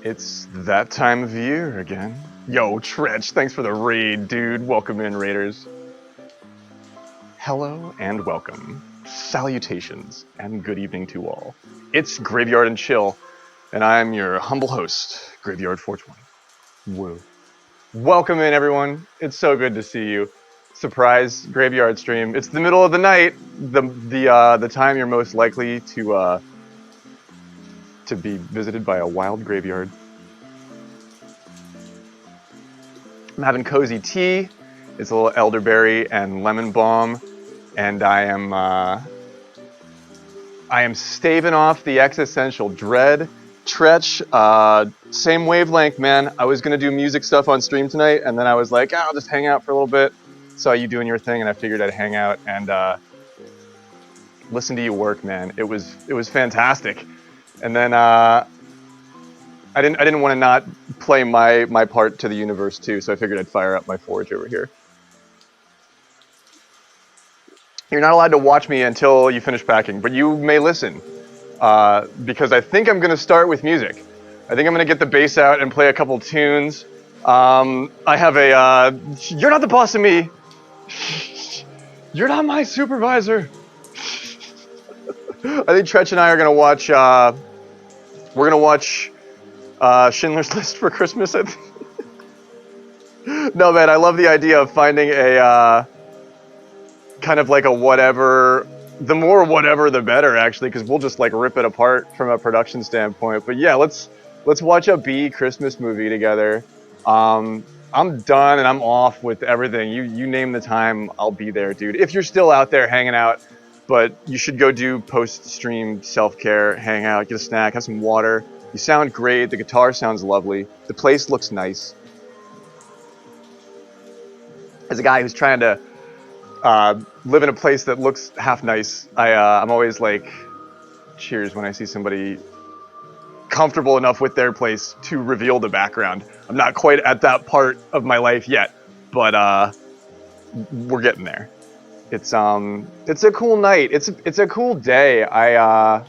It's that time of year again. Yo, Tretch, thanks for the raid, dude. Welcome in, Raiders. Hello and welcome. Salutations and good evening to all. It's Graveyard and Chill, and I'm your humble host, Graveyard 420. Woo. Welcome in, everyone. It's so good to see you. Surprise Graveyard stream. It's the middle of the night, the time you're most likely to be visited by a wild graveyard. I'm having cozy tea. It's a little elderberry and lemon balm, and I am staving off the existential dread. Tretch, same wavelength, man. I was gonna do music stuff on stream tonight, and then I was like, I'll just hang out for a little bit. Saw you doing your thing, and I figured I'd hang out and listen to you work, man. It was fantastic. And then I didn't want to not play my part to the universe too, so I figured I'd fire up my forge over here. You're not allowed to watch me until you finish packing, but you may listen, because I think I'm going to start with music. I think I'm going to get the bass out and play a couple tunes. I have a, you're not the boss of me. You're not my supervisor. I think Tretch and I are going to watch, we're going to watch Schindler's List for Christmas, I think. No, man, I love the idea of finding a, kind of like a whatever, the more whatever the better, actually, because we'll just like rip it apart from a production standpoint. But yeah, let's watch a B Christmas movie together. I'm done and I'm off with everything. You name the time, I'll be there, dude. If you're still out there hanging out, but you should go do post-stream self-care, hang out, get a snack, have some water. You sound great. The guitar sounds lovely. The place looks nice. As a guy who's trying to live in a place that looks half nice, I'm always like, cheers when I see somebody comfortable enough with their place to reveal the background. I'm not quite at that part of my life yet, but we're getting there. It's a cool night. It's a cool day. I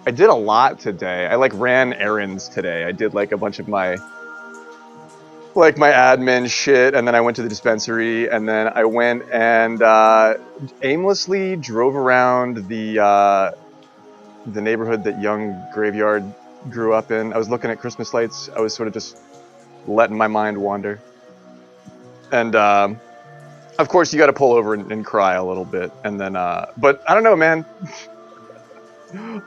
did a lot today. I like ran errands today. I did like a bunch of my admin shit, and then I went to the dispensary, and then I went and aimlessly drove around the neighborhood that young Graveyard grew up in. I was looking at Christmas lights. I was sort of just letting my mind wander. And of course, you got to pull over and cry a little bit, and then but I don't know, man.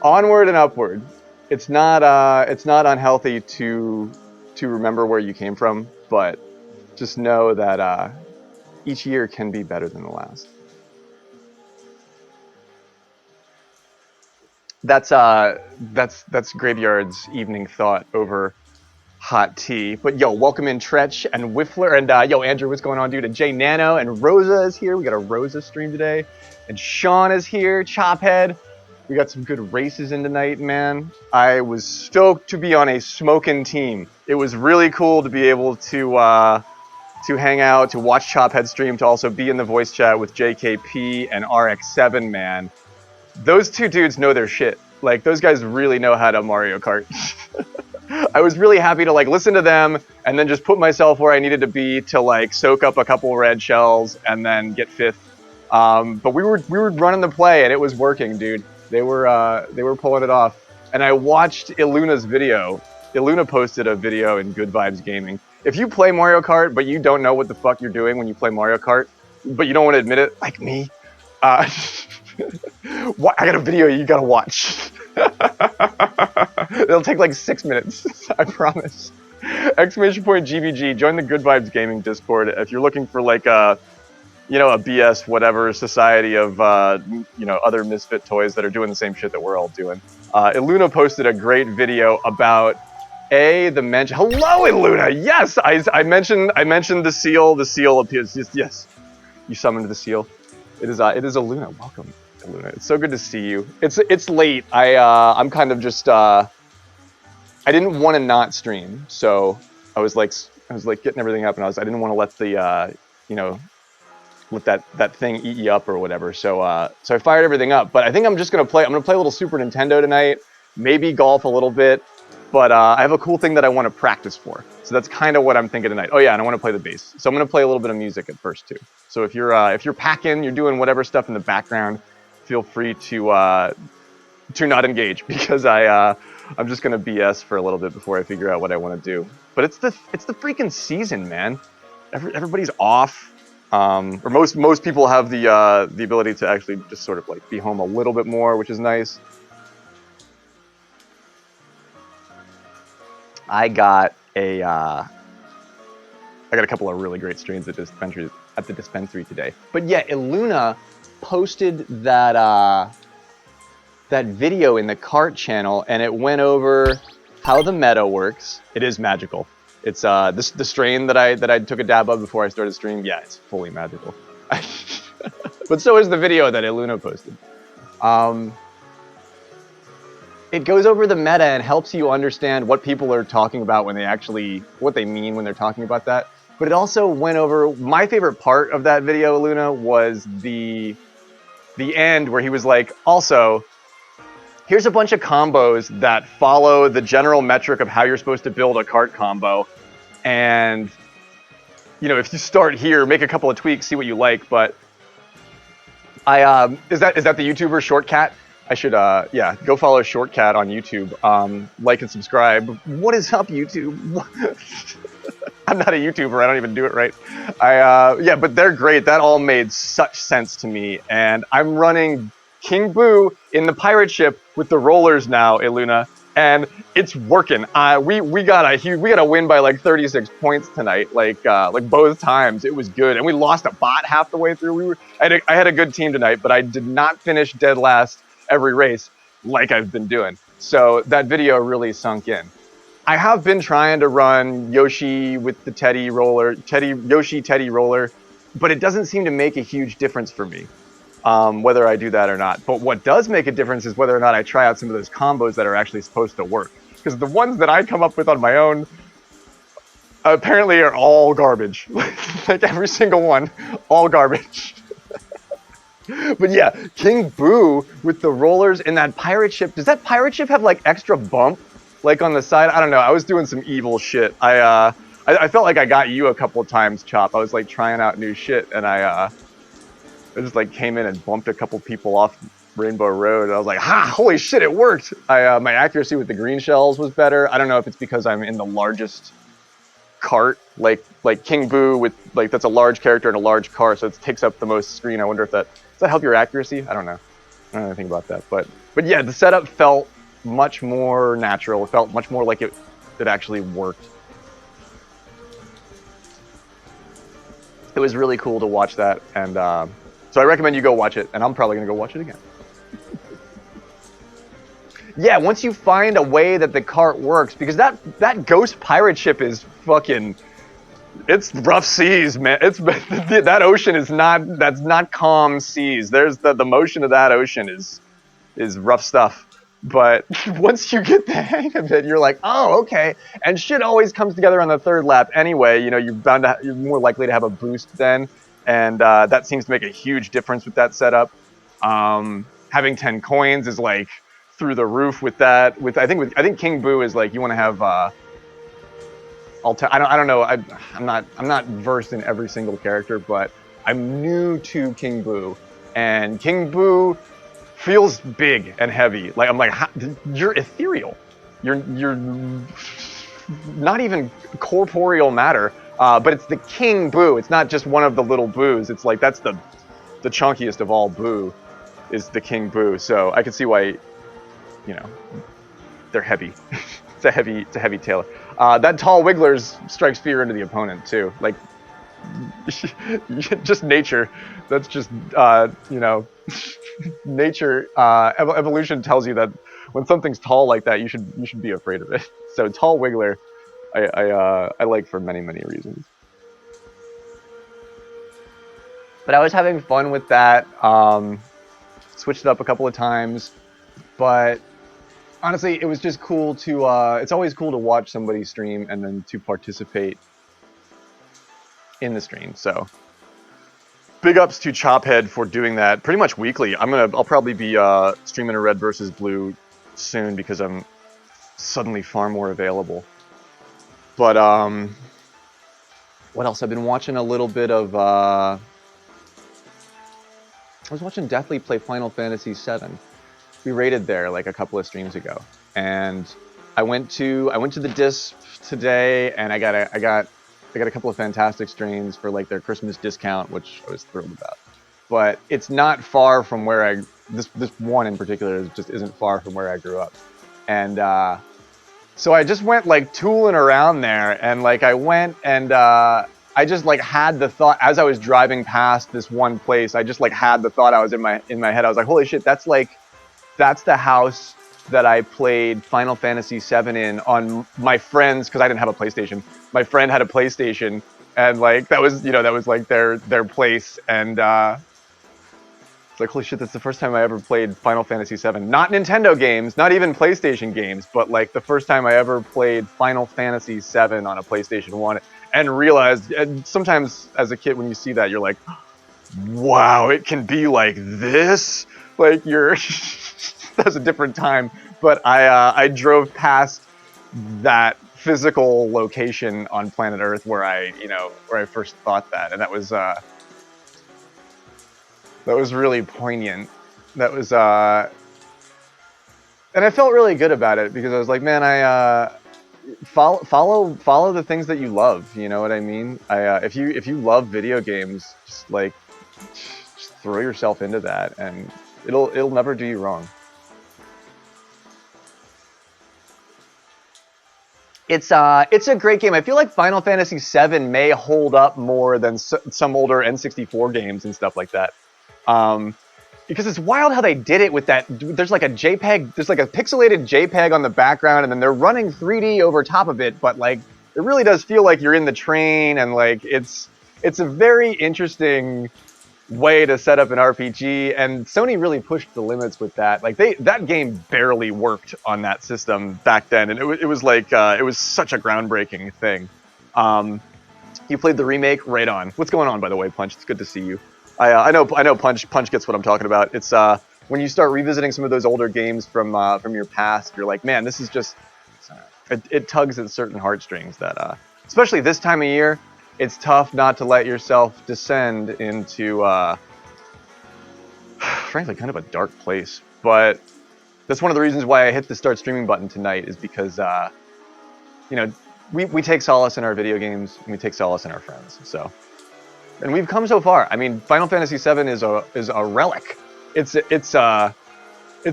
Onward and upward. It's not unhealthy to remember where you came from, but just know that each year can be better than the last. That's Graveyard's evening thought over hot tea. But yo, welcome in Tretch and Whiffler, and yo, Andrew, what's going on, dude? And Jay Nano and Rosa is here. We got a Rosa stream today, and Sean is here. Chophead. We got some good races in tonight, man. I was stoked to be on a smoking team. It was really cool to be able to hang out, to watch Chophead stream, to also be in the voice chat with JKP and RX7, man. Those two dudes know their shit. Like, those guys really know how to Mario Kart. I was really happy to like listen to them and then just put myself where I needed to be to like soak up a couple red shells and then get fifth. But we were running the play and it was working, dude. They were pulling it off. And I watched Iluna's video. Iluna posted a video in Good Vibes Gaming. If you play Mario Kart but you don't know what the fuck you're doing when you play Mario Kart, but you don't want to admit it, like me, I got a video you gotta watch. It'll take like 6 minutes, I promise. !GVG, join the Good Vibes Gaming Discord if you're looking for like a BS whatever society of other misfit toys that are doing the same shit that we're all doing. Iluna posted a great video about the mention. Hello, Iluna. Yes, I mentioned the seal. The seal appears. Yes, you summoned the seal. It is Iluna. Welcome, Iluna. It's so good to see you. It's late. I'm kind of just I didn't want to not stream, so I was like getting everything up, and I didn't want to let the let that thing eat you up or whatever. So I fired everything up. But I think I'm just gonna play. I'm gonna play a little Super Nintendo tonight. Maybe golf a little bit. but I have a cool thing that I want to practice for. So that's kind of what I'm thinking tonight. Oh yeah, and I want to play the bass. So I'm going to play a little bit of music at first too. So if you're packing, you're doing whatever stuff in the background, feel free to not engage because I'm just going to BS for a little bit before I figure out what I want to do. But it's the freaking season, man. Everybody's off. Or most people have the ability to actually just sort of like be home a little bit more, which is nice. I got a couple of really great streams at the dispensary today. But yeah, Iluna posted that that video in the cart channel, and it went over how the meta works. It is magical. It's the strain that I took a dab of before I started stream. Yeah, it's fully magical. But so is the video that Iluna posted. It goes over the meta and helps you understand what people are talking about when what they mean when they're talking about that. But it also went over, my favorite part of that video, Iluna, was the end where he was like, also, here's a bunch of combos that follow the general metric of how you're supposed to build a cart combo. And, you know, if you start here, make a couple of tweaks, see what you like. But is that the YouTuber Shortcat? I should, yeah, go follow Shortcat on YouTube. Like and subscribe. What is up, YouTube? I'm not a YouTuber. I don't even do it right. Yeah, but they're great. That all made such sense to me. And I'm running King Boo in the pirate ship with the rollers now, Iluna, and it's working. We got a win by like 36 points tonight, like both times. It was good, and we lost a bot half the way through. I had a good team tonight, but I did not finish dead last every race like I've been doing. So that video really sunk in. I have been trying to run Yoshi with the Teddy roller, Yoshi Teddy roller, but it doesn't seem to make a huge difference for me. Whether I do that or not. But what does make a difference is whether or not I try out some of those combos that are actually supposed to work. Because the ones that I come up with on my own apparently are all garbage. Like every single one, all garbage. But yeah, King Boo with the rollers in that pirate ship. Does that pirate ship have like extra bump? Like on the side? I don't know. I was doing some evil shit. I felt like I got you a couple of times, Chop. I was like trying out new shit, and I just like came in and bumped a couple people off Rainbow Road. I was like, ha, holy shit, it worked. My accuracy with the green shells was better. I don't know if it's because I'm in the largest cart, like King Boo with like, that's a large character in a large car, so it takes up the most screen. I wonder if does that help your accuracy? I don't know. I don't know anything about that, but yeah, the setup felt much more natural. It felt much more like it actually worked. It was really cool to watch that, and so I recommend you go watch it, and I'm probably going to go watch it again. Yeah, once you find a way that the cart works, because that ghost pirate ship is fucking, it's rough seas, man. That ocean is that's not calm seas. There's the motion of that ocean is rough stuff. But once you get the hang of it, you're like, oh, okay. And shit always comes together on the third lap anyway. You know, you're more likely to have a boost then. And that seems to make a huge difference with that setup. Having 10 coins is like through the roof with that. I think King Boo is like, you want to have. I don't know. I'm not versed in every single character, but I'm new to King Boo, and King Boo feels big and heavy. Like I'm like, you're ethereal. You're not even corporeal matter. But it's the King Boo. It's not just one of the little Boos. It's like that's the chunkiest of all Boo, is the King Boo. So I can see why, you know, they're heavy. It's a heavy tailor. That tall Wiggler's strikes fear into the opponent too. Like just nature. That's just you know, nature. Evolution tells you that when something's tall like that, you should be afraid of it. So tall Wiggler, I like for many reasons. But I was having fun with that. Switched it up a couple of times, but honestly, it was just cool to. It's always cool to watch somebody stream and then to participate in the stream. So big ups to Chophead for doing that pretty much weekly. I'll probably be streaming a red versus blue soon because I'm suddenly far more available. But what else? I've been watching a little bit of. I was watching Deathly play Final Fantasy VII. We rated there like a couple of streams ago, and I went to the disc today, and I got a couple of fantastic strains for like their Christmas discount, which I was thrilled about. But it's not far from where this one in particular just isn't far from where I grew up, and so I just went like tooling around there, and like I went and I just like had the thought as I was driving past this one place. I just like had the thought. I was in my head. I was like, holy shit, that's the house that I played Final Fantasy VII in on my friends, because I didn't have a PlayStation. My friend had a PlayStation, and like that was like their place, and it's like, holy shit, that's the first time I ever played Final Fantasy VII. Not Nintendo games, not even PlayStation games, but like the first time I ever played Final Fantasy VII on a PlayStation 1, and realized, and sometimes as a kid when you see that, you're like, wow, it can be like this? Like you're that was a different time, but I drove past that physical location on planet Earth where I first thought that, and that was really poignant. That was and I felt really good about it, because I was like, man, I follow the things that you love. You know what I mean? If you love video games, just throw yourself into that, and it'll never do you wrong. It's a great game. I feel like Final Fantasy VII may hold up more than some older N64 games and stuff like that. Because it's wild how they did it with that. There's like a JPEG, there's like a pixelated JPEG on the background, and then they're running 3D over top of it, but like it really does feel like you're in the train, and like it's a very interesting way to set up an RPG, and Sony really pushed the limits with that. Like that game barely worked on that system back then, and it was like it was such a groundbreaking thing. You played the remake, right on. What's going on, by the way, Punch? It's good to see you. I know Punch gets what I'm talking about. It's when you start revisiting some of those older games from your past, you're like, man, this is just it tugs at certain heartstrings that especially this time of year. It's tough not to let yourself descend into, frankly, kind of a dark place. But that's one of the reasons why I hit the start streaming button tonight, is because, we take solace in our video games, and we take solace in our friends. So, and we've come so far. I mean, Final Fantasy VII is a relic. It's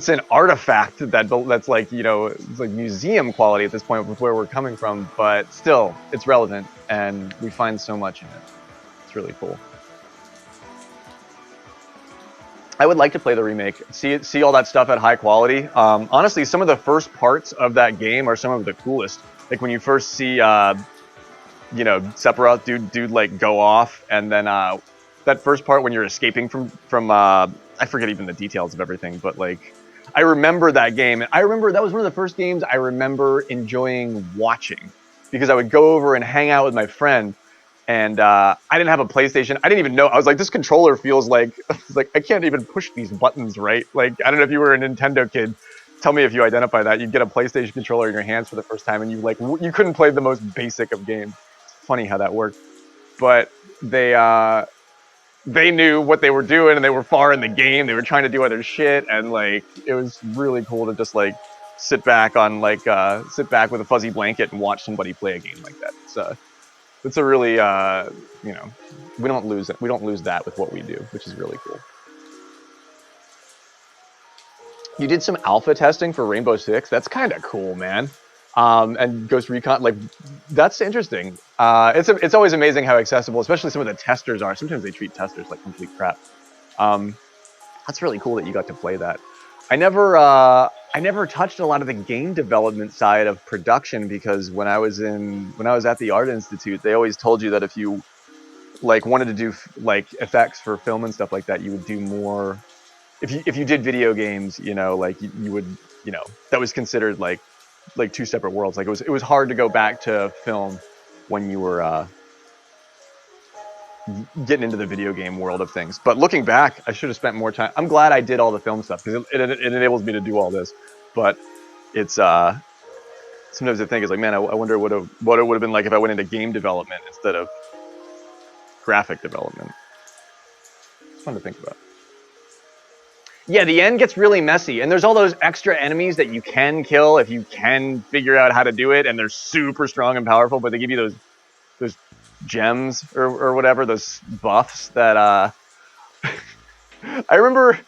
an artifact that's like, it's like museum quality at this point with where we're coming from, but still, it's relevant, and we find so much in it. It's really cool. I would like to play the remake, see all that stuff at high quality. Honestly, some of the first parts of that game are some of the coolest. Like when you first see, Sephiroth dude like go off, and then that first part when you're escaping from I forget even the details of everything, but like I remember that game. I remember that was one of the first games I remember enjoying watching, because I would go over and hang out with my friend, and I didn't have a PlayStation. I didn't even know. I was like, this controller feels like I can't even push these buttons right. Like, I don't know if you were a Nintendo kid. Tell me if you identify that. You'd get a PlayStation controller in your hands for the first time, and you couldn't play the most basic of games. It's funny how that worked, but they knew what they were doing, and they were far in the game. They were trying to do other shit, and like it was really cool to just like sit back with a fuzzy blanket and watch somebody play a game like that. It's a really we don't lose it. We don't lose that with what we do, which is really cool. You did some alpha testing for Rainbow Six. That's kind of cool, man. And Ghost Recon, like, that's interesting. It's always amazing how accessible, especially some of the testers are. Sometimes they treat testers like complete crap. That's really cool that you got to play that. I never touched a lot of the game development side of production, because when I was at the Art Institute, they always told you that if you like wanted to do like effects for film and stuff like that, you would do more. If you did video games, like you would, that was considered like two separate worlds. Like it was hard to go back to film when you were getting into the video game world of things. But looking back, I should have spent more time. I'm glad I did all the film stuff, because it enables me to do all this. But it's sometimes I think is like, man, I wonder what it would have been like if I went into game development instead of graphic development. It's fun to think about. Yeah, the end gets really messy, and there's all those extra enemies that you can kill if you can figure out how to do it, and they're super strong and powerful, but they give you those gems or whatever, those buffs that I remember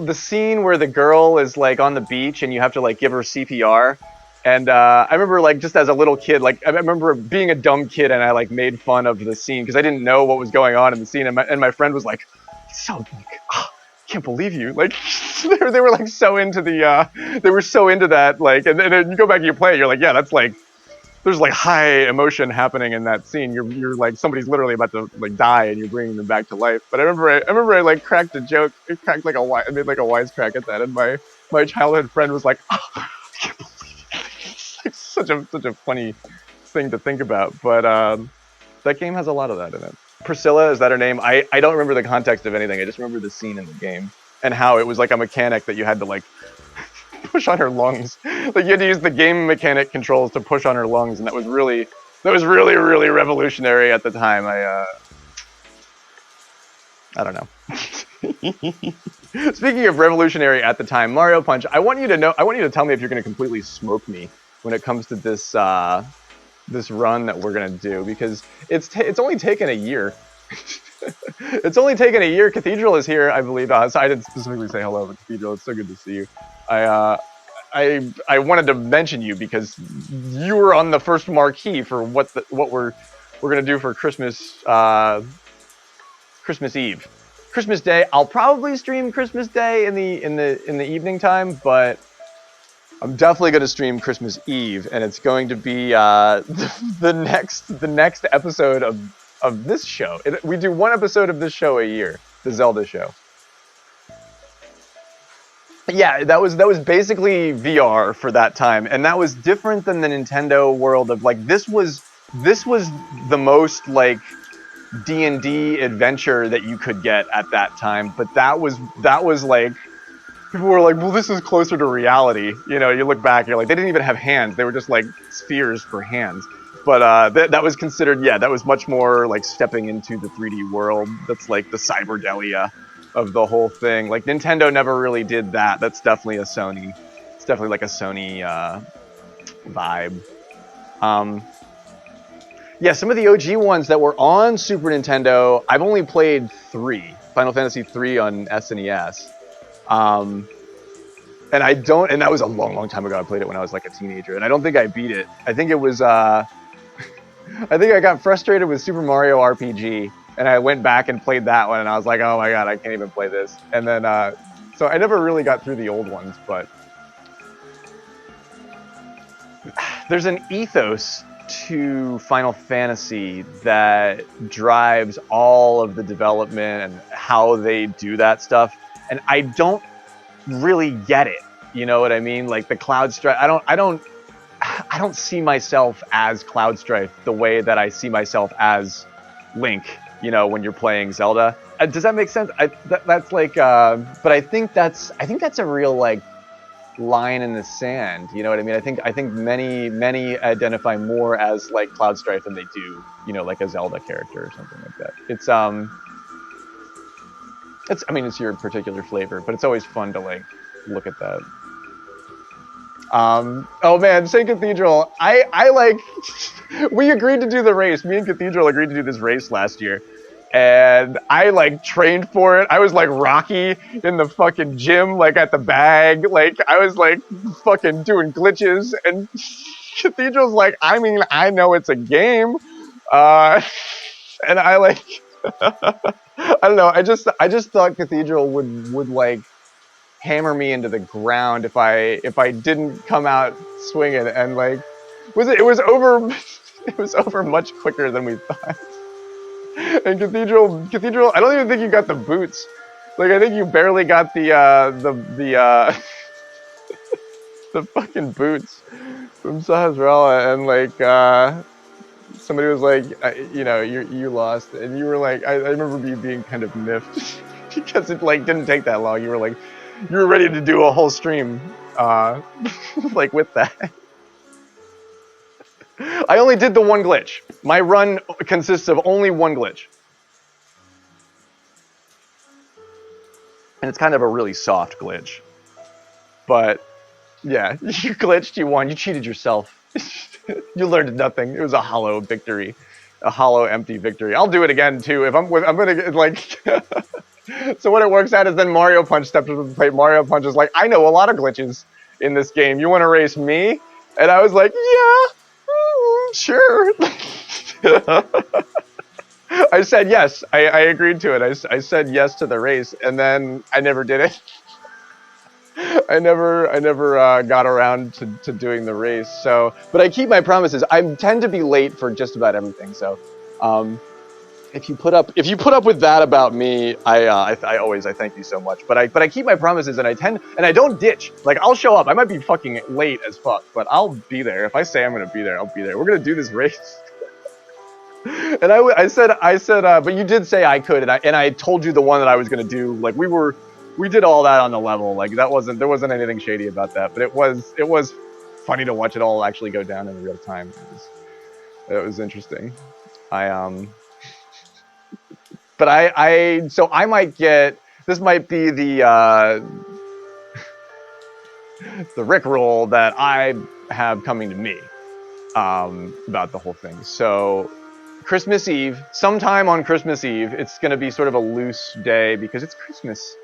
the scene where the girl is like on the beach and you have to like give her CPR. And I remember like just as a little kid, like I remember being a dumb kid and I like made fun of the scene because I didn't know what was going on in the scene. And my friend was like, so like, oh, can't believe you. Like they were like so into they were so into that. Like, and then you go back and you play it, you're like, yeah, that's like, there's like high emotion happening in that scene. You're like somebody's literally about to like die and you're bringing them back to life. But I remember I like cracked a joke, cracked like I made like a wisecrack at that, and my childhood friend was like, oh, I can't believe it. It's like such a funny thing to think about. But that game has a lot of that in it. Priscilla, is that her name? I don't remember the context of anything. I just remember the scene in the game and how it was like a mechanic that you had to like push on her lungs. Like you had to use the game mechanic controls to push on her lungs, and that was really revolutionary at the time. I don't know. Speaking of revolutionary at the time, Mario Punch. I want you to tell me if you're going to completely smoke me when it comes to this this run that we're going to do, because it's only taken a year. It's only taken a year. Cathedral is here, I believe. So I didn't specifically say hello, but Cathedral, it's so good to see you. I wanted to mention you because you were on the first marquee for what we're gonna do for Christmas Christmas Eve, Christmas Day. I'll probably stream Christmas Day in the evening time, but I'm definitely gonna stream Christmas Eve, and it's going to be the next episode of this show. We do one episode of this show a year, the Zelda show. Yeah, that was basically VR for that time, and that was different than the Nintendo world of like this was the most like D&D adventure that you could get at that time, but that was like people were like, well, this is closer to reality. You know, you look back, you're like, they didn't even have hands; they were just like spheres for hands. But that was considered, yeah, that was much more like stepping into the 3D world. That's like the cyberdelia of the whole thing. Like Nintendo never really did that. That's definitely a Sony. It's definitely like a Sony vibe. Yeah, some of the OG ones that were on Super Nintendo, I've only played 3. Final Fantasy 3 on SNES. And that was a long time ago. I played it when I was like a teenager, and I don't think I beat it. I think it was, I think I got frustrated with Super Mario RPG, and I went back and played that one, and I was like, oh my god, I can't even play this. And then, so I never really got through the old ones, but there's an ethos to Final Fantasy that drives all of the development and how they do that stuff, and I don't really get it. You know what I mean? Like the Cloud Strife. I don't see myself as Cloud Strife the way that I see myself as Link. You know, when you're playing Zelda. Does that make sense? That's like, but I think that's a real like line in the sand. You know what I mean? I think many identify more as like Cloud Strife than they do, you know, like a Zelda character or something like that. I mean, it's your particular flavor, but it's always fun to like look at that. Oh man, St. Cathedral. I like, we agreed to do the race. Me and Cathedral agreed to do this race last year. And I like trained for it. I was like Rocky in the fucking gym, like at the bag. Like I was like fucking doing glitches. And Cathedral's like, I mean, I know it's a game. And I like, I don't know. I just thought Cathedral would like hammer me into the ground if I didn't come out swinging, and like it was over it was over much quicker than we thought. And Cathedral, I don't even think you got the boots. Like I think you barely got the the fucking boots from Sahasrara, and like somebody was like, you know, you lost, and you were like, I remember you being kind of miffed because it like didn't take that long. You were like, you were ready to do a whole stream, like with that. I only did the one glitch. My run consists of only one glitch. And it's kind of a really soft glitch. But, yeah, you glitched, you won, you cheated yourself. You learned nothing. It was a hollow victory. A hollow, empty victory. I'll do it again, too. If I'm gonna, like... So what it works out is then Mario Punch steps up to the plate. Mario Punch is like, I know a lot of glitches in this game. You want to race me? And I was like, yeah, sure. I said yes. I agreed to it. I said yes to the race, and then I never did it. I never got around to doing the race. So, but I keep my promises. I tend to be late for just about everything. So, if you put up with that about me, I thank you so much. But I keep my promises, and I don't ditch. Like, I'll show up. I might be fucking late as fuck, but I'll be there. If I say I'm gonna be there, I'll be there. We're gonna do this race. And I said, but you did say I could, and I told you the one that I was gonna do. Like, we did all that on the level. Like, there wasn't anything shady about that. But it was funny to watch it all actually go down in real time. It was interesting. But so I might get, this might be the Rickroll that I have coming to me about the whole thing. So Christmas Eve, sometime on Christmas Eve, it's going to be sort of a loose day because it's Christmas.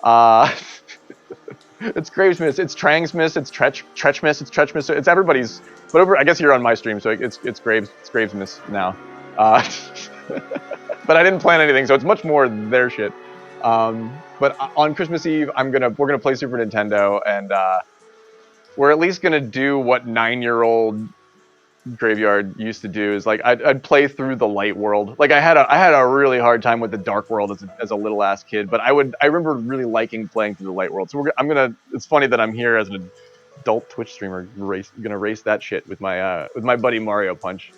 It's Gravesmas, it's Trangsmas, it's Tretchmas, it's Tretchmas. It's everybody's. But I guess you're on my stream, so it's Gravesmas now. But I didn't plan anything, so it's much more their shit. But on Christmas Eve, we're gonna play Super Nintendo, and we're at least gonna do what 9-year-old Graveyard used to do. Is like I'd play through the light world. Like I had a really hard time with the dark world as a little ass kid, but I remember really liking playing through the light world. So it's funny that I'm here as an adult Twitch streamer, gonna race that shit with my buddy Mario Punch.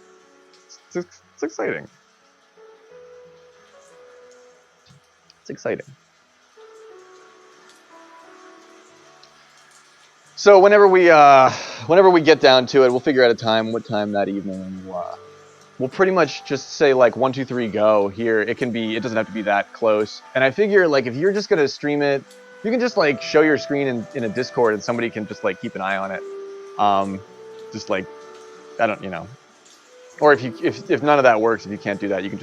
It's exciting. It's exciting. So whenever we get down to it, we'll figure out what time that evening, and we'll pretty much just say like 1, 2, 3, go here. It doesn't have to be that close. And I figure like if you're just gonna stream it, you can just like show your screen in a Discord, and somebody can just like keep an eye on it. Just like or if none of that works, if you can't do that, we'll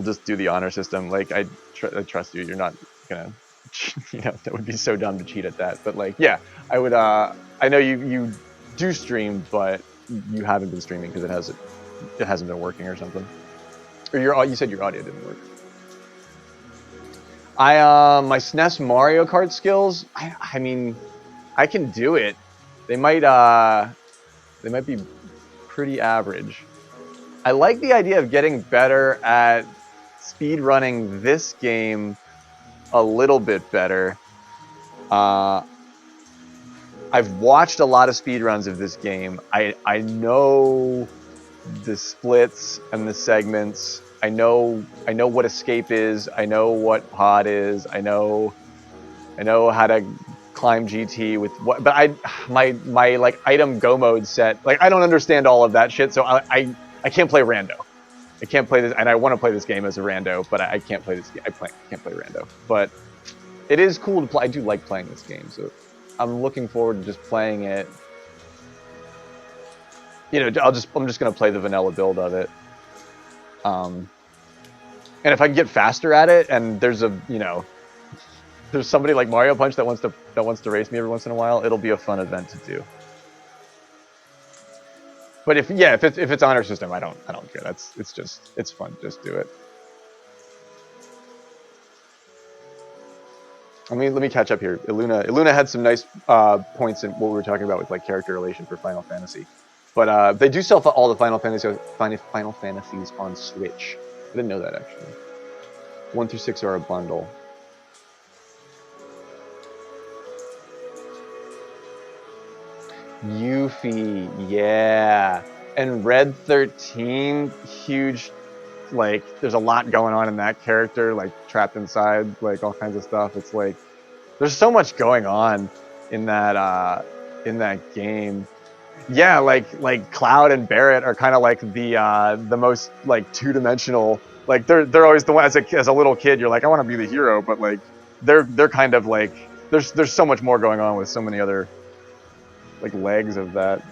just do the honor system. Like I trust you. You're not gonna. That would be so dumb to cheat at that. But like, yeah, I would. I know you do stream, but you haven't been streaming because it hasn't been working or something. Or you said your audio didn't work. My SNES Mario Kart skills. I mean, I can do it. They might be pretty average. I like the idea of getting better at speed running this game a little bit better. I've watched a lot of speedruns of this game. I know the splits and the segments. I know what escape is. I know what pod is. I know how to climb GT with what. But my like item go mode set. Like I don't understand all of that shit. So I can't play rando. I can't play this, and I want to play this game as a rando, but I can't play this game. Can't play rando, but it is cool to play. I do like playing this game, so I'm looking forward to just playing it. I'm just gonna play the vanilla build of it. And if I can get faster at it, and there's somebody like Mario Punch that wants to race me every once in a while, it'll be a fun event to do. But if it's honor system, I don't care. It's fun. Just do it. Let me catch up here. Illuna had some nice points in what we were talking about with like character relation for Final Fantasy, but they do sell all the Final Fantasies on Switch. I didn't know that actually. 1 through 6 are a bundle. Yuffie, yeah. And Red 13, huge, like, there's a lot going on in that character, like, trapped inside, like, all kinds of stuff. It's like, there's so much going on in that game. Yeah, like Cloud and Barrett are kind of like the most like two-dimensional. Like they're always the one as a little kid. You're like, I want to be the hero, but like they're kind of like there's so much more going on with so many other like legs of that.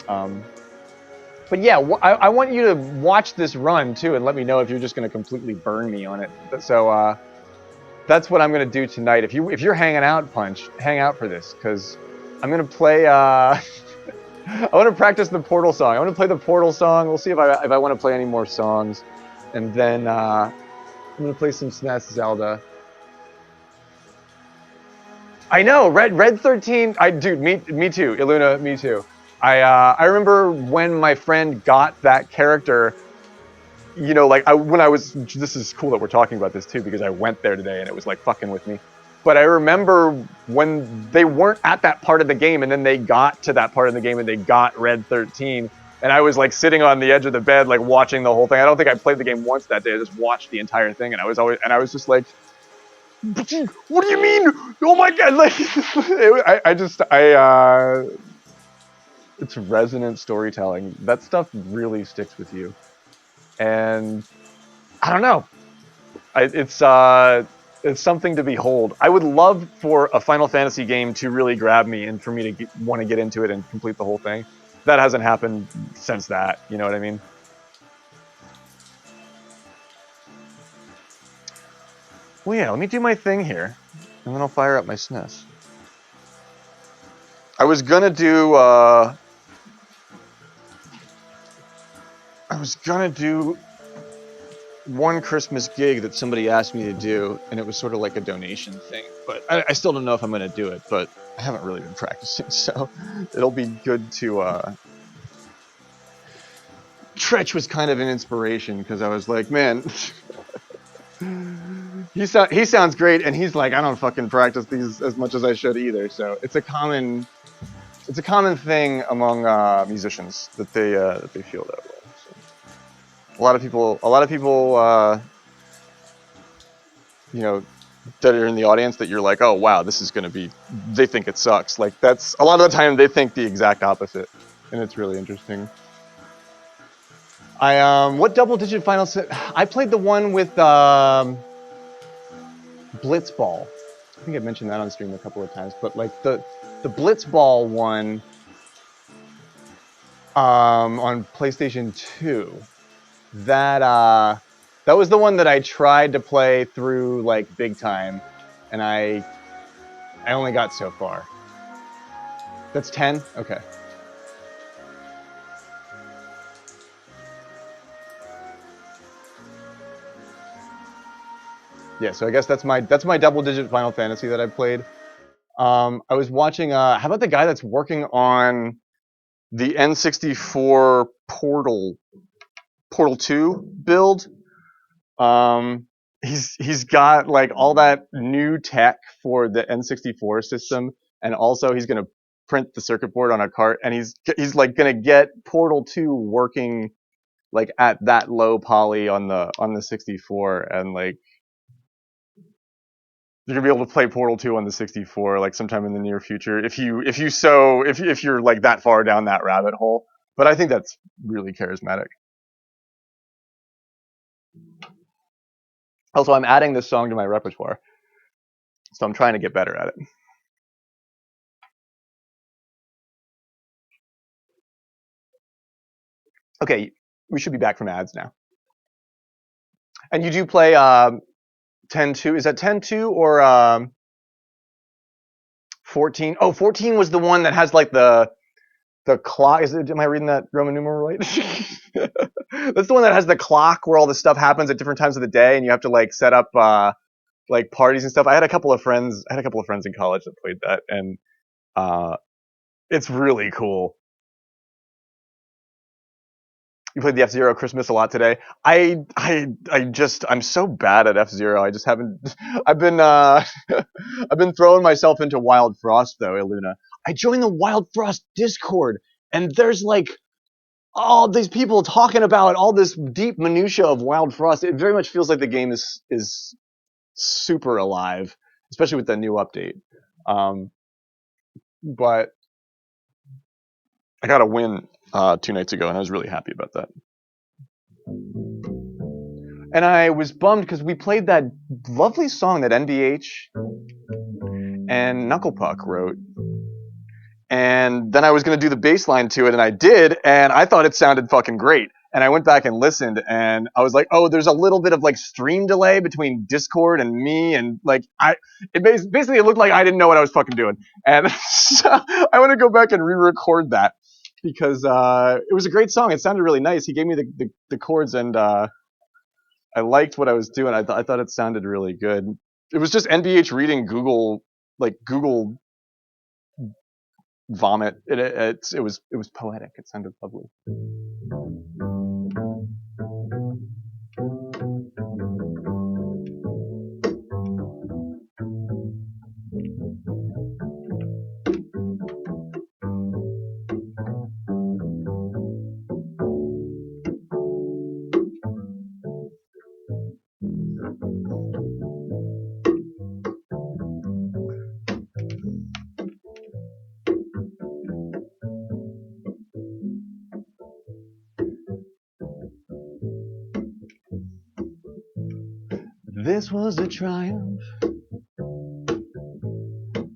Um, but yeah, I want you to watch this run too, and let me know if you're just going to completely burn me on it. So that's what I'm going to do tonight. If you're hanging out, Punch, hang out for this because I'm going to play. I want to practice the Portal song. I want to play the Portal song. We'll see if I want to play any more songs, and then I'm going to play some SNES Zelda. I know Red 13. I dude, me too. Iluna, me too. I remember when my friend got that character. You know, like when I was. This is cool that we're talking about this too because I went there today and it was like fucking with me. But I remember when they weren't at that part of the game and then they got to that part of the game and they got Red 13 and I was like sitting on the edge of the bed like watching the whole thing. I don't think I played the game once that day. I just watched the entire thing and I was just like, what do you mean? Oh my god! Like, it's resonant storytelling. That stuff really sticks with you, and I don't know. It's something to behold. I would love for a Final Fantasy game to really grab me and for me to want to get into it and complete the whole thing. That hasn't happened since that. You know what I mean? Well, yeah. Let me do my thing here, and then I'll fire up my SNES. I was gonna do. I was gonna do one Christmas gig that somebody asked me to do, and it was sort of like a donation thing. But I still don't know if I'm going to do it. But I haven't really been practicing, so it'll be good to. Tretch was kind of an inspiration because I was like, man, he sounds great, and he's like, I don't fucking practice these as much as I should either. So it's a common thing among musicians that they feel that way. So a lot of people, you know, that are in the audience that you're like, oh wow, this is gonna be. They think it sucks. Like that's a lot of the time they think the exact opposite, and it's really interesting. I what double digit final set? I played the one with Blitzball. I think I've mentioned that on stream a couple of times, but like the Blitzball one on PlayStation 2. That that was the one that I tried to play through like big time, and I only got so far. That's 10. Okay. Yeah, so I guess that's my double digit Final Fantasy that I played. I was watching. How about the guy that's working on the N64 Portal 2 build? Um, he's got like all that new tech for the N64 system, and also he's gonna print the circuit board on a cart, and he's like gonna get Portal 2 working like at that low poly on the 64, and like you're gonna be able to play Portal 2 on the 64 like sometime in the near future if you're like that far down that rabbit hole. But I think that's really charismatic. Also, I'm adding this song to my repertoire, so I'm trying to get better at it. Okay, we should be back from ads now. And you do play 10-2. Is that 10-2 or 14? Oh, 14 was the one that has like the clock. Am I reading that Roman numeral right? That's the one that has the clock where all the stuff happens at different times of the day, and you have to like set up like parties and stuff. I had a couple of friends in college that played that, and uh, it's really cool. You played the F Zero Christmas a lot today. I'm so bad at F Zero. I just haven't. I've been I've been throwing myself into Wild Frost though, Iluna. I joined the Wild Frost Discord, and there's like all these people talking about all this deep minutia of Wild Frost. It very much feels like the game is super alive, especially with the new update. Um, but I got a win 2 nights ago, and I was really happy about that. And I was bummed because we played that lovely song that NBH and Knucklepuck wrote. And then I was going to do the bass line to it, and I did, and I thought it sounded fucking great. And I went back and listened, and I was like, oh, there's a little bit of like stream delay between Discord and me, and like basically it looked like I didn't know what I was fucking doing. And so I want to go back and re-record that because it was a great song. It sounded really nice. He gave me the chords, and I liked what I was doing. I thought it sounded really good. It was just NBH reading Google vomit. It was poetic. It sounded lovely. This was a triumph.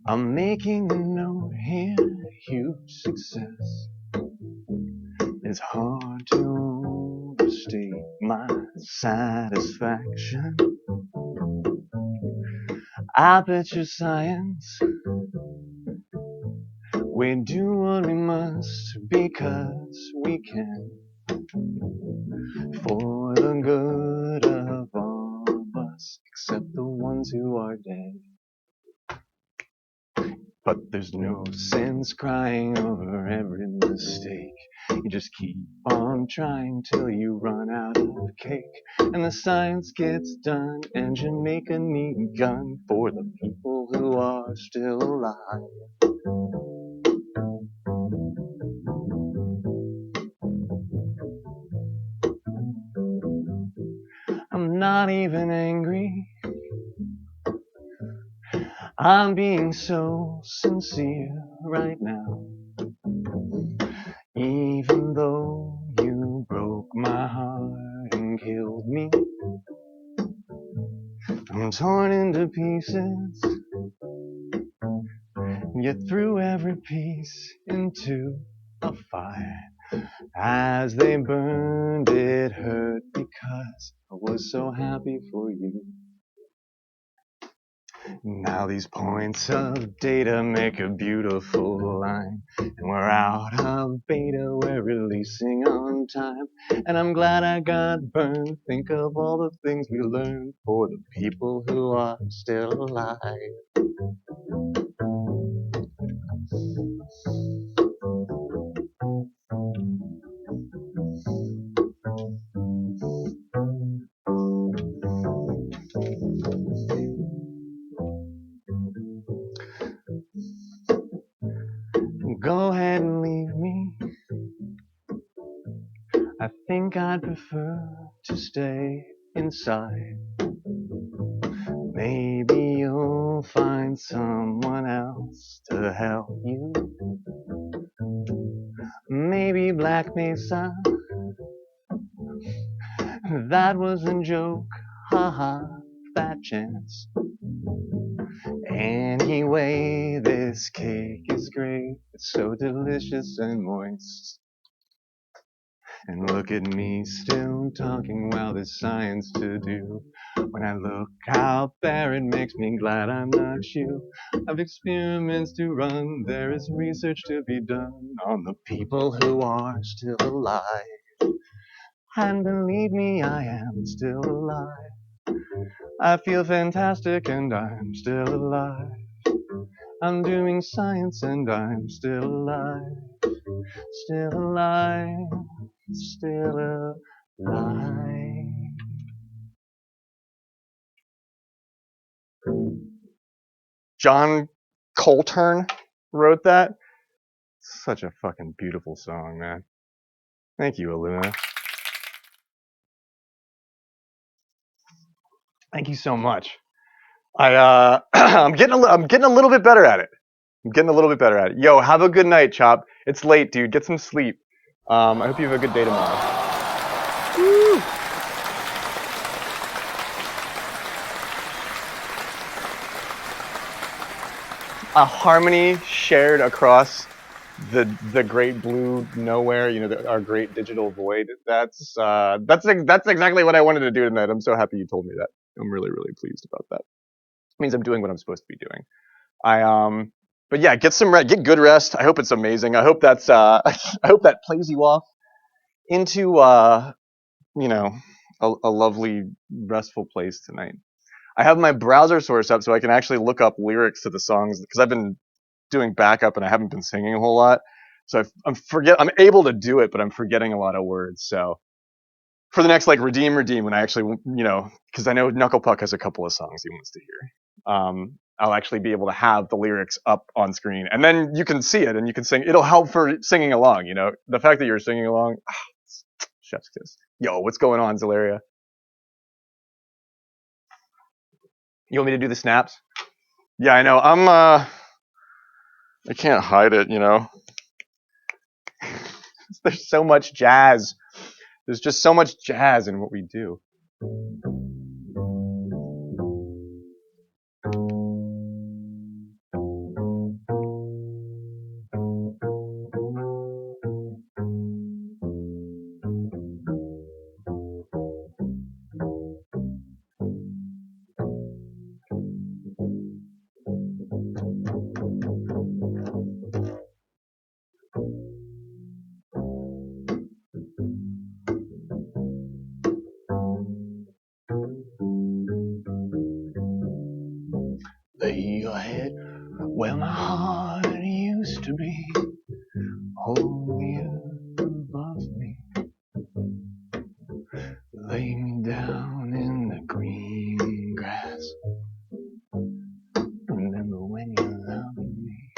I'm making a note here. Huge success. It's hard to overstate my satisfaction. I bet you science. We do what we must because we can. For the good of all of us, except the ones who are dead. But there's no sense crying over every mistake. You just keep on trying till you run out of cake. And the science gets done and you make a neat gun for the people who are still alive. I'm not even angry. I'm being so sincere right now. Even though you broke my heart and killed me, I'm torn into pieces. You threw every piece into a fire. As they burned, it hurt because I was so happy for you. Now these points of data make a beautiful line. And we're out of beta, we're releasing on time. And I'm glad I got burned. Think of all the things we learned for the people who are still alive. Go ahead and leave me. I think I'd prefer to stay inside. Maybe you'll find someone else to help you. Maybe Black Mesa. That was a joke, haha, fat chance. Anyway, this cake is great. It's so delicious and moist. And look at me still talking while there's science to do. When I look out there, it makes me glad I'm not you. I've experiments to run, there is research to be done on the people who are still alive. And believe me, I am still alive. I feel fantastic and I'm still alive. I'm doing science and I'm still alive. Still alive. Still alive. John Coltrane wrote that. Such a fucking beautiful song, man. Thank you, Aluna. Thank you so much. I'm getting a little bit better at it. I'm getting a little bit better at it. Yo, have a good night, Chop. It's late, dude. Get some sleep. I hope you have a good day tomorrow. Woo! A harmony shared across the great blue nowhere. You know, our great digital void. That's exactly what I wanted to do tonight. I'm so happy you told me that. I'm really pleased about that. It means I'm doing what I'm supposed to be doing. But yeah, get some get good rest. I hope it's amazing. I hope that's I hope that plays you off into you know, a lovely restful place tonight. I have my browser source up so I can actually look up lyrics to the songs because I've been doing backup and I haven't been singing a whole lot. So I'm able to do it, but I'm forgetting a lot of words. So for the next like redeem when I actually because I know Knuckle Puck has a couple of songs he wants to hear. I'll actually be able to have the lyrics up on screen, and then you can see it and you can sing. It'll help for singing along. You know, the fact that you're singing along, chef's kiss. Yo, what's going on, Zelaria? You want me to do the snaps? Yeah, I know. I can't hide it. You know, there's so much jazz. There's just so much jazz in what we do. Lay your head where my heart used to be. Hold me up above me. Lay me down in the green grass. Remember when you loved me.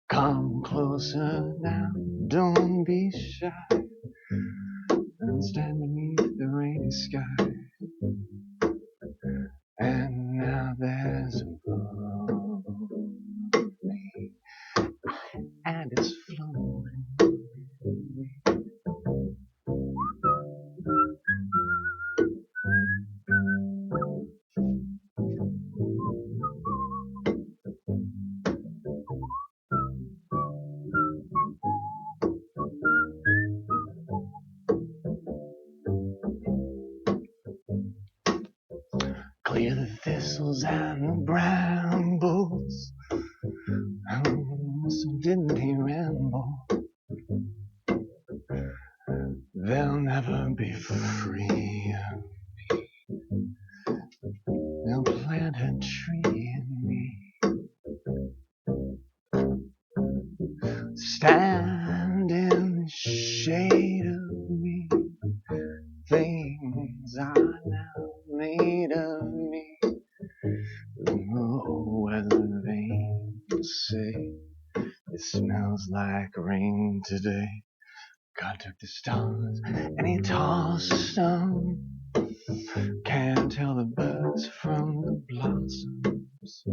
Come closer now, don't be shy. And stand beneath the rainy sky. And now there's a above me, and it's flowing. Clear the thistles and the brambles. So didn't he ramble? They'll never be free of me. They'll plant a tree in me. Stand in the shade of me. Things are now made of me. Oh, weather vanes say it smells like rain today. God took the stars and he tossed them. Can't tell the birds from the blossoms.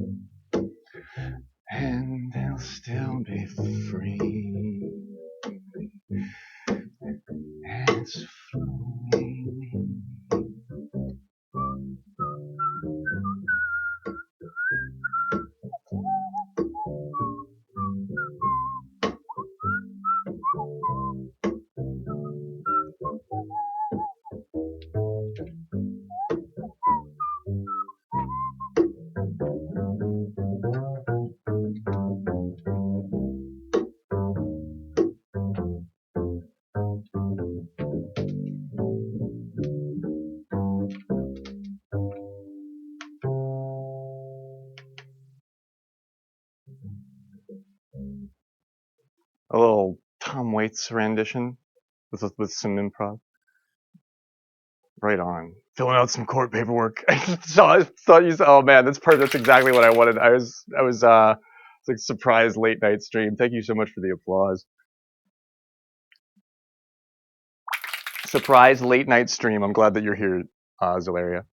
And they'll still be free. And it's flowing. A little Tom Waits rendition with some improv. Right on. Filling out some court paperwork. I thought you said, oh man, that's exactly what I wanted. I was it's like surprise late night stream. Thank you so much for the applause. Surprise late night stream. I'm glad that you're here, Zelaria.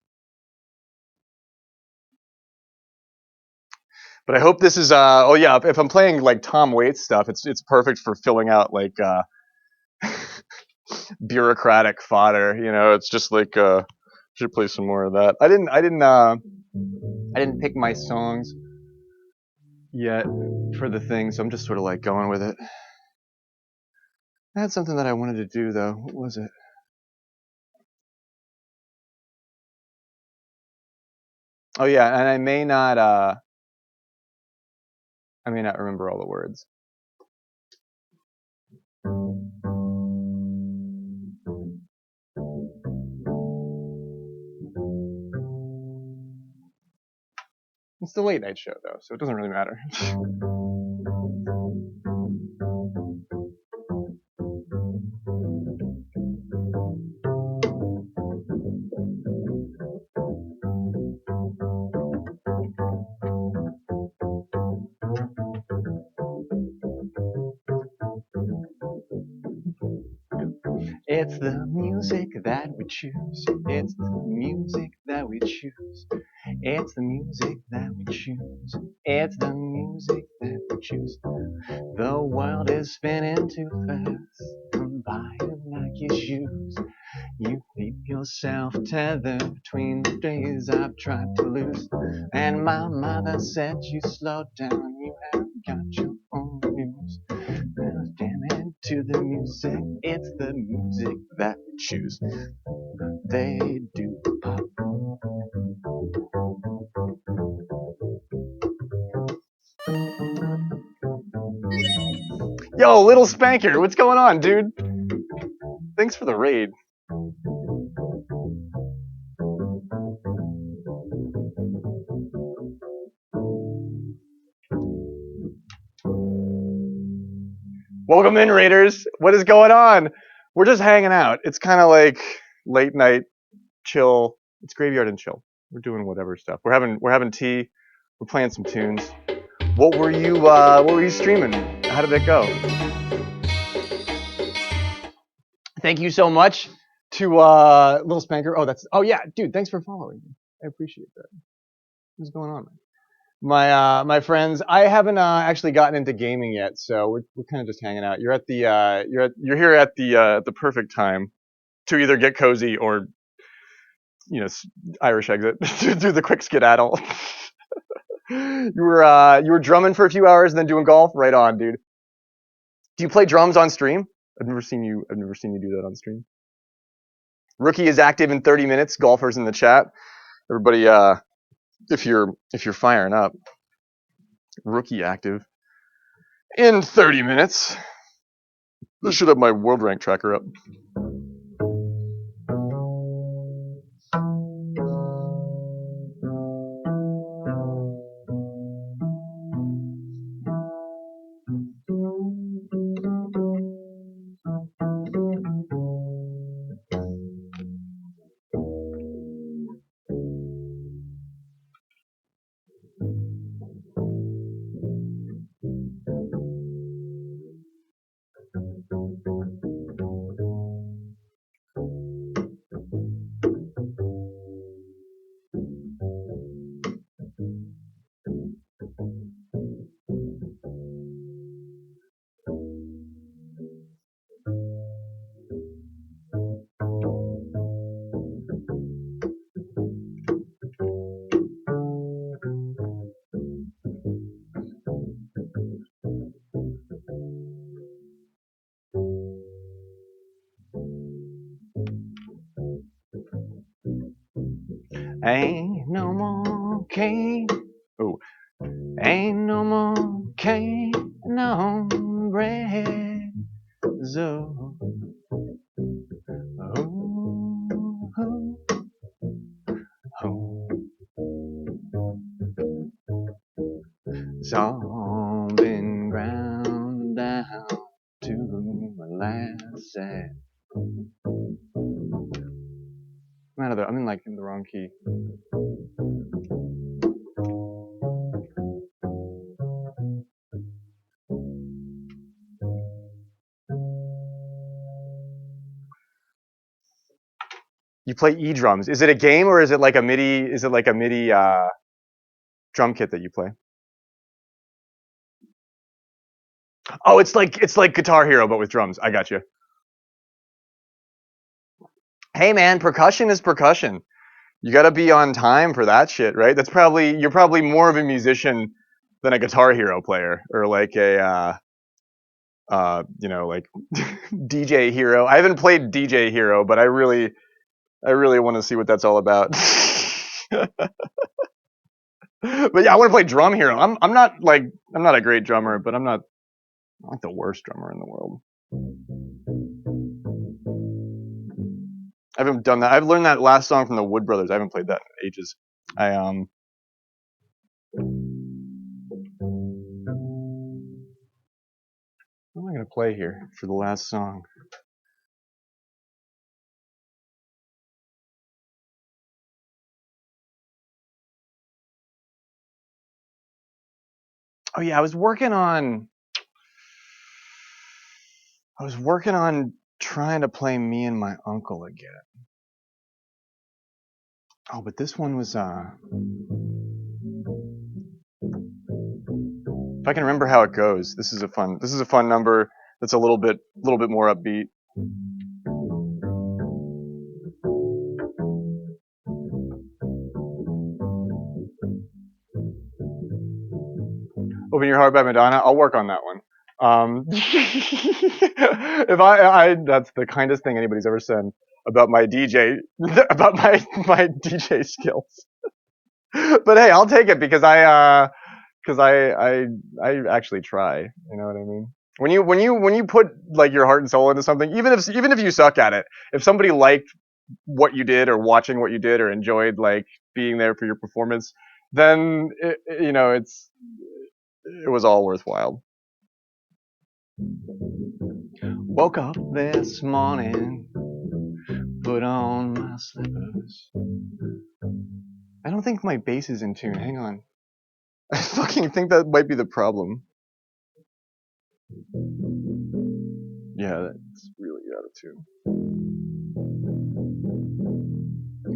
But I hope this is oh yeah, if I'm playing like Tom Waits stuff, it's perfect for filling out like bureaucratic fodder. You know, it's just like should play some more of that. I didn't pick my songs yet for the thing, so I'm just sort of like going with it. I had something that I wanted to do though. What was it? Oh yeah, and I may not remember all the words. It's the late night show though, so it doesn't really matter. It's the music that we choose. It's the music that we choose. It's the music that we choose. It's the music that we choose. The world is spinning too fast. Come by it like your shoes. You keep yourself tethered between the days I've tried to lose. And my mother said you slow down. You have got your own views. Damn it to the music. It's the music that we choose. They do pop. Yo, little Spanker, what's going on, dude? Thanks for the raid. Welcome in, Raiders. What is going on? We're just hanging out. It's kind of like late night chill. It's graveyard and chill. We're doing whatever stuff. We're having tea. We're playing some tunes. What were you streaming? How did it go? Thank you so much to Little Spanker. Oh yeah, dude, thanks for following. I appreciate that. What's going on, man? My friends, I haven't actually gotten into gaming yet, so we're kind of just hanging out. You're here at the perfect time to either get cozy or Irish exit do the quick skedaddle. You were drumming for a few hours and then doing golf. Right on, dude. Do you play drums on stream? I've never seen you do that on stream. Rookie is active in 30 minutes. Golfers in the chat. Everybody, if you're firing up, Rookie active in 30 minutes. I should have my world rank tracker up. Ain't no more cane. Oh, ain't no more cane on bread. So, oh, oh, oh. It's all been ground down to molasses. I'm in the wrong key. You play E drums. Is it a game or is it like a MIDI? Is it like a MIDI drum kit that you play? Oh, it's like Guitar Hero but with drums. I got you. Hey man, percussion is percussion. You got to be on time for that shit, right? You're probably more of a musician than a Guitar Hero player or like a like DJ Hero. I haven't played DJ Hero, but I really want to see what that's all about. But yeah, I want to play Drum Hero. I'm not a great drummer, but I'm not like the worst drummer in the world. I haven't done that. I've learned that last song from the Wood Brothers. I haven't played that in ages. I What am I gonna play here for the last song? Oh yeah, I was working on trying to play Me and My Uncle again. Oh, but this one was if I can remember how it goes, this is a fun number that's a little bit more upbeat. Open Your Heart by Madonna. I'll work on that one. If that's the kindest thing anybody's ever said about my DJ about my DJ skills. But hey, I'll take it because I actually try. You know what I mean? When you put like your heart and soul into something, even if you suck at it, if somebody liked what you did or watching what you did or enjoyed like being there for your performance, then it was all worthwhile. Woke up this morning, put on my slippers. I don't think my bass is in tune. Hang on. I fucking think that might be the problem. Yeah, that's really out of tune.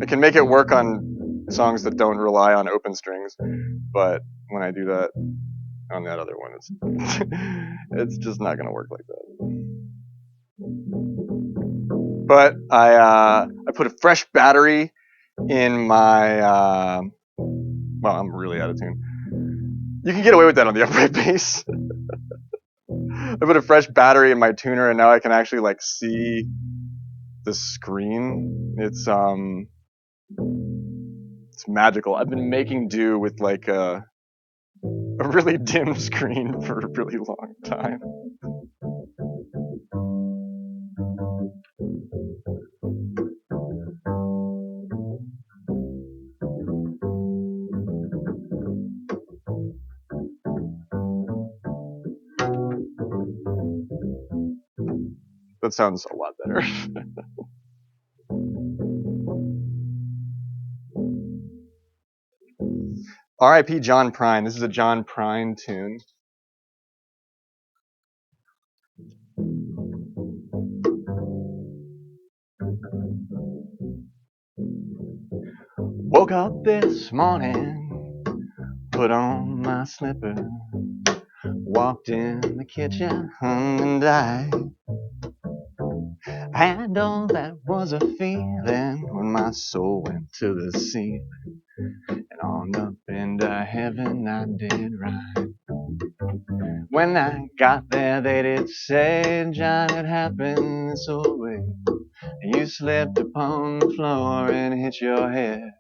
I can make it work on songs that don't rely on open strings, but when I do that on that other one, it's just not gonna work like that. But I put a fresh battery in my well, I'm really out of tune. You can get away with that on the upright bass. I put a fresh battery in my tuner, and now I can actually like see the screen. It's magical. I've been making do with like a really dim screen for a really long time. That sounds a lot better. R.I.P. John Prine. This is a John Prine tune. Woke up this morning, put on my slippers, walked in the kitchen, hung and died. And all that was a feeling when my soul went to the ceiling, and on up into heaven I did ride. When I got there, they did say, John, it happened this old way. You slipped upon the floor and hit your head.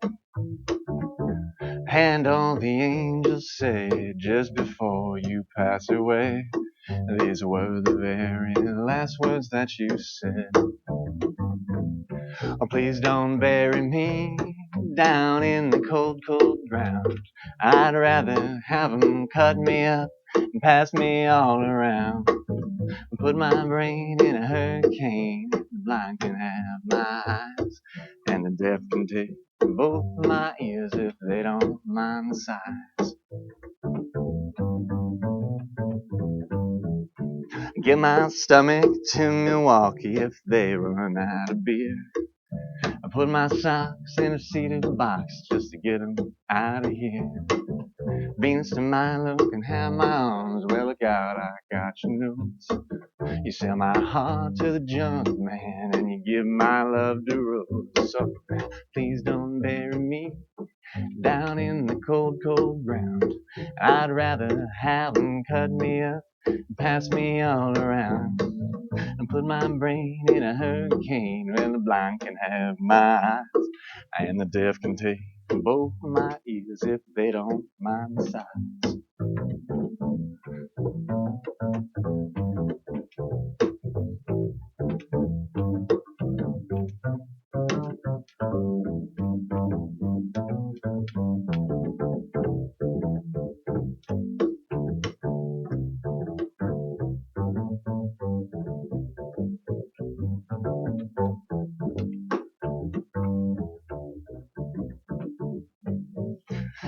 And all the angels say, just before you pass away, these were the very last words that you said. Oh, please don't bury me down in the cold, cold ground. I'd rather have 'em cut me up and pass me all around. Put my brain in a hurricane, the blind can have my eyes, and the deaf can take both my ears if they don't mind the size. Get my stomach to Milwaukee if they run out of beer. I put my socks in a seated box just to get 'em out of here. Beans to my look and have my arms. Well, look out, I got your nose. You sell my heart to the junk man, and you give my love to Rose. So please don't bury me down in the cold, cold ground. I'd rather have them cut me up, pass me all around, and put my brain in a hurricane. Well, the blind can have my eyes, and the deaf can take both my ears if they don't mind the size.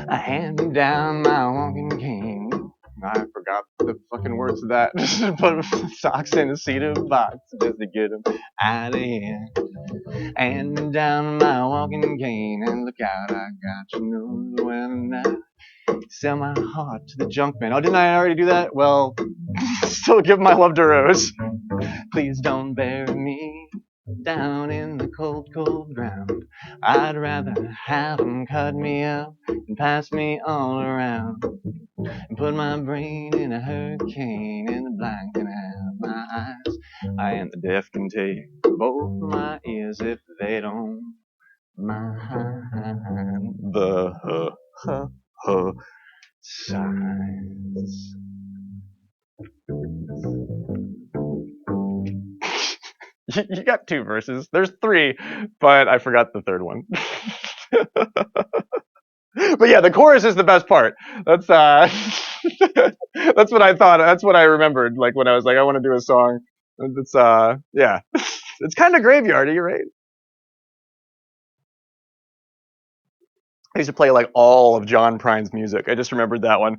I hand me down my walking cane. I forgot the fucking words of that. Put socks in a cedar box just to get them out of here. Hand me down my walking cane, and look out, I got your nose. Well, now sell my heart to the junk man. Oh, didn't I already do that? Well, still give my love to Rose. Please don't bury me down in the cold, cold ground. I'd rather have them cut me up and pass me all around, and put my brain in a hurricane, and the blind can have my eyes, and the deaf can take both my ears if they don't mind the signs. You got two verses. There's three, but I forgot the third one. But yeah, the chorus is the best part. That's that's what I thought. That's what I remembered. Like when I was like, I want to do a song. It's yeah, it's kind of graveyardy, right? I used to play like all of John Prine's music. I just remembered that one.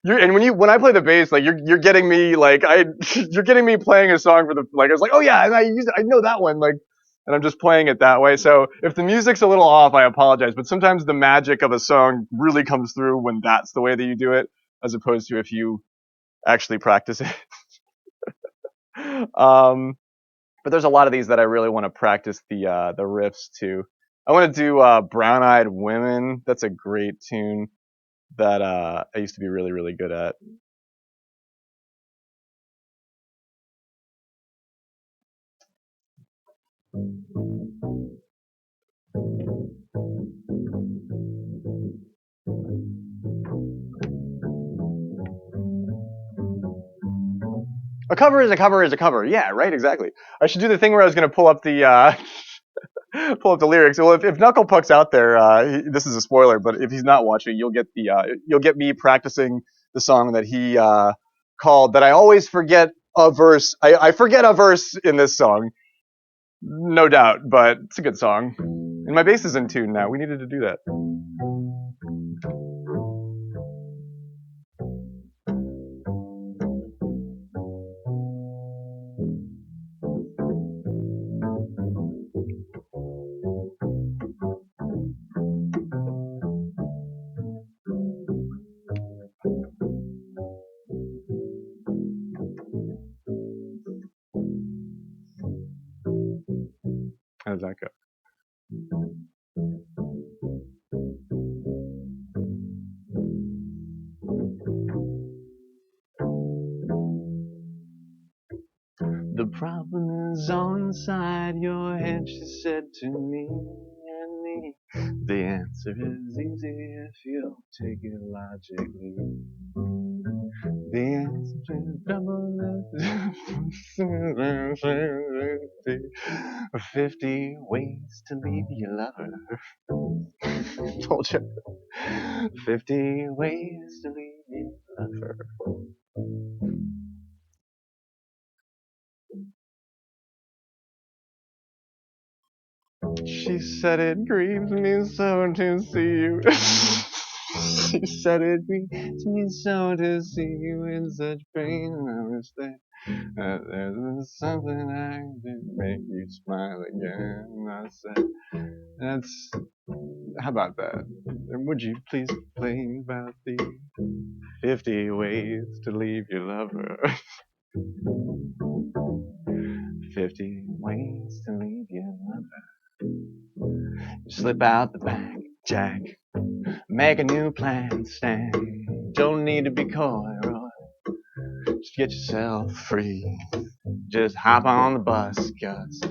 And when I play the bass, like you're getting me like you're getting me playing a song for the like I was like, oh yeah, and I know that one like, and I'm just playing it that way. So if the music's a little off, I apologize. But sometimes the magic of a song really comes through when that's the way that you do it, as opposed to if you actually practice it. um, but there's a lot of these that I really want to practice the riffs to. I want to do Brown Eyed Women. That's a great tune that I used to be really, really good at. A cover is a cover is a cover. Yeah, right, exactly. I should do the thing where I was going to pull up the pull up the lyrics. Well, if Knuckle Puck's out there, this is a spoiler, but if he's not watching, you'll get me practicing the song that he called. That I always forget a verse. I forget a verse in this song, no doubt, but it's a good song. And my bass is in tune now. We needed to do that. How does that go? The problem is on inside your head, she said to me and me. The answer is easy if you take it logically. The answer is double 50 ways to leave your lover. Told you. 50 ways to leave your lover. She said it grieves me so to see you. She said it grieves me so to see you in such pain, and I wish that there's something I can do to make you smile again. I said, that's How about that? And would you please complain about the 50 ways to leave your lover? 50 ways to leave your lover. Slip out the back, Jack. Make a new plan, Stan. Don't need to be coy, Roy. Just get yourself free. Just hop on the bus, Gus.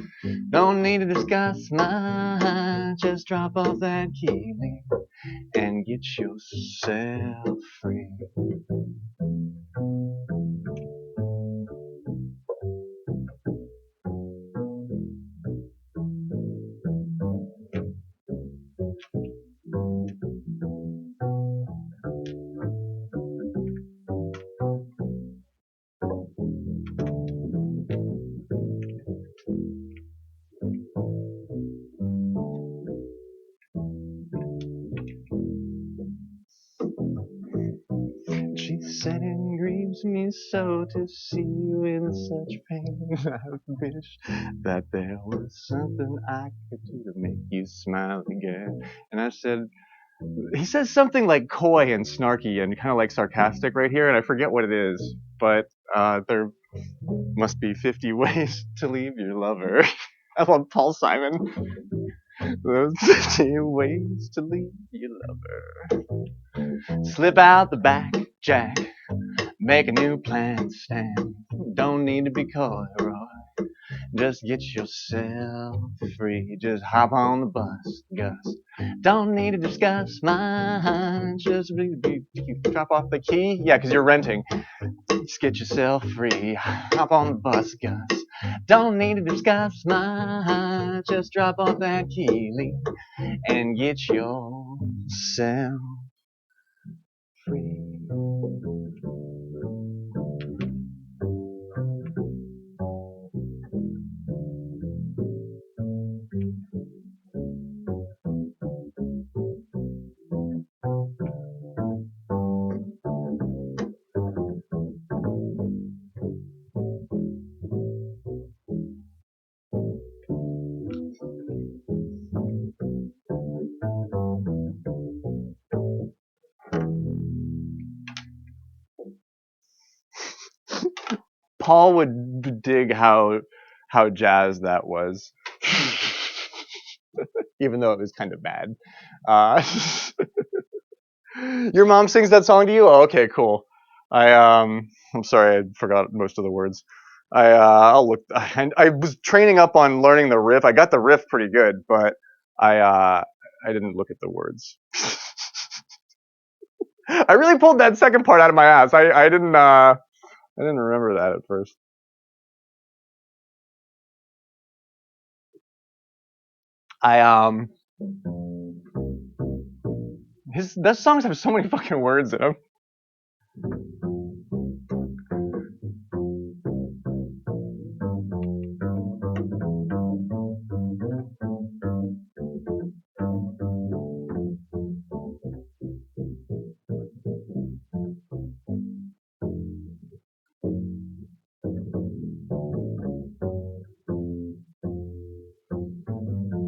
Don't need to discuss much. Just drop off that key and get yourself free. She said it grieves me so to see you in such pain. I wish that there was something I could do to make you smile again. And I said, he says something like coy and snarky and kind of like sarcastic right here, and I forget what it is, but there must be 50 ways to leave your lover. I love Paul Simon. There's 50 ways to leave your lover. Slip out the back, Jack. Make a new plan, Stan. Don't need to be coy, Roy. Just get yourself free. Just hop on the bus, Gus. Don't need to discuss much. Just drop off the key. Yeah, because you're renting. Just get yourself free. Hop on the bus, Gus. Don't need to discuss much. Just drop off that key and get yourself free. Paul would dig how jazz that was, even though it was kind of bad. Your mom sings that song to you? Oh, okay, cool. I'm sorry, I forgot most of the words. I'll look. I was training up on learning the riff. I got the riff pretty good, but I didn't look at the words. I really pulled that second part out of my ass. I didn't remember that at first. Those songs have so many fucking words in them.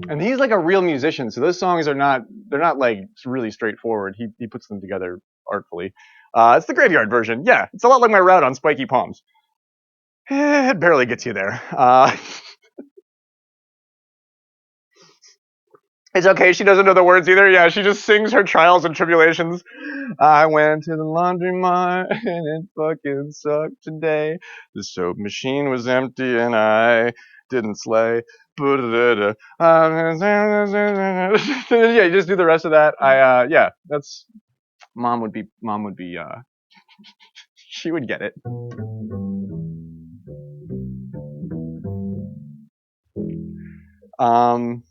And he's like a real musician, so those songs they're not like really straightforward. He puts them together artfully. It's the graveyard version. Yeah, it's a lot like my route on Spiky Palms. It barely gets you there. It's okay. She doesn't know the words either. Yeah, she just sings her trials and tribulations. I went to the laundromat and it fucking sucked today. The soap machine was empty and I didn't slay. Yeah, you just do the rest of that. Yeah, that's mom would be she would get it. Um,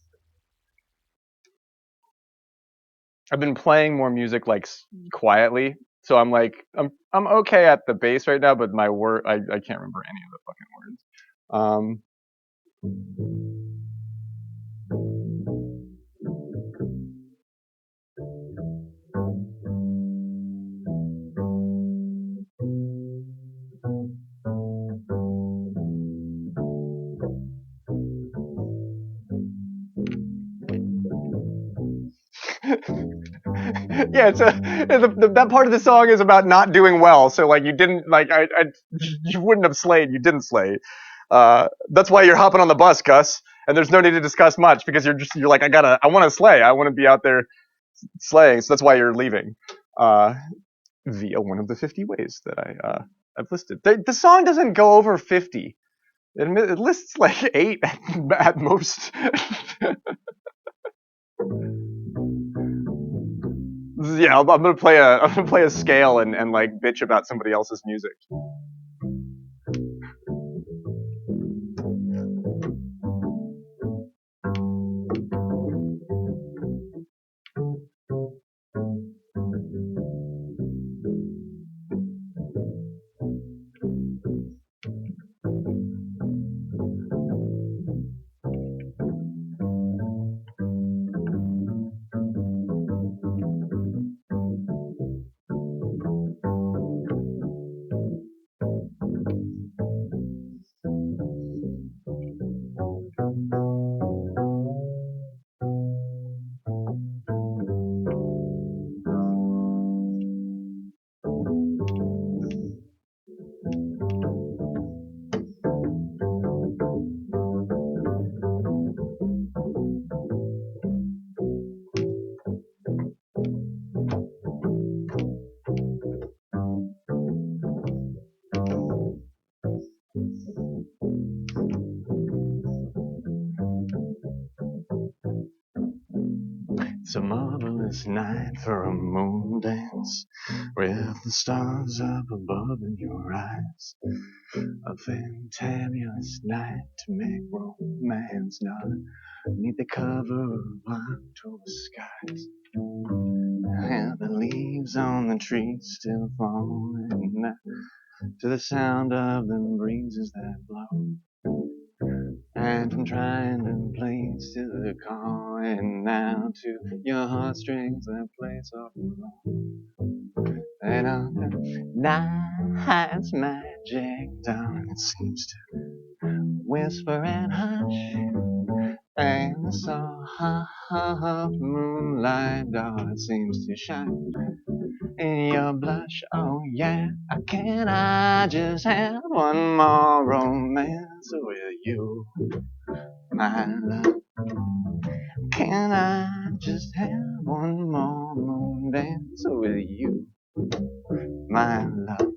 I've been playing more music like quietly, so I'm like I'm okay at the bass right now, but my word I can't remember any of the fucking words. Yeah, that part of the song is about not doing well. So like you didn't like you wouldn't have slayed. You didn't slay. That's why you're hopping on the bus, Gus. And there's no need to discuss much because you're like I want to slay. I want to be out there slaying. So that's why you're leaving. Via one of the 50 ways that I've listed. The song doesn't go over 50. It lists like 8 at most. Yeah, I'm gonna play a scale and like bitch about somebody else's music. It's a marvelous night for a moon dance with the stars up above in your eyes. A fantabulous night to make romance not neath the cover of October skies. And the leaves on the trees still falling to the sound of the breezes that blow. And I'm trying to place to the calling now to your heartstrings that play soft and low. And on the night's magic dawn, it seems to whisper and hush. And the soft moonlight, oh, it seems to shine in your blush. Oh yeah, can I just have one more romance with you, my love? Can I just have one more moon dance with you, my love?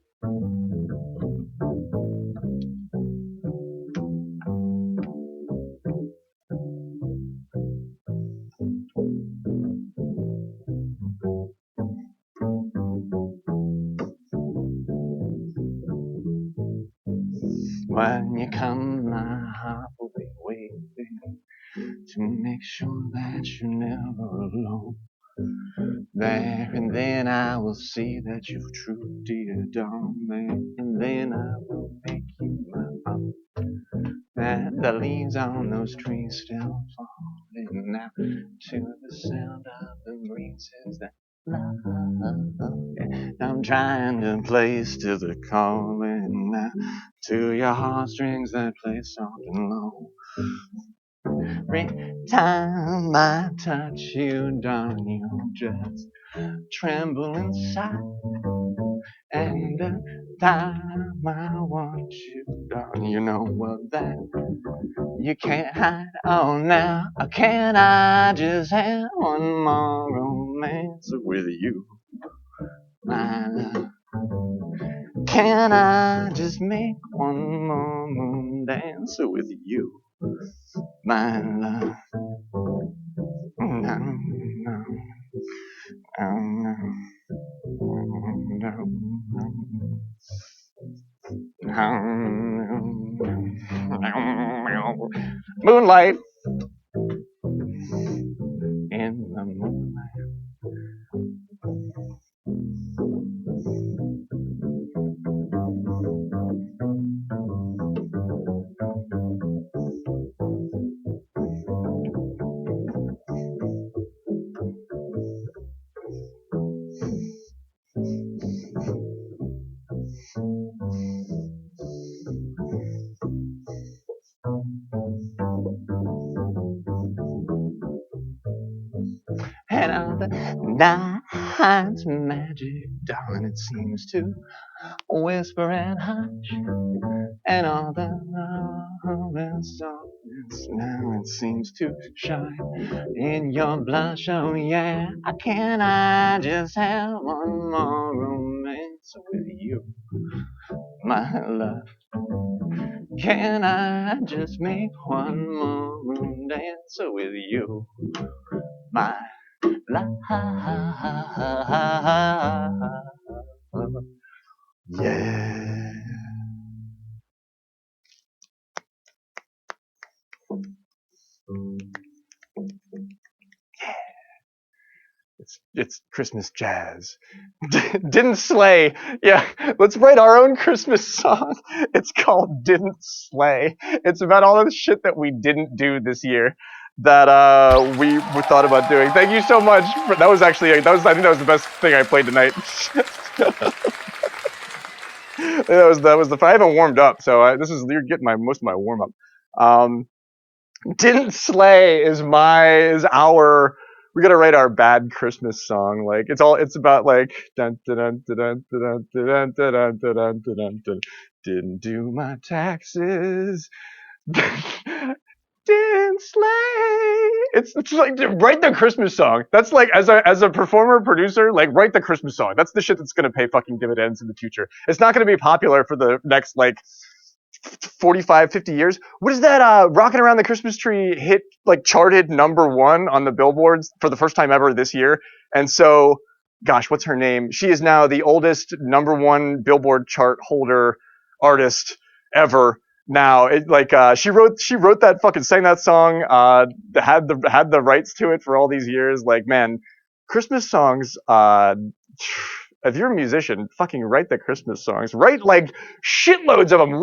When you come, my heart will be waiting to make sure that you're never alone. There and then I will see that you've truly adore me, and then I will make you my own. And the leaves on those trees still falling now to the sound of the breezes that love. I'm trying to place to the calling now to your heartstrings that play soft and low. Every time I touch you, darling, you just tremble inside. And the time I want you, darling, you know what that you can't hide. Oh, now can I just have one more romance with you, my love? Can I just make one more moon dance with you, my love? No, no, no, no, no. Moonlight in the moonlight. and all the night's magic, darling, it seems to whisper and hush, and all the softness now it seems to shine in your blush. Oh yeah, can I just have one more romance with you, my love? Can I just make one more room dance with you, my love? Yeah. It's Christmas jazz. Didn't slay. Yeah, let's write our own Christmas song. It's called Didn't Slay. It's about all of the shit that we didn't do this year that we thought about doing. Thank you so much. That was actually I think that was the best thing I played tonight. that was the I haven't warmed up, so you're getting most of my warm up. Didn't Slay is our we gotta write our bad Christmas song. Like it's about like dun dun dun dun dun dun dun dun dun dun dun dun. Didn't do my taxes. Didn't slay. It's like write the Christmas song. That's like as a performer producer, like write the Christmas song. That's the shit that's gonna pay fucking dividends in the future. It's not gonna be popular for the next like 45, 50 years. What is that Rocking Around the Christmas Tree hit like charted #1 on the billboards for the first time ever this year? And so, gosh, what's her name? She is now the oldest #1 Billboard chart holder artist ever. Now, she wrote that fucking sang that song, had the rights to it for all these years. Like, man, Christmas songs, if you're a musician, fucking write the Christmas songs. Write like shitloads of them.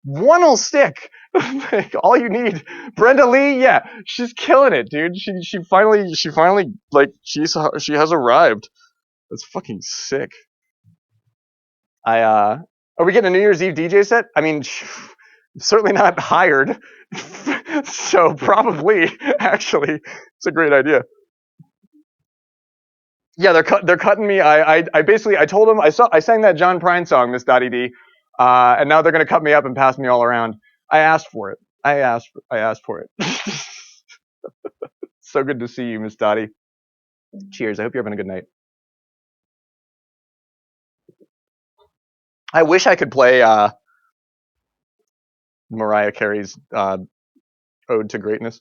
One'll stick. Like, all you need. Brenda Lee, yeah, she's killing it, dude. She finally like she has arrived. That's fucking sick. Are we getting a New Year's Eve DJ set? I mean, certainly not hired. So probably, actually, it's a great idea. Yeah, they're cutting me. I basically I told them I sang that John Prine song, Miss Dottie D, and now they're gonna cut me up and pass me all around. I asked for it. I asked for it. So good to see you, Miss Dottie. Cheers. I hope you're having a good night. I wish I could play Mariah Carey's Ode to Greatness.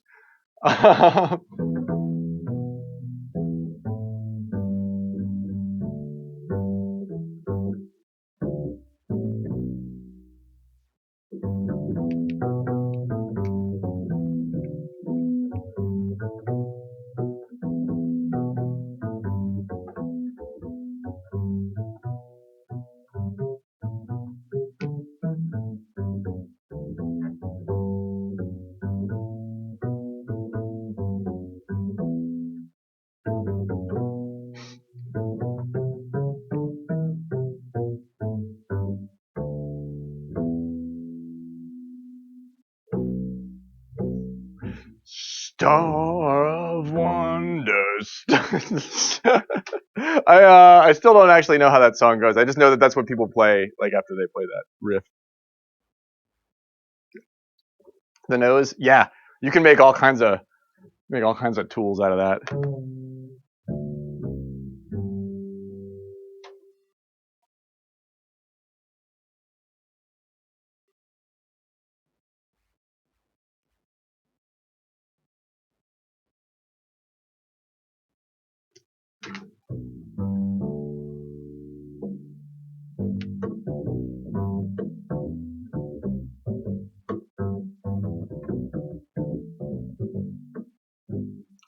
Star of Wonders. I still don't actually know how that song goes. I just know that that's what people play like after they play that riff. The nose, yeah, you can make all kinds of tools out of that.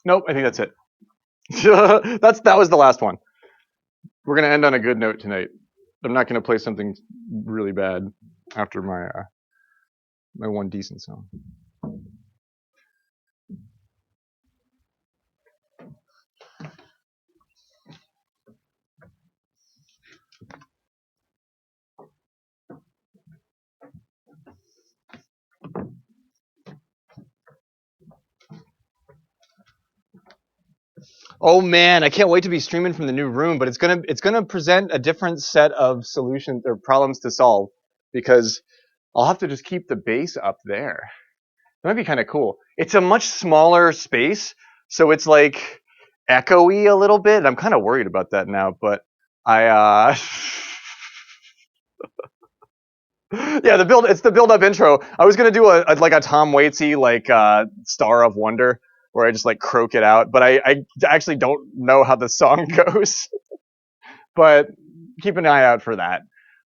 Nope, I think that's it. That was the last one. We're gonna end on a good note tonight. I'm not gonna play something really bad after my one decent song. Oh man, I can't wait to be streaming from the new room, but it's gonna present a different set of solutions or problems to solve because I'll have to just keep the base up there. That might be kind of cool. It's a much smaller space, so it's like echoey a little bit. I'm kind of worried about that now, but I yeah, it's the build up intro. I was gonna do a like a Tom Waitsy like Star of Wonder where I just like croak it out, but I actually don't know how the song goes. But keep an eye out for that.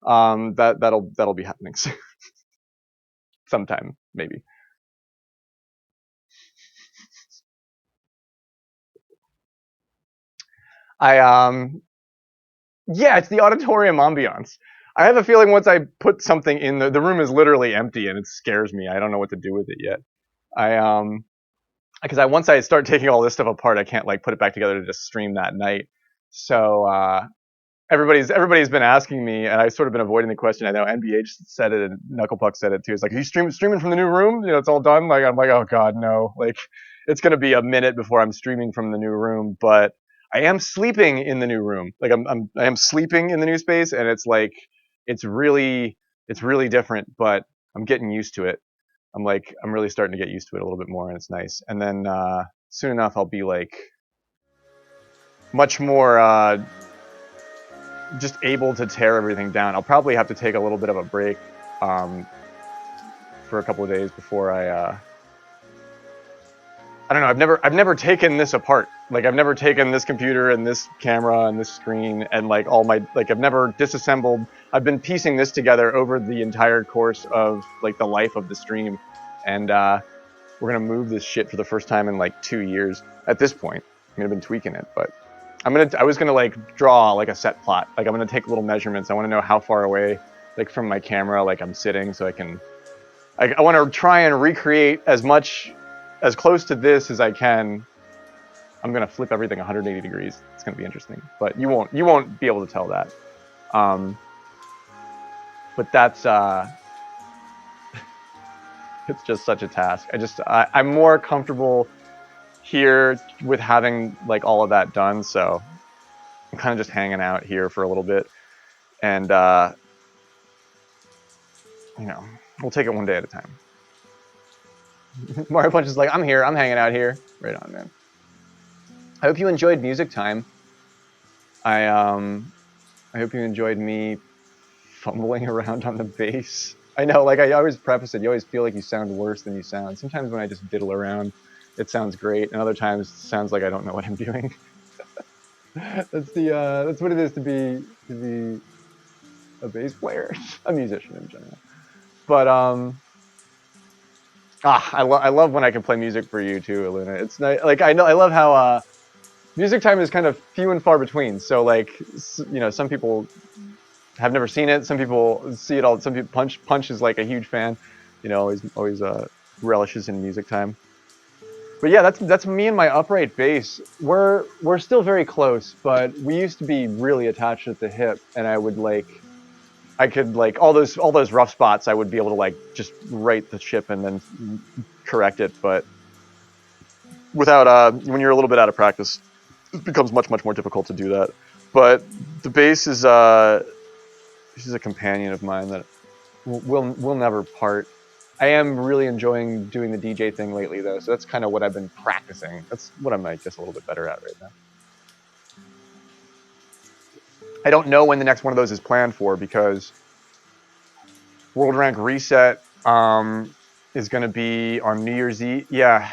That'll be happening soon, sometime maybe. I Yeah, it's the auditorium ambiance. I have a feeling once I put something in the room is literally empty and it scares me. I don't know what to do with it yet. I because I once I start taking all this stuff apart, I can't like put it back together to just stream that night. So everybody's been asking me, and I've sort of been avoiding the question. I know NBH said it, and Knucklepuck said it too. It's like, are you streaming from the new room? You know, it's all done. Like I'm like, oh god, no. Like it's gonna be a minute before I'm streaming from the new room, but I am sleeping in the new room. Like I am sleeping in the new space, and it's like it's really it's really different, but I'm getting used to it. I'm really starting to get used to it a little bit more, and it's nice. And then soon enough, I'll be like much more just able to tear everything down. I'll probably have to take a little bit of a break for a couple of days before I don't know. I've never taken this apart. Like I've never taken this computer and this camera and this screen and like all my like I've never disassembled. I've been piecing this together over the entire course of like the life of the stream, and we're gonna move this shit for the first time in like 2 years. At this point, I mean I've been tweaking it, but I was gonna like draw like a set plot. Like I'm gonna take little measurements. I want to know how far away like from my camera like I'm sitting, so I can. I want to try and recreate as close to this as I can. I'm gonna flip everything 180 degrees. It's gonna be interesting, but you won't be able to tell that. Um, but that's it's just such a task. I'm more comfortable here with having like all of that done, so I'm kind of just hanging out here for a little bit, and you know, we'll take it one day at a time. Mario Punch is like, I'm here, I'm hanging out here. Right on, man. I hope you enjoyed music time. I hope you enjoyed me fumbling around on the bass. I know, like I always preface it, you always feel like you sound worse than you sound. Sometimes when I just diddle around, it sounds great, and other times it sounds like I don't know what I'm doing. That's what it is to be a bass player, a musician in general. But I love when I can play music for you too, Luna. It's nice. Like I love how music time is kind of few and far between. So like you know, some people have never seen it. Some people see it all. Some people Punch is like a huge fan. You know, always relishes in music time. But yeah, that's me and my upright bass. We're still very close, but we used to be really attached at the hip, and I could like all those rough spots. I would be able to like just right the ship and then correct it. But without when you're a little bit out of practice, it becomes much more difficult to do that. But the bass is she's a companion of mine that we'll never part. I am really enjoying doing the DJ thing lately, though, so that's kind of what I've been practicing. That's what I'm like just a little bit better at right now. I don't know when the next one of those is planned for because World Rank Reset is going to be on New Year's Eve. Yeah,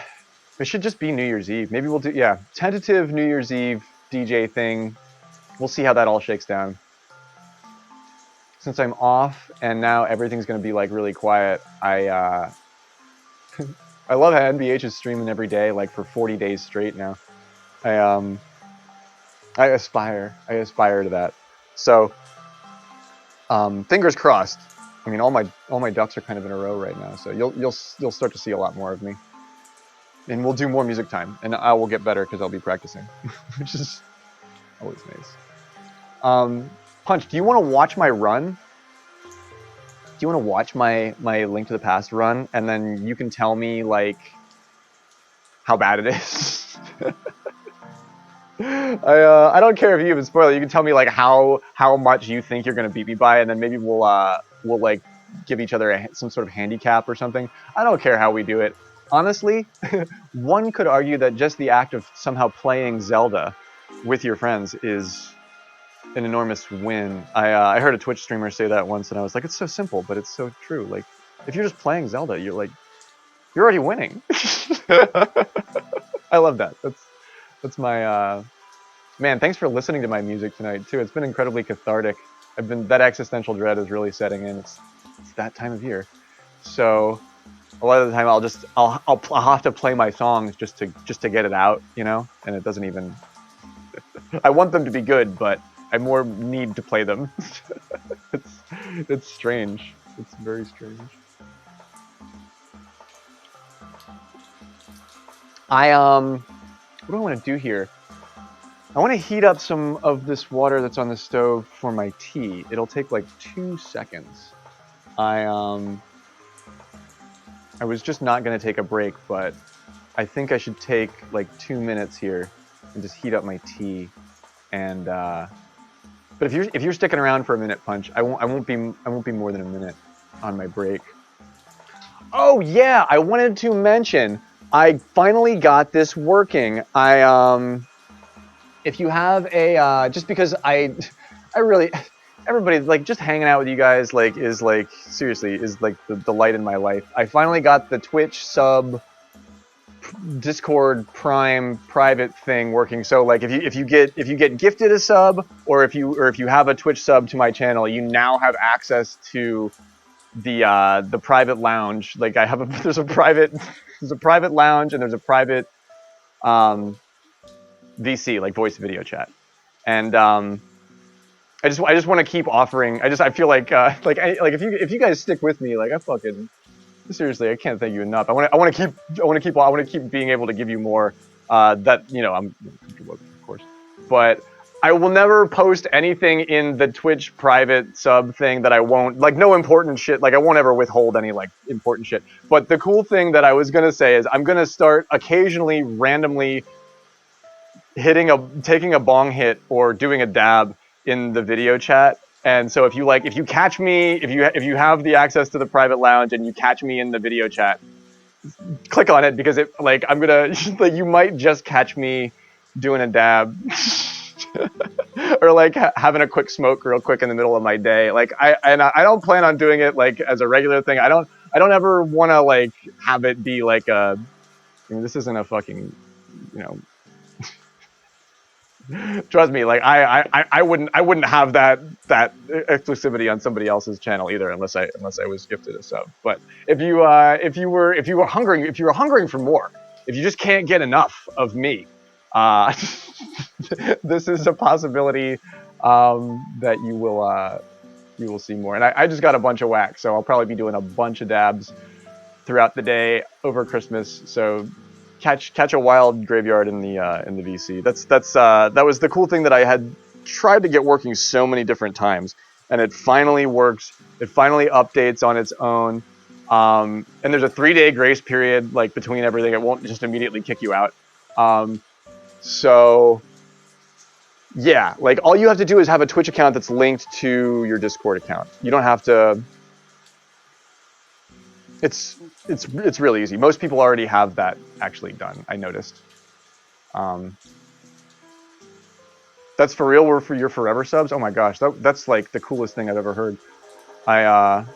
it should just be New Year's Eve. Maybe we'll do tentative New Year's Eve DJ thing. We'll see how that all shakes down. Since I'm off and now everything's going to be like really quiet, I love how NBH is streaming every day, like for 40 days straight now. I aspire to that. So, fingers crossed. I mean, all my ducks are kind of in a row right now, so you'll start to see a lot more of me, and we'll do more music time, and I will get better because I'll be practicing, which is always nice. Punch, do you want to watch my run? Do you want to watch my Link to the Past run, and then you can tell me like how bad it is? I don't care if you even spoil it. You can tell me like how much you think you're gonna beat me by, and then maybe we'll like give each other some sort of handicap or something. I don't care how we do it. Honestly, one could argue that just the act of somehow playing Zelda with your friends is an enormous win. I heard a Twitch streamer say that once, and I was like, it's so simple, but it's so true. Like, if you're just playing Zelda, you're already winning. I love that. That's my man. Thanks for listening to my music tonight too. It's been incredibly cathartic. That existential dread is really setting in. It's that time of year, so a lot of the time I'll have to play my songs just to get it out, you know, and it doesn't even. I want them to be good, but I more need to play them. it's it's strange. It's very strange. What do I want to do here? I want to heat up some of this water that's on the stove for my tea. It'll take like 2 seconds. I was just not gonna take a break, but I think I should take like 2 minutes here and just heat up my tea. And but if you're sticking around for a minute, Punch, I won't be more than a minute on my break. Oh yeah, I wanted to mention I finally got this working. If you have a just because I really everybody like just hanging out with you guys like is like seriously is like the light in my life. I finally got the Twitch sub Discord Prime private thing working. So like if you get gifted a sub or if you have a Twitch sub to my channel, you now have access to the private lounge. Like I have there's a private lounge and there's a private VC like voice video chat. And I just want to keep offering. I feel like if you guys stick with me, like I fucking seriously, I can't thank you enough. I want to keep being able to give you more. That you know, I'm of course, but I will never post anything in the Twitch private sub thing that I won't like. No important shit. Like I won't ever withhold any like important shit. But the cool thing that I was gonna say is I'm gonna start occasionally randomly taking a bong hit or doing a dab in the video chat. And so if you catch me, if you have the access to the private lounge and you catch me in the video chat, click on it because I'm gonna like you might just catch me doing a dab or like having a quick smoke real quick in the middle of my day. Like I don't plan on doing it like as a regular thing. I don't ever want to like have it be like a. I mean, this isn't a fucking, you know, trust me, like I wouldn't have that exclusivity on somebody else's channel either unless I was gifted a sub. But if you were hungering for more, if you just can't get enough of me, this is a possibility that you will see more. And I just got a bunch of wax, so I'll probably be doing a bunch of dabs throughout the day over Christmas. So catch a wild graveyard in the VC. That was the cool thing that I had tried to get working so many different times, and it finally works. It finally updates on its own. And there's a 3-day grace period like between everything. It won't just immediately kick you out. So yeah, like all you have to do is have a Twitch account that's linked to your Discord account. You don't have to. It's really easy. Most people already have that actually done. I noticed. That's for real. We're for your forever subs. Oh my gosh, that's like the coolest thing I've ever heard. You have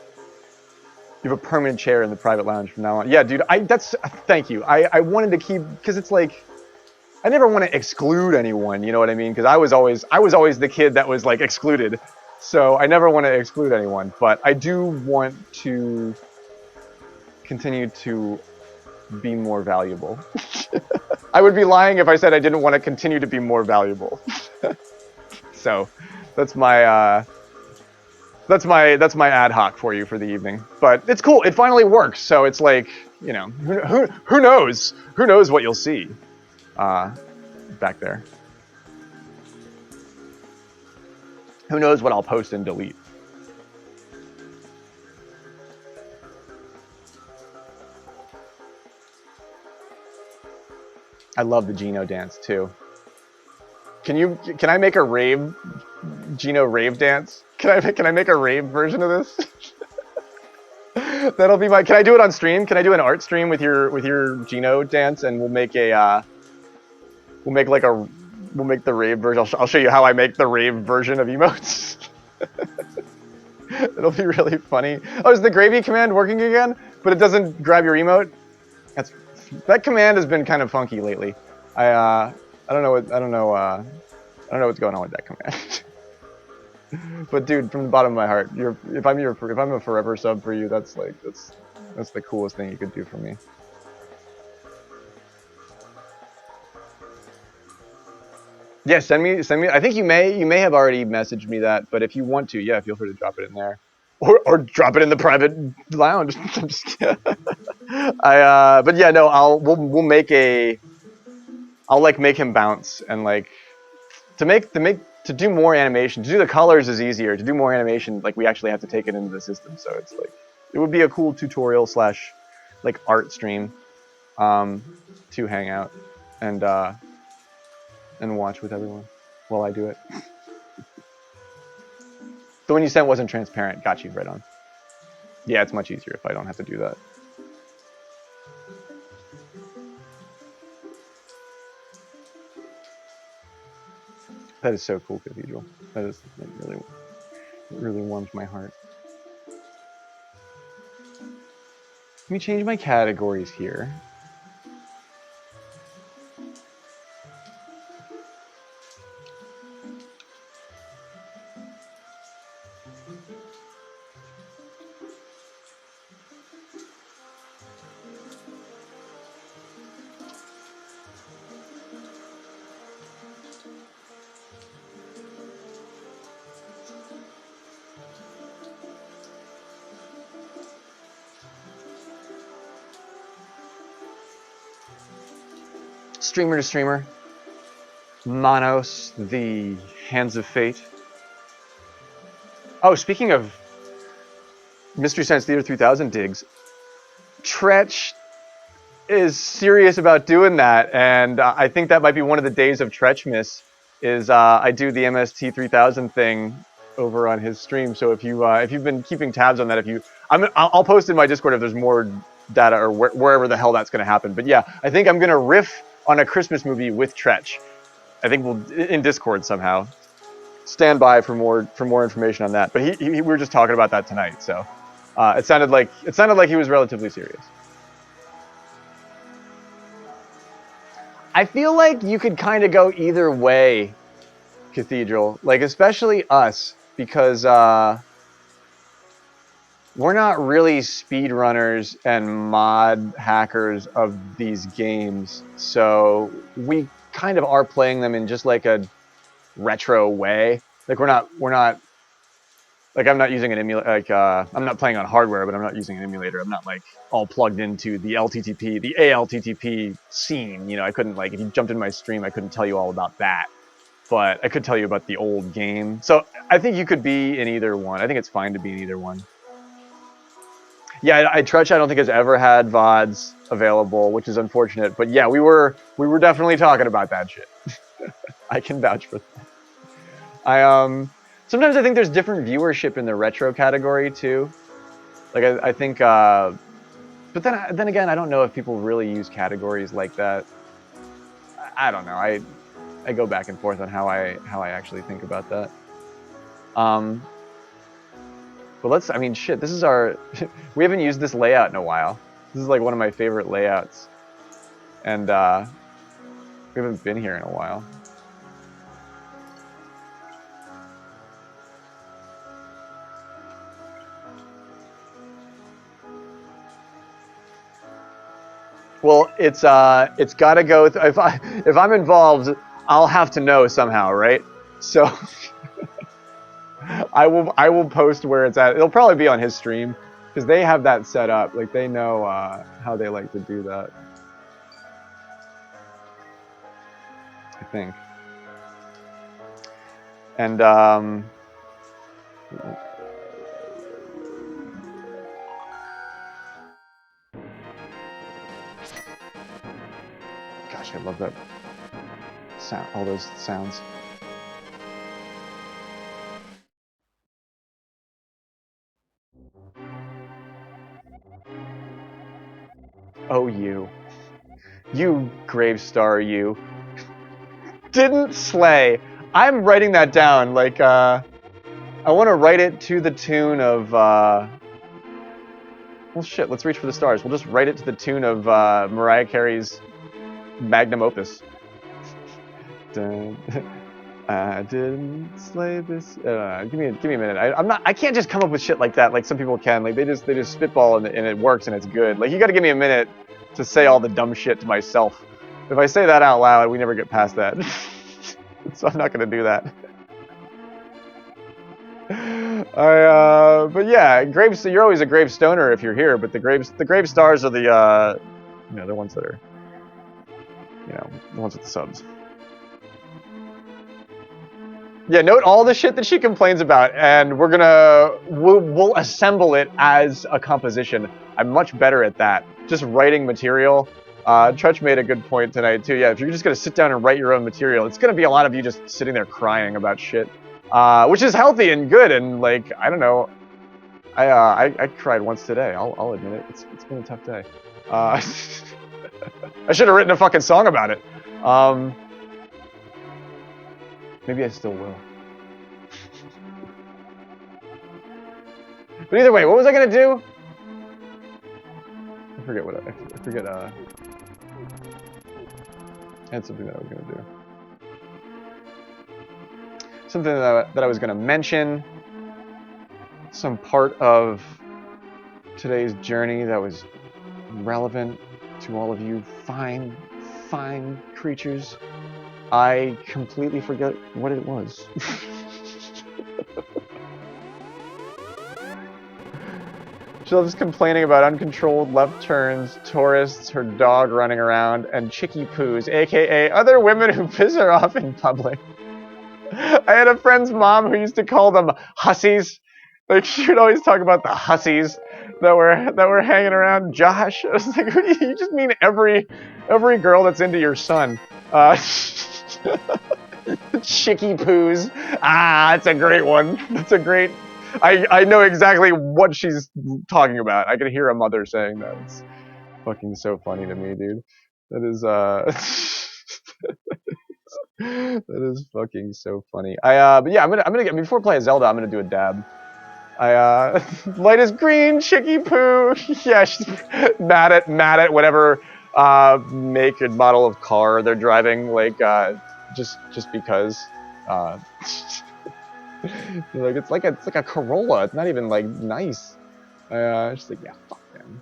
a permanent chair in the private lounge from now on. Yeah, dude. Thank you. I wanted to keep because it's like I never want to exclude anyone. You know what I mean? Because I was always the kid that was like excluded. So I never want to exclude anyone, but I do want to continue to be more valuable. I would be lying if I said I didn't want to continue to be more valuable. So that's my ad hoc for you for the evening. But it's cool. It finally works. So it's like, you know, who knows? Who knows what you'll see back there? Who knows what I'll post and delete? I love the Geno dance too. Can I make a rave, Gino rave dance? Can I make a rave version of this? That'll be my. Can I do it on stream? Can I do an art stream with your Gino dance, and we'll make a we'll make like a we'll make the rave version. I'll show you how I make the rave version of emotes. It'll be really funny. Oh, is the gravy command working again? But it doesn't grab your emote. That command has been kind of funky lately. I don't know what I don't know what's going on with that command. But dude, from the bottom of my heart, if I'm a forever sub for you, that's the coolest thing you could do for me. Yeah, send me. I think you may have already messaged me that, but if you want to, yeah, feel free to drop it in there, or drop it in the private lounge. But yeah, no, we'll make I'll like make him bounce and like to do more animation. To do the colors is easier. To do more animation, like we actually have to take it into the system. So it's like it would be a cool tutorial / like art stream to hang out and watch with everyone while I do it. The one you sent wasn't transparent. Got you, right on. Yeah, it's much easier if I don't have to do that. That is so cool, Cathedral. That is like, really warms my heart. Let me change my categories here. Streamer to streamer. Manos, the Hands of Fate. Oh, speaking of Mystery Science Theater 3000 digs, Tretch is serious about doing that, and I think that might be one of the days of Tretchmas. Is I do the MST 3000 thing over on his stream. So if you've been keeping tabs on that, I'll post in my Discord if there's more data or wherever the hell that's going to happen. But yeah, I think I'm going to riff on a Christmas movie with Tretch. I think we'll in Discord somehow. Stand by for more information on that. But we were just talking about that tonight, so it sounded like he was relatively serious. I feel like you could kind of go either way, Cathedral. Like especially us, because we're not really speedrunners and mod hackers of these games, so we kind of are playing them in just like a retro way. Like we're not like I'm not using an emulator. Like I'm not playing on hardware, but I'm not using an emulator. I'm not like all plugged into the LTTP, the ALTTP scene. You know, I couldn't like if you jumped in my stream, I couldn't tell you all about that, but I could tell you about the old game. So I think you could be in either one. I think it's fine to be in either one. Yeah, Tretch I don't think has ever had VODs available, which is unfortunate. But yeah, we were definitely talking about that shit. I can vouch for that. Sometimes I think there's different viewership in the retro category too. Like I think, but then again, I don't know if people really use categories like that. I don't know. I go back and forth on how I actually think about that. But I mean, shit. This is we haven't used this layout in a while. This is like one of my favorite layouts, and we haven't been here in a while. Well, it's got to go. If I'm involved, I'll have to know somehow, right? So I will post where it's at. It'll probably be on his stream because they have that set up. Like they know how they like to do that. I think. And gosh, I love that sounds. Oh, you Gravestar, you didn't slay. I'm writing that down. Like, I want to write it to the tune of. Well, shit. Let's reach for the stars. We'll just write it to the tune of Mariah Carey's magnum opus. Dun, I didn't slay this. Give me a minute. I can't just come up with shit like that. Like some people can. Like they just spitball and it works and it's good. Like you got to give me a minute to say all the dumb shit to myself. If I say that out loud, we never get past that. So I'm not gonna do that. But yeah, graves. You're always a grave stoner if you're here. But the grave stars are the the ones that are, the ones with the subs. Yeah, note all the shit that she complains about, and we'll assemble it as a composition. I'm much better at that. Just writing material. Trutch made a good point tonight too. Yeah, if you're just gonna sit down and write your own material, it's gonna be a lot of you just sitting there crying about shit, which is healthy and good. And like, I don't know, I cried once today. I'll admit it. It's been a tough day. I should have written a fucking song about it. Maybe I still will. But either way, what was I gonna do? I forget what I forget. I had something that I was gonna do. Something that I was gonna mention. Some part of today's journey that was relevant to all of you fine creatures. I completely forget what it was. She loves complaining about uncontrolled left turns, tourists, her dog running around, and chicky poos, aka other women who piss her off in public. I had a friend's mom who used to call them hussies. Like she would always talk about the hussies that were hanging around Josh. I was like, you just mean every girl that's into your son. Chicky poos. Ah, that's a great one. That's a great. I know exactly what she's talking about. I can hear a mother saying that. It's fucking so funny to me, dude. That is that is fucking so funny. But yeah, I'm gonna get before playing Zelda. I'm gonna do a dab. Light is green, chicky poo. Yeah, she's mad at whatever make and model of car they're driving. Like just because. Like it's like a Corolla. It's not even like nice. She's like, yeah, fuck them.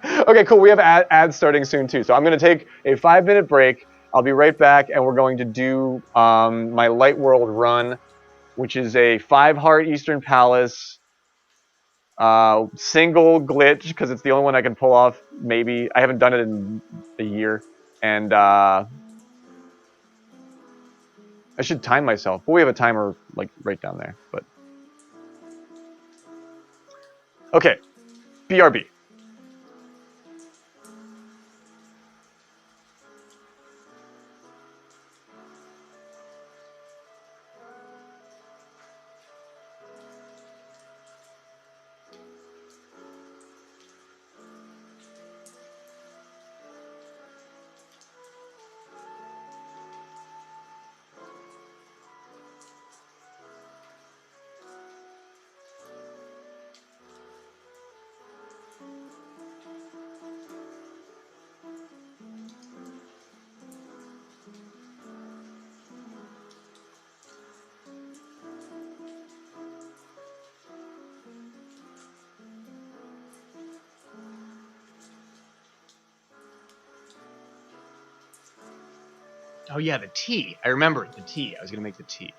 Okay, cool. We have ads starting soon too. So I'm gonna take a 5-minute break. I'll be right back, and we're going to do my Light World run, which is a 5-heart Eastern Palace single glitch because it's the only one I can pull off. Maybe I haven't done it in a year, and I should time myself. But we have a timer like right down there. But okay, BRB. Oh yeah, the tea. I remember the tea. I was gonna make the tea.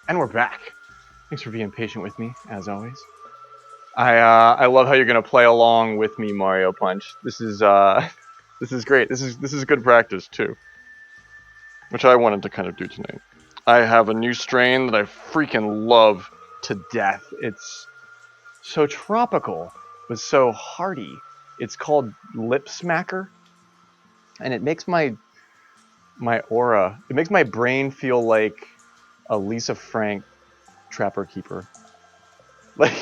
And we're back. Thanks for being patient with me, as always. I love how you're gonna play along with me, Mario Punch. This is this is great. This is good practice too, which I wanted to kind of do tonight. I have a new strain that I freaking love to death. It's so tropical, but so hearty. It's called Lip Smacker, and it makes my aura. It makes my brain feel like a Lisa Frank Trapper Keeper. Like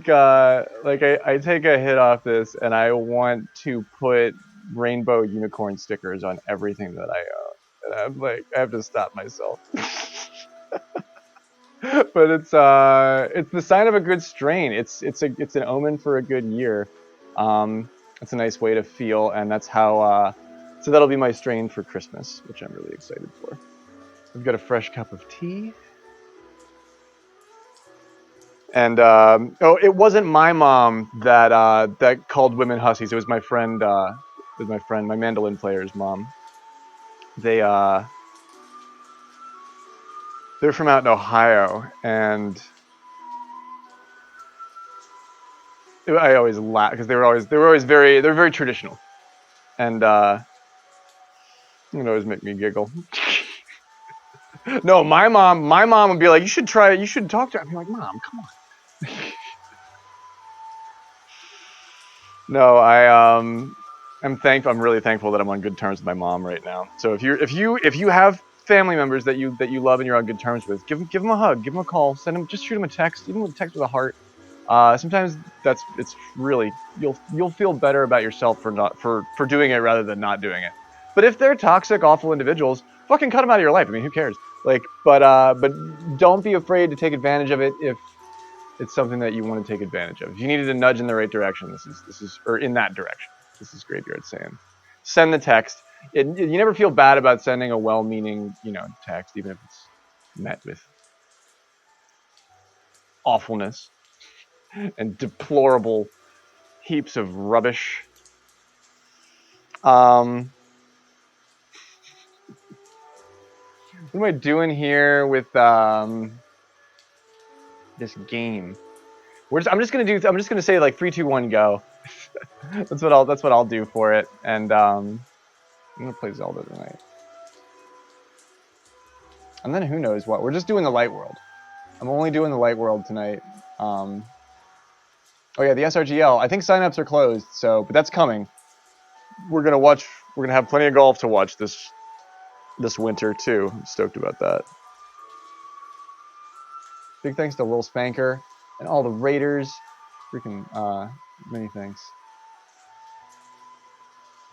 I take a hit off this and I want to put rainbow unicorn stickers on everything that I own. And I'm like, I have to stop myself. But it's the sign of a good strain. It's an omen for a good year. It's a nice way to feel, and that's how so that'll be my strain for Christmas, which I'm really excited for. We've got a fresh cup of tea. And it wasn't my mom that called women hussies. It was my friend, my mandolin player's mom. They're from out in Ohio, and I always laugh because they were always very traditional, and it would always make me giggle. No, my mom would be like, you should talk to her. I'd be like, Mom, come on. No, I'm really thankful that I'm on good terms with my mom right now. So if you have family members that you love and you're on good terms with, give them a hug, give them a call, just shoot them a text, even a text with a heart. Sometimes it's really you'll feel better about yourself for doing it rather than not doing it. But if they're toxic, awful individuals, fucking cut them out of your life. I mean, who cares? But don't be afraid to take advantage of it if it's something that you want to take advantage of. If you needed a nudge in the right direction, this is or in that direction. This is Graveyard saying, send the text. You never feel bad about sending a well-meaning, text, even if it's met with awfulness. and deplorable heaps of rubbish. What am I doing here with this game? I'm just gonna say like 3, 2, 1, go. That's what I'll do for it. And I'm gonna play Zelda tonight. And then who knows what? We're just doing the light world. I'm only doing the light world tonight. Oh yeah, the SRGL. I think signups are closed, but that's coming. We're gonna have plenty of golf to watch this winter too. I'm stoked about that. Big thanks to Lil Spanker and all the Raiders. Freaking many thanks.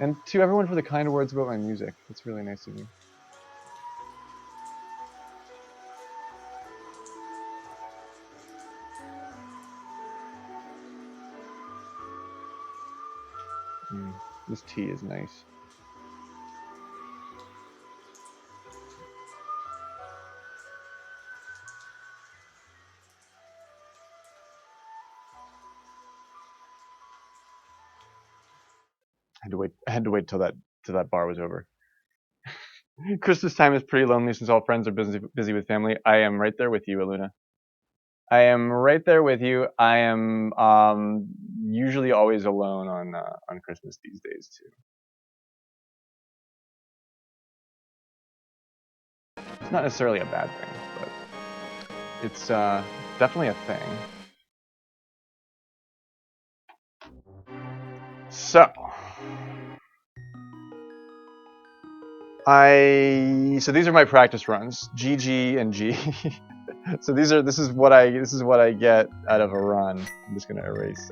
And to everyone for the kind words about my music. That's really nice of you. This tea is nice. I had to wait till that bar was over. Christmas time is pretty lonely since all friends are busy with family. I am right there with you, Aluna. I am right there with you. I am usually always alone on Christmas these days too. It's not necessarily a bad thing, but it's definitely a thing. So these are my practice runs, GG and G. So this is what I get out of a run. I'm just gonna erase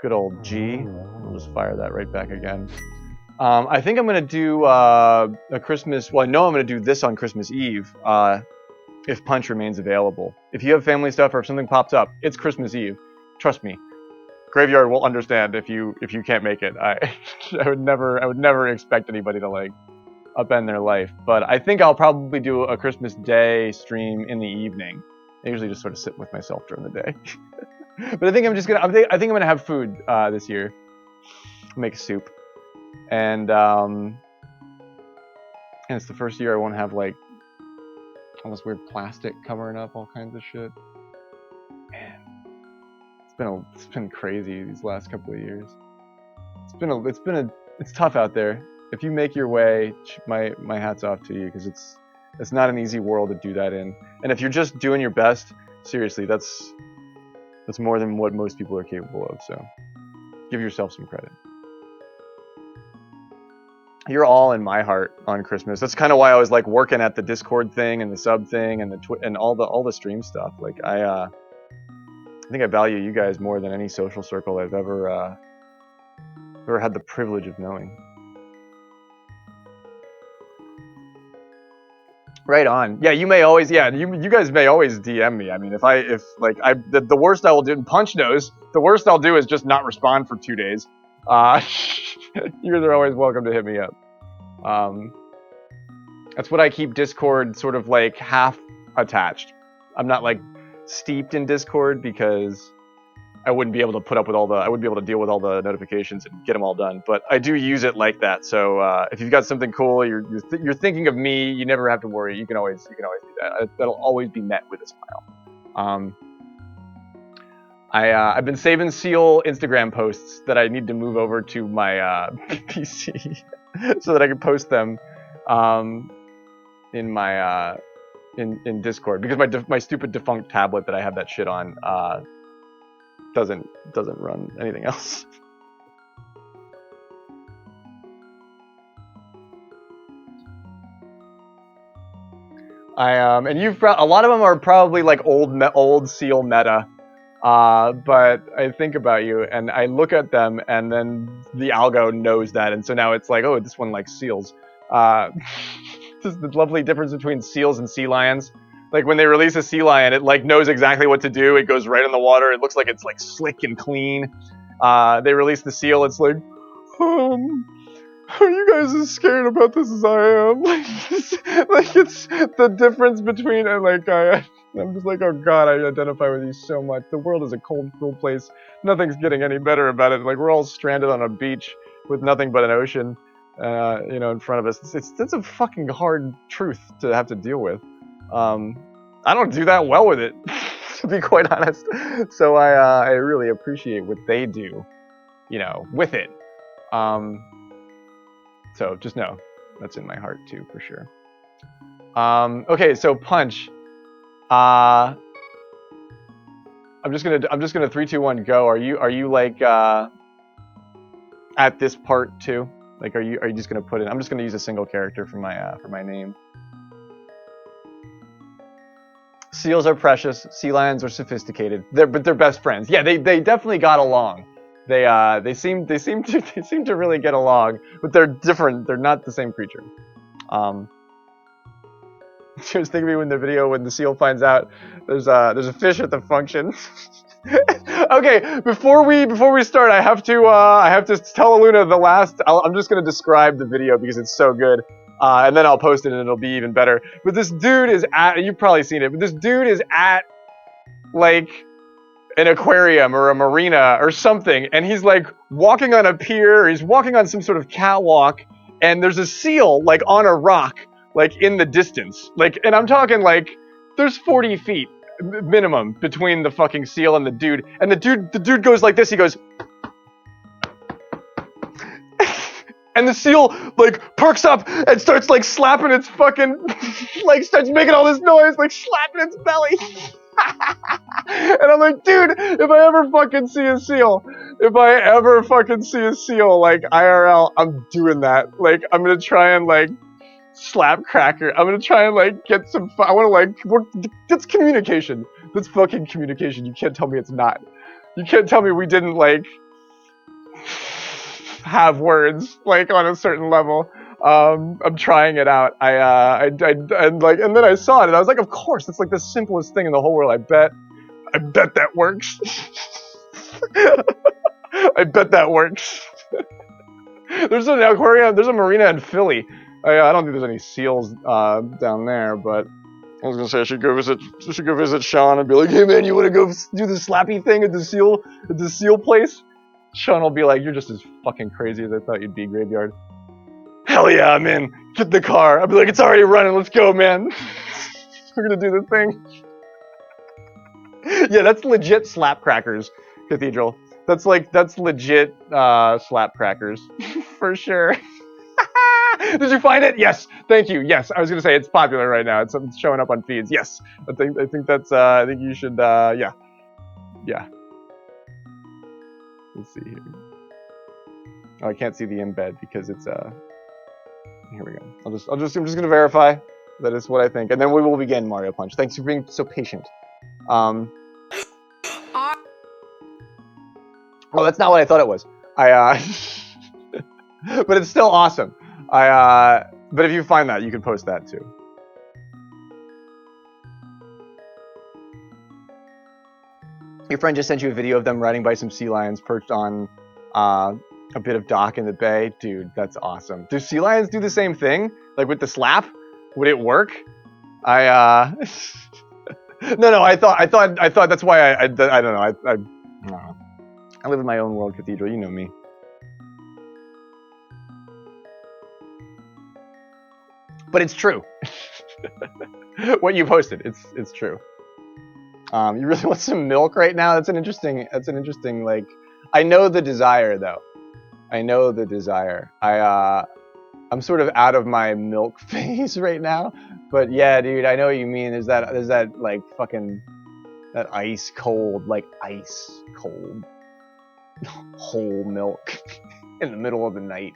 good old G. We'll just fire that right back again. I think I'm gonna do a Christmas. Well, I know I'm gonna do this on Christmas Eve. If Punch remains available. If you have family stuff or if something pops up, it's Christmas Eve. Trust me. Graveyard will understand if you can't make it. I would never expect anybody to like upend their life. But I think I'll probably do a Christmas Day stream in the evening. I usually just sort of sit with myself during the day. But I think I'm gonna have food this year. Make a soup, and it's the first year I won't have like all this weird plastic covering up all kinds of shit. Man, it's been crazy these last couple of years. It's tough out there. If you make your way, my hat's off to you, because it's not an easy world to do that in. And if you're just doing your best, seriously, that's more than what most people are capable of. So give yourself some credit. You're all in my heart on Christmas. That's kind of why I was like working at the Discord thing and the sub thing and and all the stream stuff. Like I think I value you guys more than any social circle I've ever had the privilege of knowing. Right on. Yeah, you guys may always DM me. I mean, the worst I will do, and Punch knows, the worst I'll do is just not respond for 2 days. You guys are always welcome to hit me up. That's what I keep Discord sort of like half attached. I'm not like steeped in Discord because I wouldn't be able to deal with all the notifications and get them all done. But I do use it like that. So if you've got something cool, you're thinking of me, you never have to worry. You can always do that. That'll always be met with a smile. I've been saving Seal Instagram posts that I need to move over to my PC so that I can post them in my in Discord, because my stupid defunct tablet that I have that shit on doesn't run anything else. And a lot of them are probably like old Seal meta. But I think about you and I look at them, and then the algo knows that, and so now it's like, oh, this one likes seals. Just the lovely difference between seals and sea lions. Like when they release a sea lion, it like knows exactly what to do. It goes right in the water. It looks like it's like slick and clean. They release the seal. It's like, Are you guys as scared about this as I am? Like it's the difference between and like I'm just like, oh god, I identify with you so much. The world is a cold, cruel place. Nothing's getting any better about it. Like we're all stranded on a beach with nothing but an ocean, you know, in front of us. It's a fucking hard truth to have to deal with. I don't do that well with it, to be quite honest. So I really appreciate what they do, you know, with it. So just know that's in my heart too, for sure. Okay, so Punch. I'm just gonna 3, 2, 1 go. Are you like at this part too? Like are you just gonna put in? I'm just gonna use a single character for my name. Seals are precious. Sea lions are sophisticated. But they're best friends. Yeah, they definitely got along. They seem to really get along, but they're different. They're not the same creature. Just think of me when the seal finds out there's a fish at the function. Okay, before we start, I have to tell Luna the last. I'm just gonna describe the video because it's so good, and then I'll post it and it'll be even better. But this dude is at. You've probably seen it, but this dude is at like an aquarium or a marina or something, and he's like walking on a pier, or he's walking on some sort of catwalk, and there's a seal like on a rock, like in the distance, like, and I'm talking like there's 40 feet minimum between the fucking seal and the dude, and the dude goes like this, he goes, and the seal like perks up and starts like slapping its fucking, like starts making all this noise, like slapping its belly. And I'm like, dude, if I ever fucking see a seal, like IRL, I'm doing that. Like, I'm gonna try and like slap Cracker. I'm gonna try and like get some. I want to like work. That's communication. That's fucking communication. You can't tell me it's not. You can't tell me we didn't like have words like on a certain level. I'm trying it out. And then I saw it and I was like, of course, it's like the simplest thing in the whole world. I bet that works. I bet that works. There's an aquarium. There's a marina in Philly. I don't think there's any seals down there, but I was gonna say I should go visit Sean and be like, hey man, you wanna go do the slappy thing at the seal place? Sean will be like, you're just as fucking crazy as I thought you'd be, Graveyard. Hell yeah, I'm in. Get in the car. I'll be like, it's already running. Let's go, man. We're gonna do this thing. Yeah, that's legit slap crackers, Cathedral. That's legit slap crackers for sure. Did you find it? Yes. Thank you. Yes. I was gonna say it's popular right now. It's showing up on feeds. Yes. I think that's I think you should yeah. Yeah. Let's see here. Oh, I can't see the embed because it's here we go. I'm just gonna verify that is what I think, and then we will begin Mario Punch. Thanks for being so patient. Well, that's not what I thought it was. But it's still awesome. But if you find that, you can post that too. Your friend just sent you a video of them riding by some sea lions perched on a bit of dock in the bay. Dude, that's awesome. Do sea lions do the same thing? Like with the slap? Would it work? No, I thought that's why I don't know. I don't know. I live in my own world, Cathedral. You know me. But it's true. What you posted, it's true. You really want some milk right now? That's an interesting like. I know the desire though. I know the desire. I'm sort of out of my milk phase right now. But yeah, dude, I know what you mean. There's that like fucking that ice cold whole milk in the middle of the night.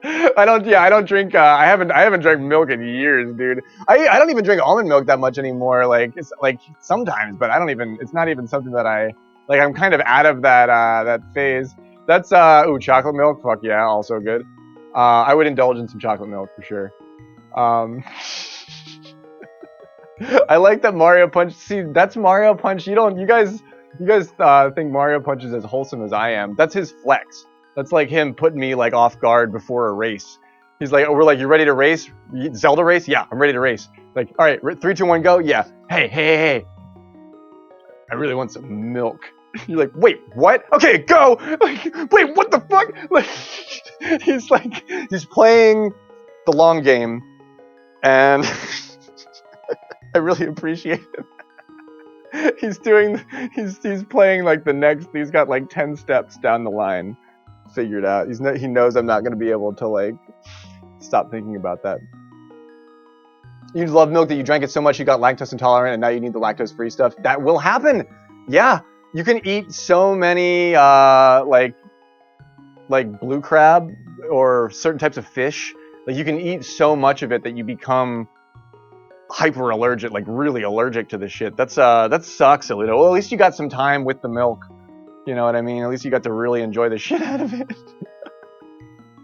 I don't drink I haven't drank milk in years, dude. I don't even drink almond milk that much anymore. Like it's like sometimes, but it's not even something that I like. I'm kind of out of that phase. That's chocolate milk, fuck yeah, also good. I would indulge in some chocolate milk for sure. I like that Mario Punch. See, that's Mario Punch. You guys think Mario Punch is as wholesome as I am. That's his flex. That's like him putting me like off guard before a race. He's like, oh, we're like, you ready to race? Zelda race? Yeah, I'm ready to race. Like, all right, 3, 2, 1, go. Yeah. Hey. I really want some milk. You're like, wait, what? Okay, go. Like, wait, what the fuck? Like, he's playing the long game, and I really appreciate it. He's playing like the next. He's got like 10 steps down the line figured out. He knows I'm not gonna be able to like stop thinking about that. You love milk that you drank it so much you got lactose intolerant, and now you need the lactose-free stuff. That will happen. Yeah, you can eat so many like blue crab or certain types of fish. Like you can eat so much of it that you become hyper allergic, like really allergic to the shit. That sucks a little. Well, at least you got some time with the milk. You know what I mean? At least you got to really enjoy the shit out of it.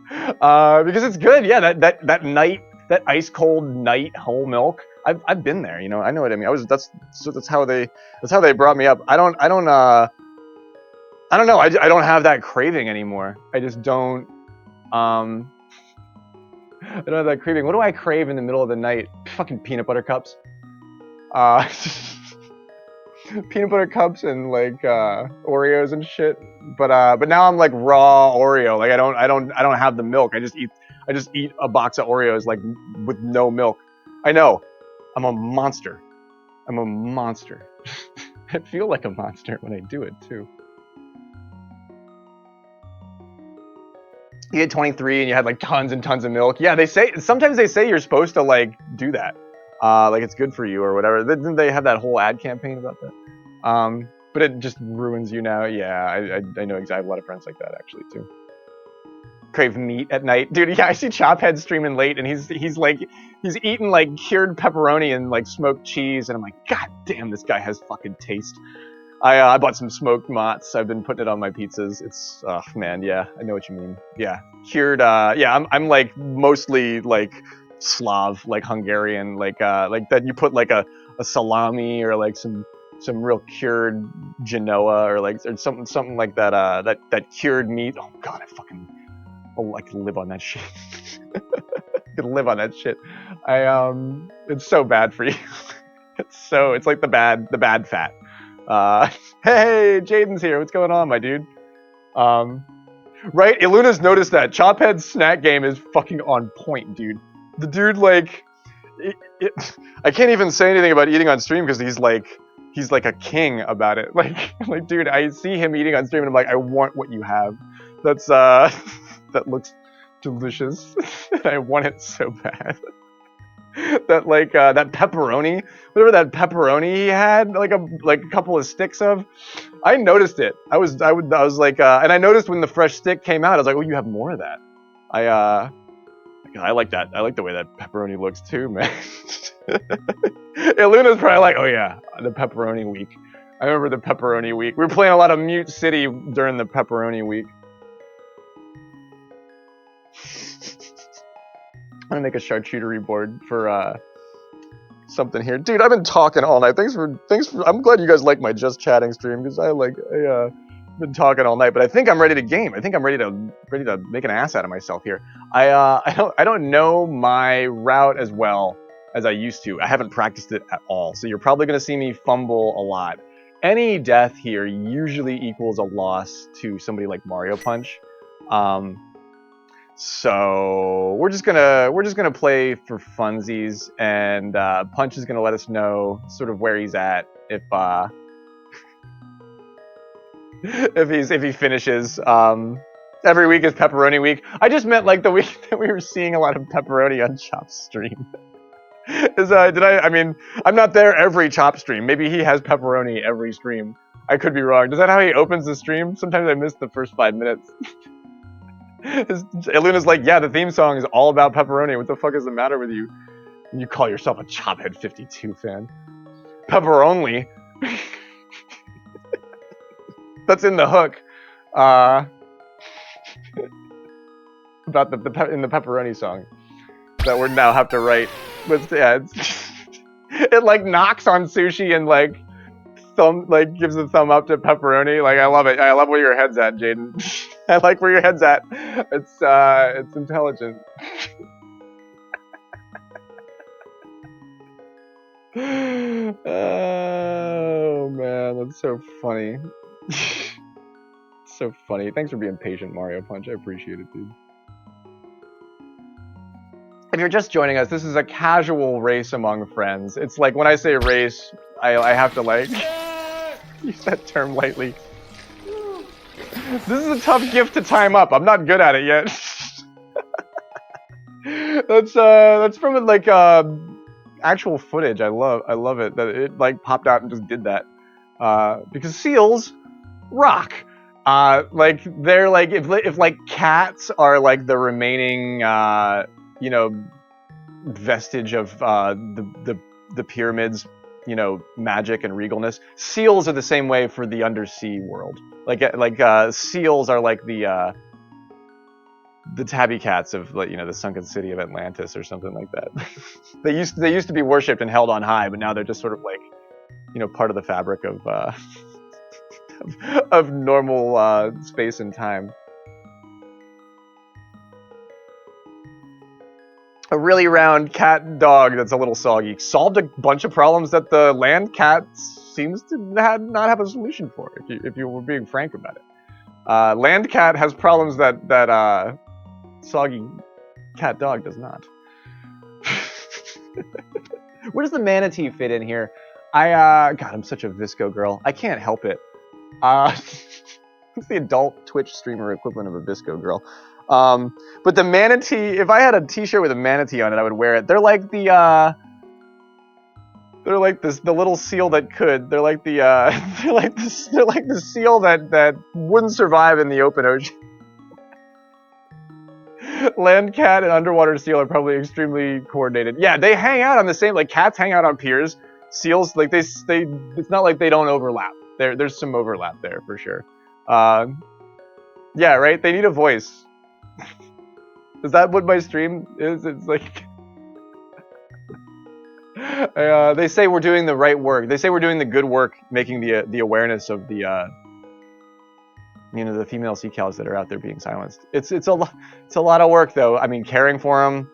Because it's good. Yeah, that night, that ice cold night whole milk. I've been there. You know, I know what I mean. That's how they brought me up. I don't know. I don't have that craving anymore. I just don't. I don't have that craving. What do I crave in the middle of the night? Fucking peanut butter cups. Peanut butter cups and like Oreos and shit. But now I'm like raw Oreo. Like I don't have the milk. I just eat a box of Oreos like with no milk. I know. I'm a monster. I feel like a monster when I do it too. You hit 23 and you had like tons and tons of milk. Yeah, sometimes they say you're supposed to like do that. Like it's good for you or whatever. Didn't they have that whole ad campaign about that? But it just ruins you now. Yeah, I know exactly. I have a lot of friends like that actually too. Crave meat at night, dude. Yeah, I see Chophead streaming late, and he's eating like cured pepperoni and like smoked cheese, and I'm like, God damn, this guy has fucking taste. I bought some smoked mozz. I've been putting it on my pizzas. It's man, yeah, I know what you mean. Yeah, cured. Yeah, I'm like mostly like Slav, like Hungarian, like that. You put like a salami or like some real cured Genoa or something like that. That cured meat. Oh God, I could live on that shit. I could live on that shit. It's so bad for you. It's like the bad fat. Hey, Jaden's here. What's going on, my dude? Right? Iluna's noticed that Chophead's snack game is fucking on point, dude. The dude like, I can't even say anything about eating on stream because he's like a king about it. Like, dude, I see him eating on stream and I'm like, I want what you have. That's that looks delicious. I want it so bad. That like that pepperoni, whatever that pepperoni he had, like a couple of sticks of. I noticed it. I was like, and I noticed when the fresh stick came out, I was like, oh, you have more of that. I like that. I like the way that pepperoni looks too, man. Luna's probably like, oh yeah, the pepperoni week. I remember the pepperoni week. We were playing a lot of Mute City during the pepperoni week. I'm gonna make a charcuterie board for something here, dude. I've been talking all night. Thanks for. I'm glad you guys like my just chatting stream because I been talking all night. But I think I'm ready to game. I think I'm ready to make an ass out of myself here. I don't know my route as well as I used to. I haven't practiced it at all, so you're probably gonna see me fumble a lot. Any death here usually equals a loss to somebody like Mario Punch. So we're just gonna play for funsies, and Punch is gonna let us know sort of where he's at if if he finishes. Every week is pepperoni week. I just meant like the week that we were seeing a lot of pepperoni on Chop's stream. I mean, I'm not there every Chop stream. Maybe he has pepperoni every stream. I could be wrong. Is that how he opens the stream? Sometimes I miss the first 5 minutes. Luna's like, yeah, the theme song is all about pepperoni. What the fuck is the matter with you? You call yourself a Chophead 52 fan. Pepperoni. That's in the hook. About in the pepperoni song that we now have to write. But yeah, it like knocks on sushi and like gives a thumb up to pepperoni. Like, I love it. I love where your head's at, Jaden. I like where your head's at. It's intelligent. Oh man, that's so funny. So funny. Thanks for being patient, Mario Punch. I appreciate it, dude. If you're just joining us, this is a casual race among friends. It's like when I say race, I have to like use that term lightly. This is a tough gift to time up. I'm not good at it yet. That's from like actual footage. I love it that it like popped out and just did that. Because seals rock. Like they're like if like cats are like the remaining you know, vestige of the pyramids, you know, magic and regalness. Seals are the same way for the undersea world. Like seals are like the tabby cats of, like, you know, the sunken city of Atlantis or something like that. they used to be worshipped and held on high, but now they're just sort of like, you know, part of the fabric of of normal space and time. A really round cat dog that's a little soggy solved a bunch of problems that the land cat seems to not have a solution for. If you were being frank about it, land cat has problems that soggy cat dog does not. Where does the manatee fit in here? God, I'm such a Visco girl. I can't help it. It's the adult Twitch streamer equivalent of a Visco girl. But the manatee, if I had a t-shirt with a manatee on it, I would wear it. They're like the little seal that could. They're like the they're like the seal that wouldn't survive in the open ocean. Land cat and underwater seal are probably extremely coordinated. Yeah, they hang out on the same, like cats hang out on piers. Seals, like they it's not like they don't overlap. There's some overlap there for sure. Yeah, right? They need a voice. Is that what my stream is? It's like they say we're doing the right work. They say we're doing the good work, making the awareness of the you know, the female sea cows that are out there being silenced. It's a lot of work though. I mean, caring for them.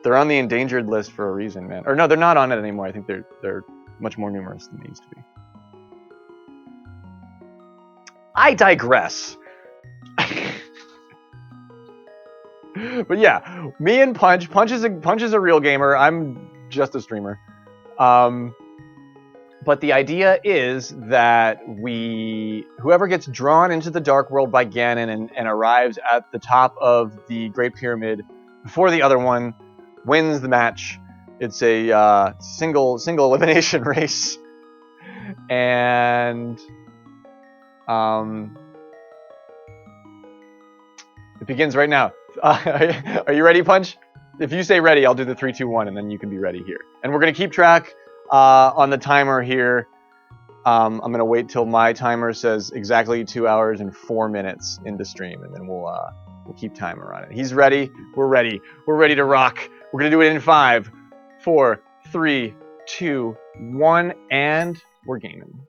They're on the endangered list for a reason, man. Or no, they're not on it anymore. I think they're much more numerous than they used to be. I digress. But yeah, me and Punch is a real gamer. I'm just a streamer. But the idea is that whoever gets drawn into the Dark World by Ganon and arrives at the top of the Great Pyramid before the other one wins the match. It's a single elimination race, and it begins right now. Are you ready, Punch? If you say ready, I'll do the 3, 2, 1, and then you can be ready here. And we're gonna keep track on the timer here. I'm gonna wait till my timer says exactly 2 hours and 4 minutes into stream, and then we'll keep timer on it. He's ready. We're ready. We're ready to rock. We're gonna do it in 5, 4, 3, 2, 1, and we're gaming.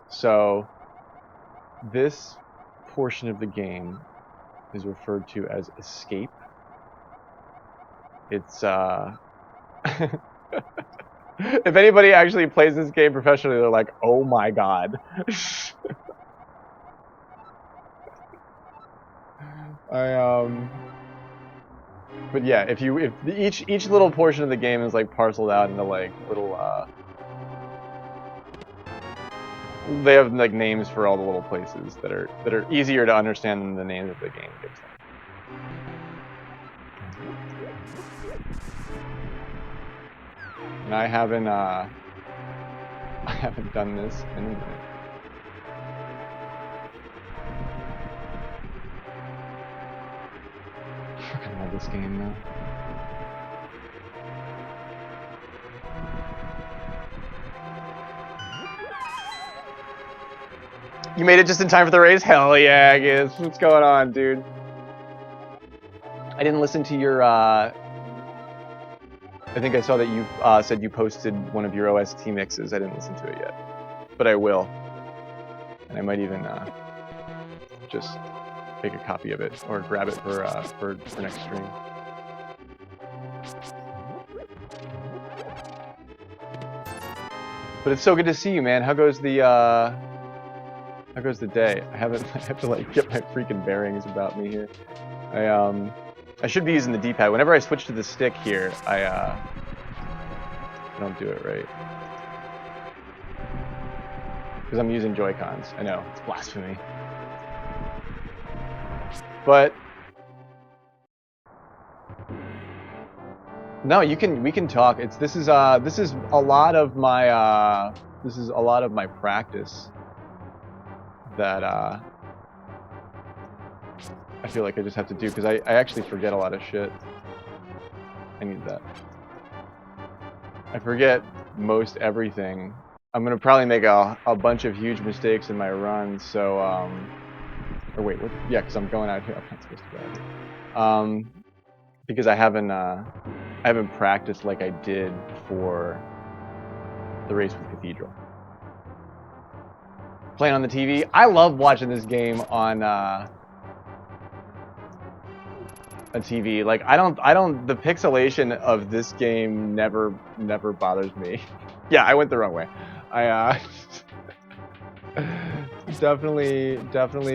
So this portion of the game is referred to as escape. It's if anybody actually plays this game professionally, they're like, oh my god. But yeah, if each little portion of the game is like parceled out into like little they have like names for all the little places that are easier to understand than the names of the game gives them. And I haven't done this in a minute. I fucking love this game now. You made it just in time for the race? Hell yeah, I guess. What's going on, dude? I didn't listen to your I think I saw that you said you posted one of your OST mixes. I didn't listen to it yet, but I will, and I might even just make a copy of it or grab it for next stream. But it's so good to see you, man. How goes the day? I have to like get my freaking bearings about me here. I should be using the D-pad. Whenever I switch to the stick here, I don't do it right. Because I'm using Joy-Cons. I know, it's blasphemy. But no, we can talk. This is a lot of my practice that I feel like I just have to do because I actually forget a lot of shit. I need that. I forget most everything. I'm gonna probably make a bunch of huge mistakes in my run, so or wait, what? Yeah, because I'm going out here. I'm not supposed to go out here. Because I haven't practiced like I did for the race with Cathedral. Playing on the TV. I love watching this game on TV. Like I don't the pixelation of this game never bothers me. Yeah, I went the wrong way. I definitely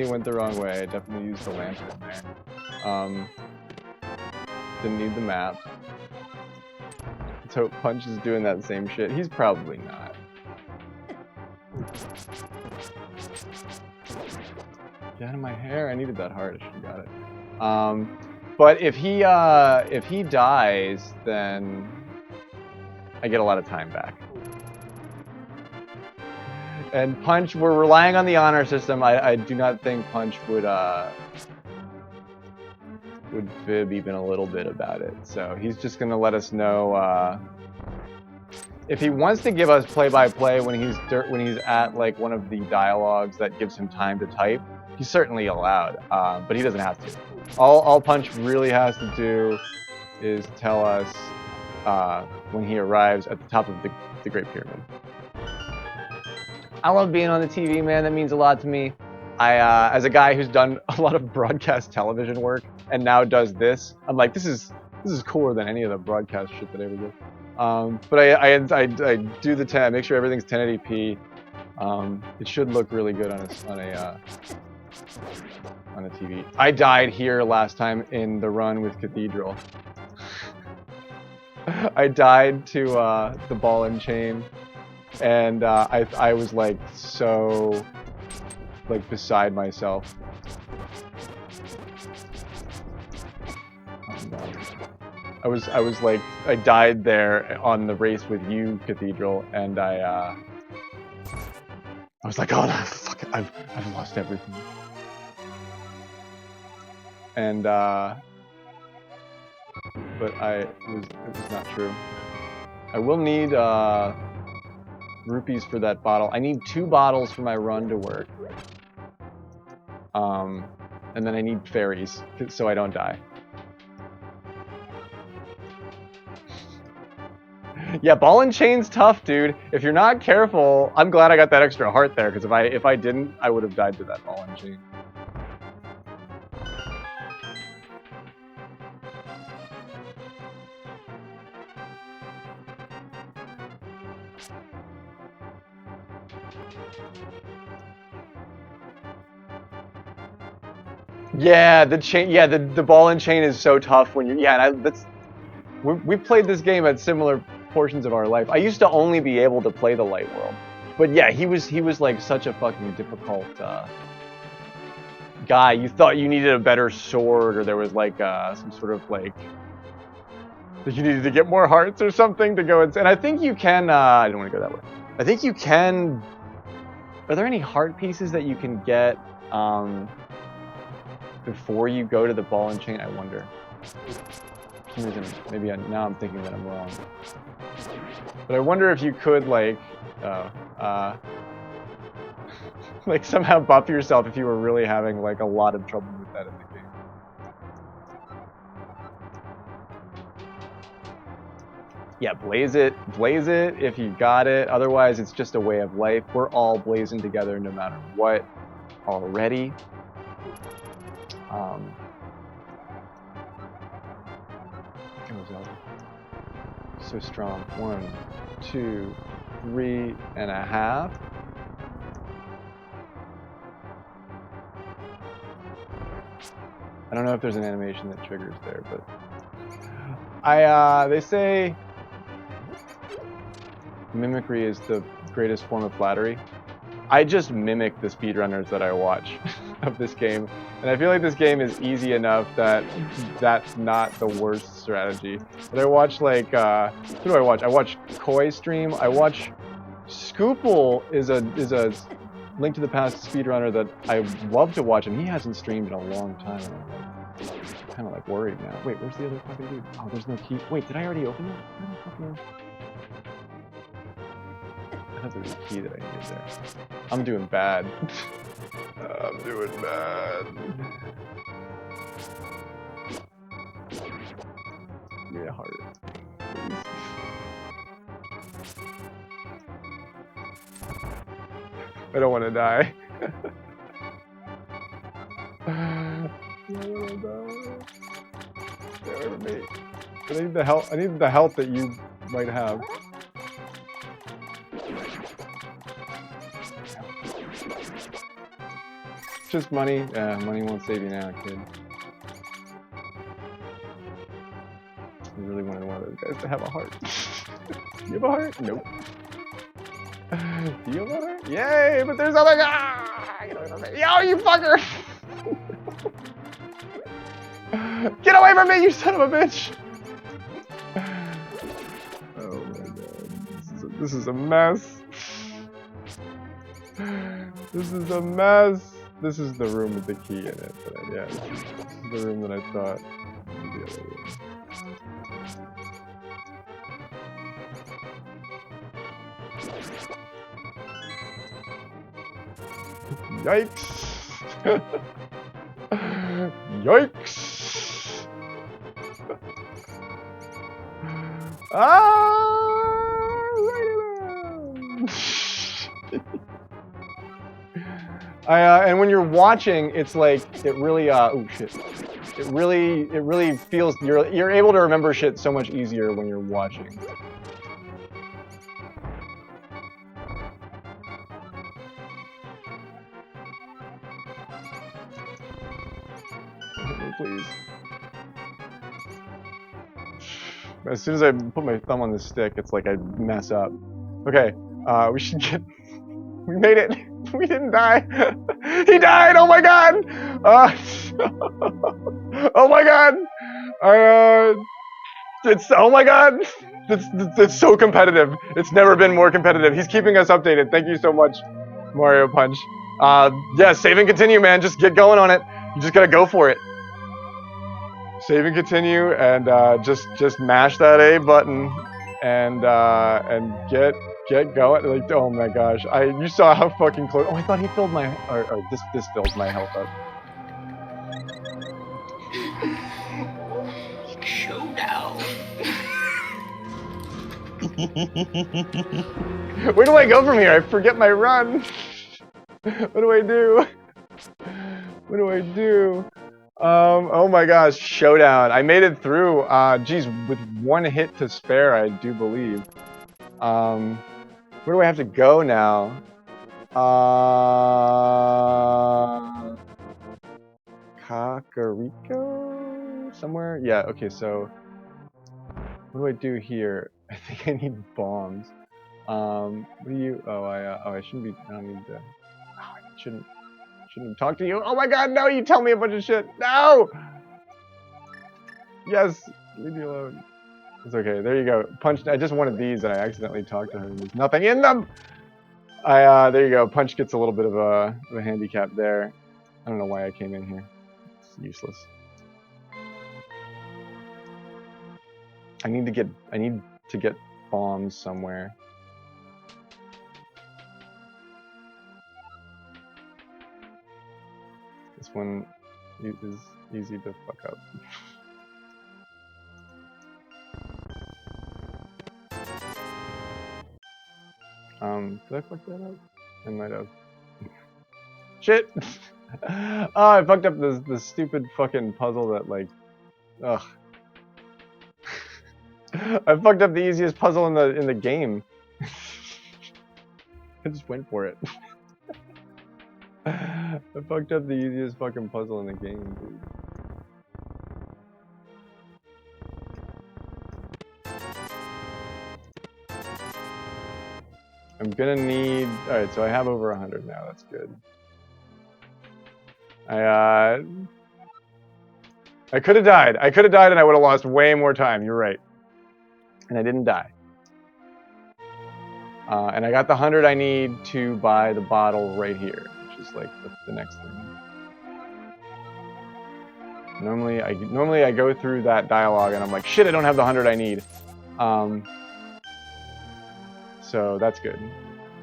went the wrong way. I definitely used the lantern there. Didn't need the map. Let's hope Punch is doing that same shit. He's probably not. Get out of my hair. I needed that heart. I should have got it. But if he dies, then I get a lot of time back. And Punch, we're relying on the honor system. I do not think Punch would fib even a little bit about it. So he's just gonna let us know if he wants to give us play-by-play when he's at like one of the dialogues that gives him time to type. He's certainly allowed, but he doesn't have to. All Punch really has to do is tell us when he arrives at the top of the Great Pyramid. I love being on the TV, man. That means a lot to me. As a guy who's done a lot of broadcast television work and now does this, I'm like, this is cooler than any of the broadcast shit that I ever did. But I do the 10. I make sure everything's 1080p. It should look really good on a TV. I died here last time in the run with Cathedral. I died to the ball and chain, and I was like so like beside myself. I was like, I died there on the race with you, Cathedral, and I was like, oh no, fuck it, I've lost everything. And but it was not true. I will need rupees for that bottle. I need 2 bottles for my run to work. And then I need fairies so I don't die. Yeah, ball and chain's tough, dude. If you're not careful, I'm glad I got that extra heart there, because if I didn't, I would have died to that ball and chain. Yeah, the chain. Yeah, the ball and chain is so tough when you. Yeah, we've played this game at similar portions of our life. I used to only be able to play the light world, but yeah, he was like such a fucking difficult guy. You thought you needed a better sword, or there was like some sort of like that you needed to get more hearts or something to go and I think you can. I don't want to go that way. I think you can. Are there any heart pieces that you can get before you go to the ball and chain? I wonder. For some reason, maybe now I'm thinking that I'm wrong. But I wonder if you could like, like somehow buff yourself if you were really having like a lot of trouble with that in the game. Yeah, blaze it if you got it. Otherwise, it's just a way of life. We're all blazing together no matter what already. Go Zelda. So strong. 1, 2, 3.5. I don't know if there's an animation that triggers there, but they say mimicry is the greatest form of flattery. I just mimic the speedrunners that I watch of this game, and I feel like this game is easy enough that that's not the worst strategy. But I watch like who do I watch? I watch Koi stream. I watch Scoople is a Link to the Past speedrunner that I love to watch, and he hasn't streamed in a long time. And I'm kind of like worried now. Wait, where's the other fucking dude? Oh, there's no key. Wait, did I already open it? Where the fuck am I thought there was a key that I needed there. I'm doing bad. I'm doing bad. Give me a heart. Please. I don't want to die. I don't want to die. Stay away from me. I need the help. I need the help that you might have. Just money. Money won't save you now, kid. I really wanted one of those guys to have a heart. Do you have a heart? Nope. Do you have a heart? Yay! But there's other guy. Yo, you fucker! Get away from me, you son of a bitch! Oh my god, this is a mess. This is a mess. This is the room with the key in it. But yeah, this is the room that I thought. Yikes! Yikes! And when you're watching, it's like it really oh shit. It really feels you're able to remember shit so much easier when you're watching. Please. As soon as I put my thumb on the stick, it's like I mess up. Okay, we should get. We made it. We didn't die. He died. Oh my god. Oh my god. It's oh my god. It's so competitive. It's never been more competitive. He's keeping us updated. Thank you so much, Mario Punch. Yeah, save and continue, man. Just get going on it. You just gotta go for it. Save and continue, and just mash that A button, and get going. Like, oh my gosh, you saw how fucking close. Oh, I thought he filled my or this fills my health up. Showdown. Where do I go from here? I forget my run. What do I do? What do I do? Oh my gosh, showdown. I made it through, geez, with one hit to spare, I do believe. Where do I have to go now? Kakariko? Somewhere? Yeah, okay, so, what do I do here? I think I need bombs. What do you, I shouldn't be, I don't need to, I shouldn't talk to you. Oh my god, no, you tell me a bunch of shit. No! Yes, leave me alone. It's okay, there you go. Punch, I just wanted these and I accidentally talked to her and there's nothing in them! There you go. Punch gets a little bit of a handicap there. I don't know why I came in here. It's useless. I need to get bombs somewhere. This one is easy to fuck up. Did I fuck that up? I might have. Shit! Oh, I fucked up this stupid fucking puzzle that, like... Ugh. I fucked up the easiest puzzle in the game. I just went for it. I fucked up the easiest fucking puzzle in the game, dude. I'm gonna need... Alright, so I have over 100 now, that's good. I could have died. I could have died and I would have lost way more time, you're right. And I didn't die. And I got the 100 I need to buy the bottle right here, which is like the next thing. Normally I go through that dialogue and I'm like, shit, I don't have the 100 I need. So that's good.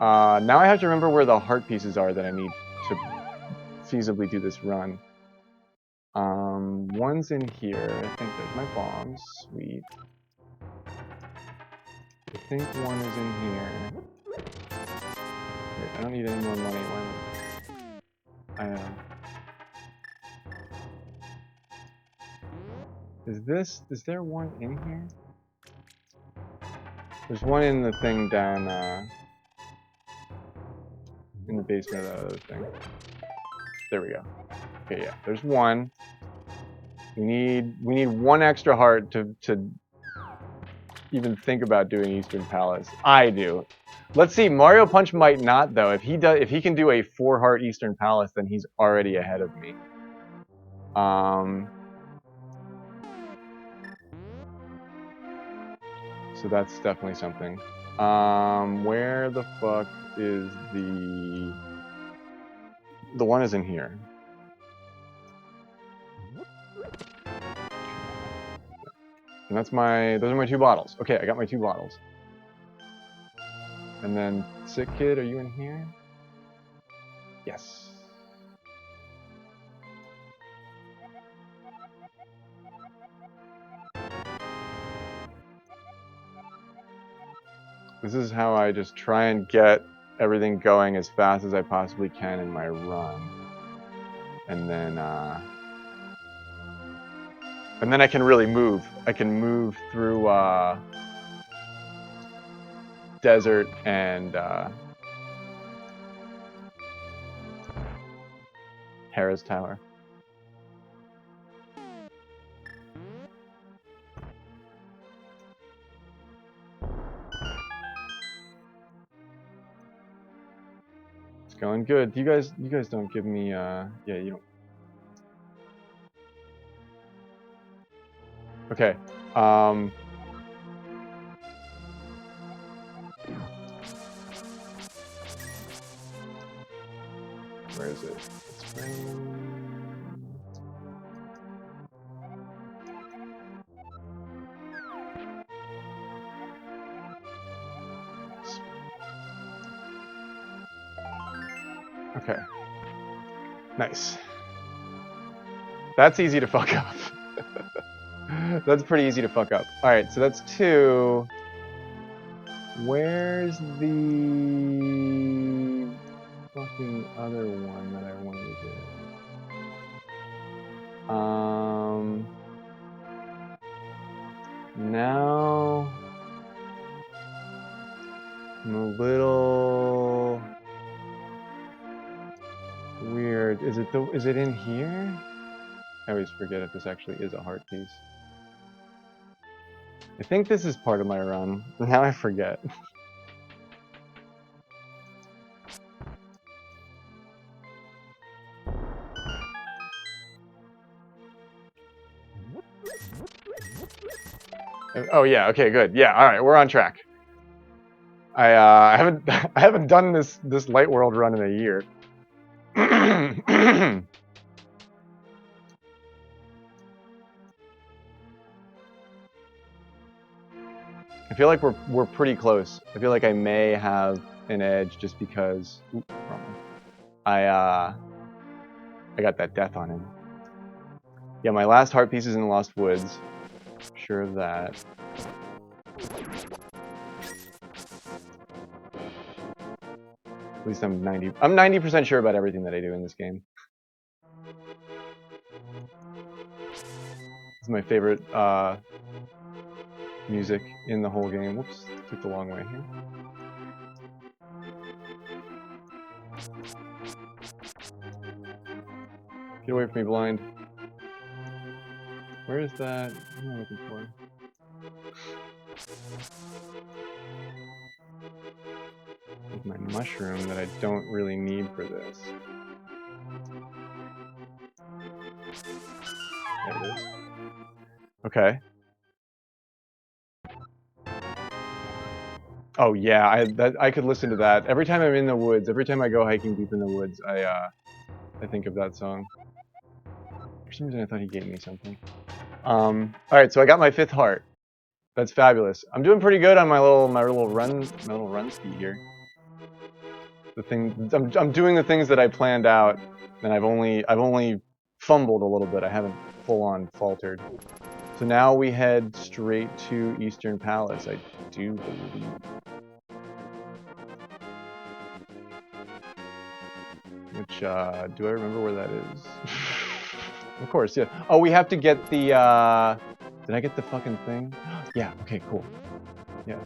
Now I have to remember where the heart pieces are that I need to feasibly do this run. One's in here. I think there's my bombs. Sweet. I think one is in here. Wait, I don't need any more money. I know. Is there one in here? There's one in the thing down, in the basement of the other thing. There we go. Okay, yeah, there's one. We need one extra heart to even think about doing Eastern Palace. I do. Let's see, Mario Punch might not though. If he can do a 4-heart Eastern Palace, then he's already ahead of me. So that's definitely something. Where the fuck is the one is in here. And those are my 2 bottles. Okay, I got my 2 bottles. And then, Sick Kid, are you in here? Yes. This is how I just try and get everything going as fast as I possibly can in my run. And then I can really move. I can move through desert and Harris Tower. It's going good. You guys don't give me yeah, you don't. Okay. Where is it? Okay. Nice. That's easy to fuck up. That's pretty easy to fuck up. Alright, so that's 2. Where's the fucking other one that I wanted to do? Now I'm a little weird. Is it in here? I always forget if this actually is a heart piece. I think this is part of my run. Now I forget. Oh yeah, okay, good. Yeah, all right, we're on track. I haven't done this Light World run in a year. I feel like we're pretty close. I feel like I may have an edge just because I got that death on him. Yeah, my last heart piece is in the Lost Woods. Sure of that. At least I'm 90% sure about everything that I do in this game. This is my favorite music in the whole game. Whoops, took the long way here. Get away from me, blind. Where is that? What am I looking for? There's my mushroom that I don't really need for this. There it is. Okay. Oh yeah, I could listen to that every time I'm in the woods. Every time I go hiking deep in the woods, I think of that song. For some reason, I thought he gave me something. All right, so I got my 5th heart. That's fabulous. I'm doing pretty good on my little run speed here. I'm doing the things that I planned out, and I've only fumbled a little bit. I haven't full on faltered. So now we head straight to Eastern Palace, I do believe. Which, do I remember where that is? Of course, yeah. Oh, we have to get the, did I get the fucking thing? Yeah, okay, cool. Yeah.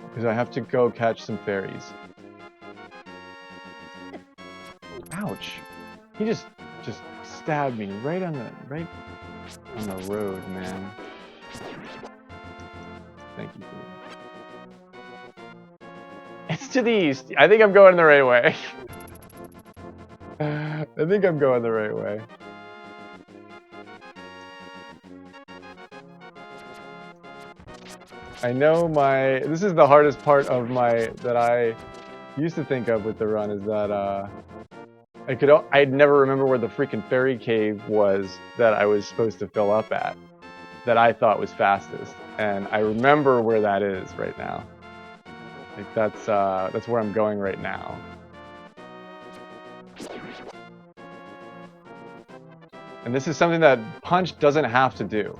Because I have to go catch some fairies. Ouch. He just stabbed me right on the road, man. Thank you for that. It's to the east. I think I'm going the right way. I think I'm going the right way. I know this is the hardest part of that I used to think of with the run is that I'd never remember where the freaking fairy cave was that I was supposed to fill up at, that I thought was fastest, and I remember where that is right now. Like that's where I'm going right now. And this is something that Punch doesn't have to do.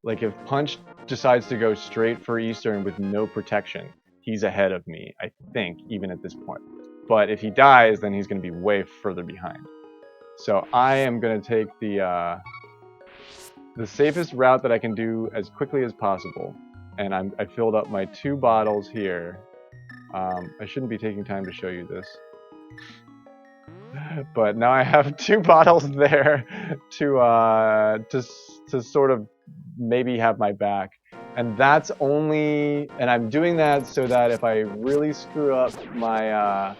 Like if Punch decides to go straight for Eastern with no protection, he's ahead of me, I think, even at this point. But if he dies, then he's going to be way further behind. So I am going to take the safest route that I can do as quickly as possible. And I filled up my 2 bottles here. I shouldn't be taking time to show you this. But now I have 2 bottles there to sort of maybe have my back. And that's only, and I'm doing that so that if I really screw up my, I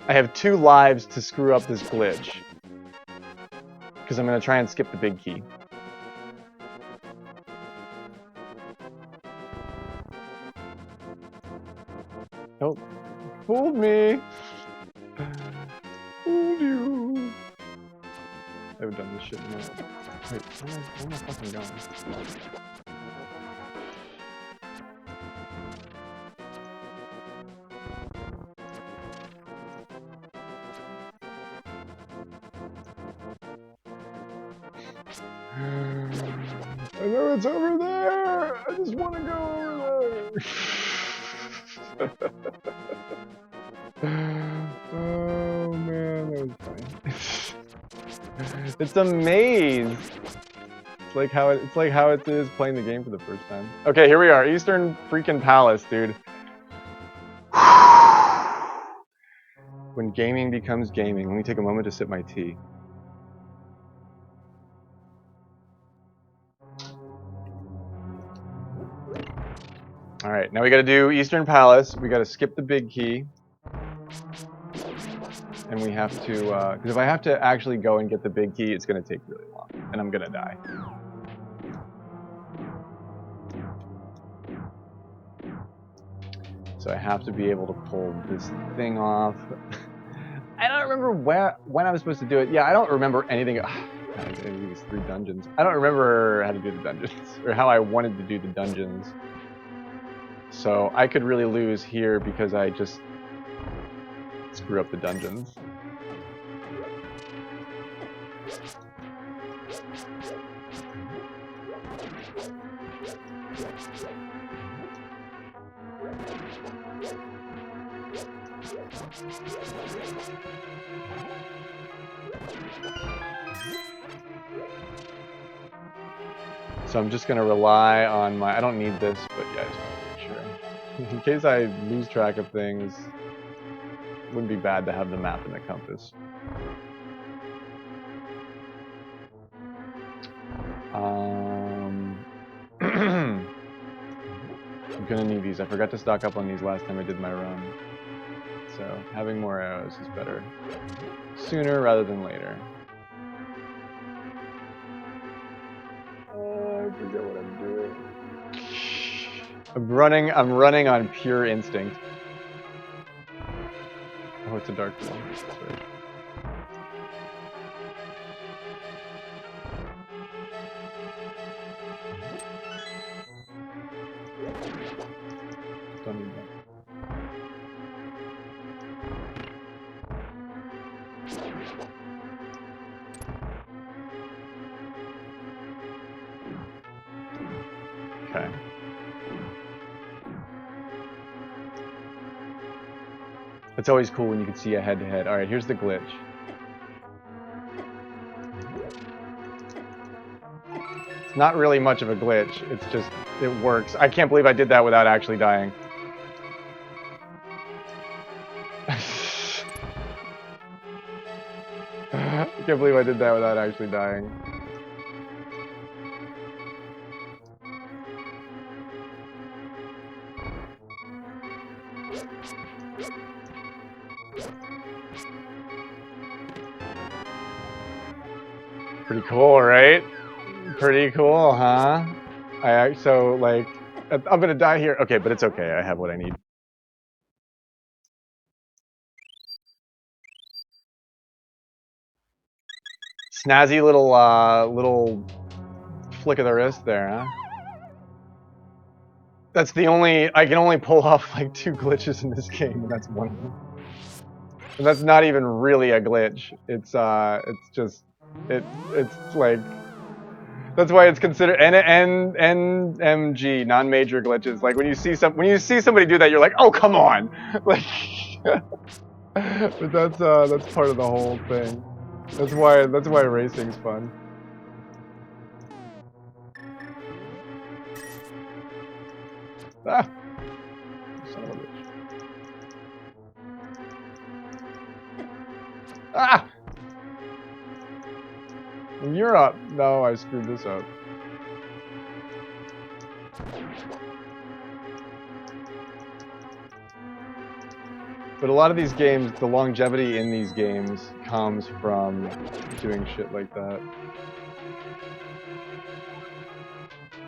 have 2 lives to screw up this glitch. Because I'm going to try and skip the big key. Nope. Fooled me. Fooled you. I haven't done this shit in a minute. Wait, where am I fucking going? I know it's over there! I just want to go over there! Oh man, that was funny. It's a maze! It's like how it is playing the game for the first time. Okay, here we are, Eastern freaking Palace, dude. When gaming becomes gaming. Let me take a moment to sip my tea. Alright, now we gotta do Eastern Palace. We gotta skip the big key. And we have to, because if I have to actually go and get the big key, it's gonna take really long. And I'm gonna die. So I have to be able to pull this thing off. I don't remember when I was supposed to do it. Yeah, I don't remember anything. These 3 dungeons. I don't remember how to do the dungeons, or how I wanted to do the dungeons. So I could really lose here because I just screw up the dungeons. So I'm just gonna rely on my, I don't need this, but yeah, I just want to make sure. In case I lose track of things, it wouldn't be bad to have the map and the compass. I'm gonna need these. I forgot to stock up on these last time I did my run. So having more arrows is better. Sooner rather than later. I forget what I'm doing. I'm running on pure instinct. Oh, it's a dark one. That's right. Don't need that. Okay. It's always cool when you can see a head-to-head. All right, here's the glitch. It's not really much of a glitch. It's just, it works. I can't believe I did that without actually dying. I can't believe I did that without actually dying. Pretty cool, right? Pretty cool, huh? So, like, I'm gonna die here. Okay, but it's okay. I have what I need. Snazzy little flick of the wrist there, huh? That's the only, I can only pull off like 2 glitches in this game, and that's one of them. And that's not even really a glitch. It's just, it's like, that's why it's considered NMG, non-major glitches. Like when you see somebody do that, you're like, oh come on, like. But that's part of the whole thing. That's why racing's fun. Ah, son of a bitch. Ah! You're up. No, I screwed this up. But a lot of these games, the longevity in these games comes from doing shit like that.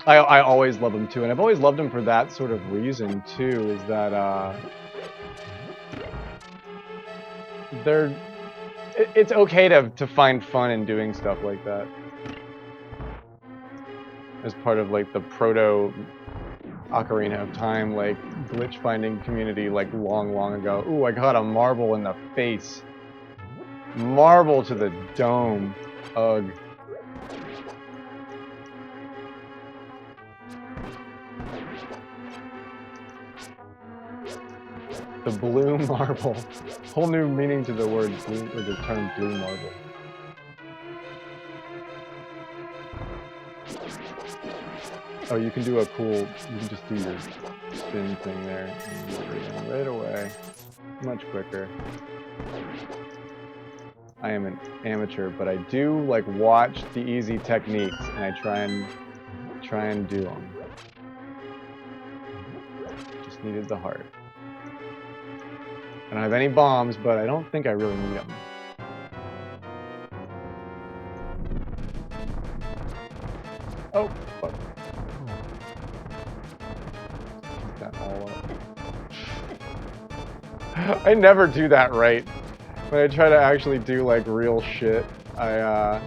I always love them too, and I've always loved them for that sort of reason too, is that it's okay to find fun in doing stuff like that. As part of like the proto Ocarina of Time, like glitch finding community, like long ago. Ooh, I got a marble in the face. Marble to the dome. Ugh. The blue marble. Whole new meaning to the word blue, or the term blue marble. Oh, you can do a cool, you can just do your spin thing there. And right away. Much quicker. I am an amateur, but I do like watch the easy techniques and I try and do them. Just needed the heart. I don't have any bombs, but I don't think I really need them. Oh, fuck. Keep that all up. I never do that right. When I try to actually do like real shit, oh,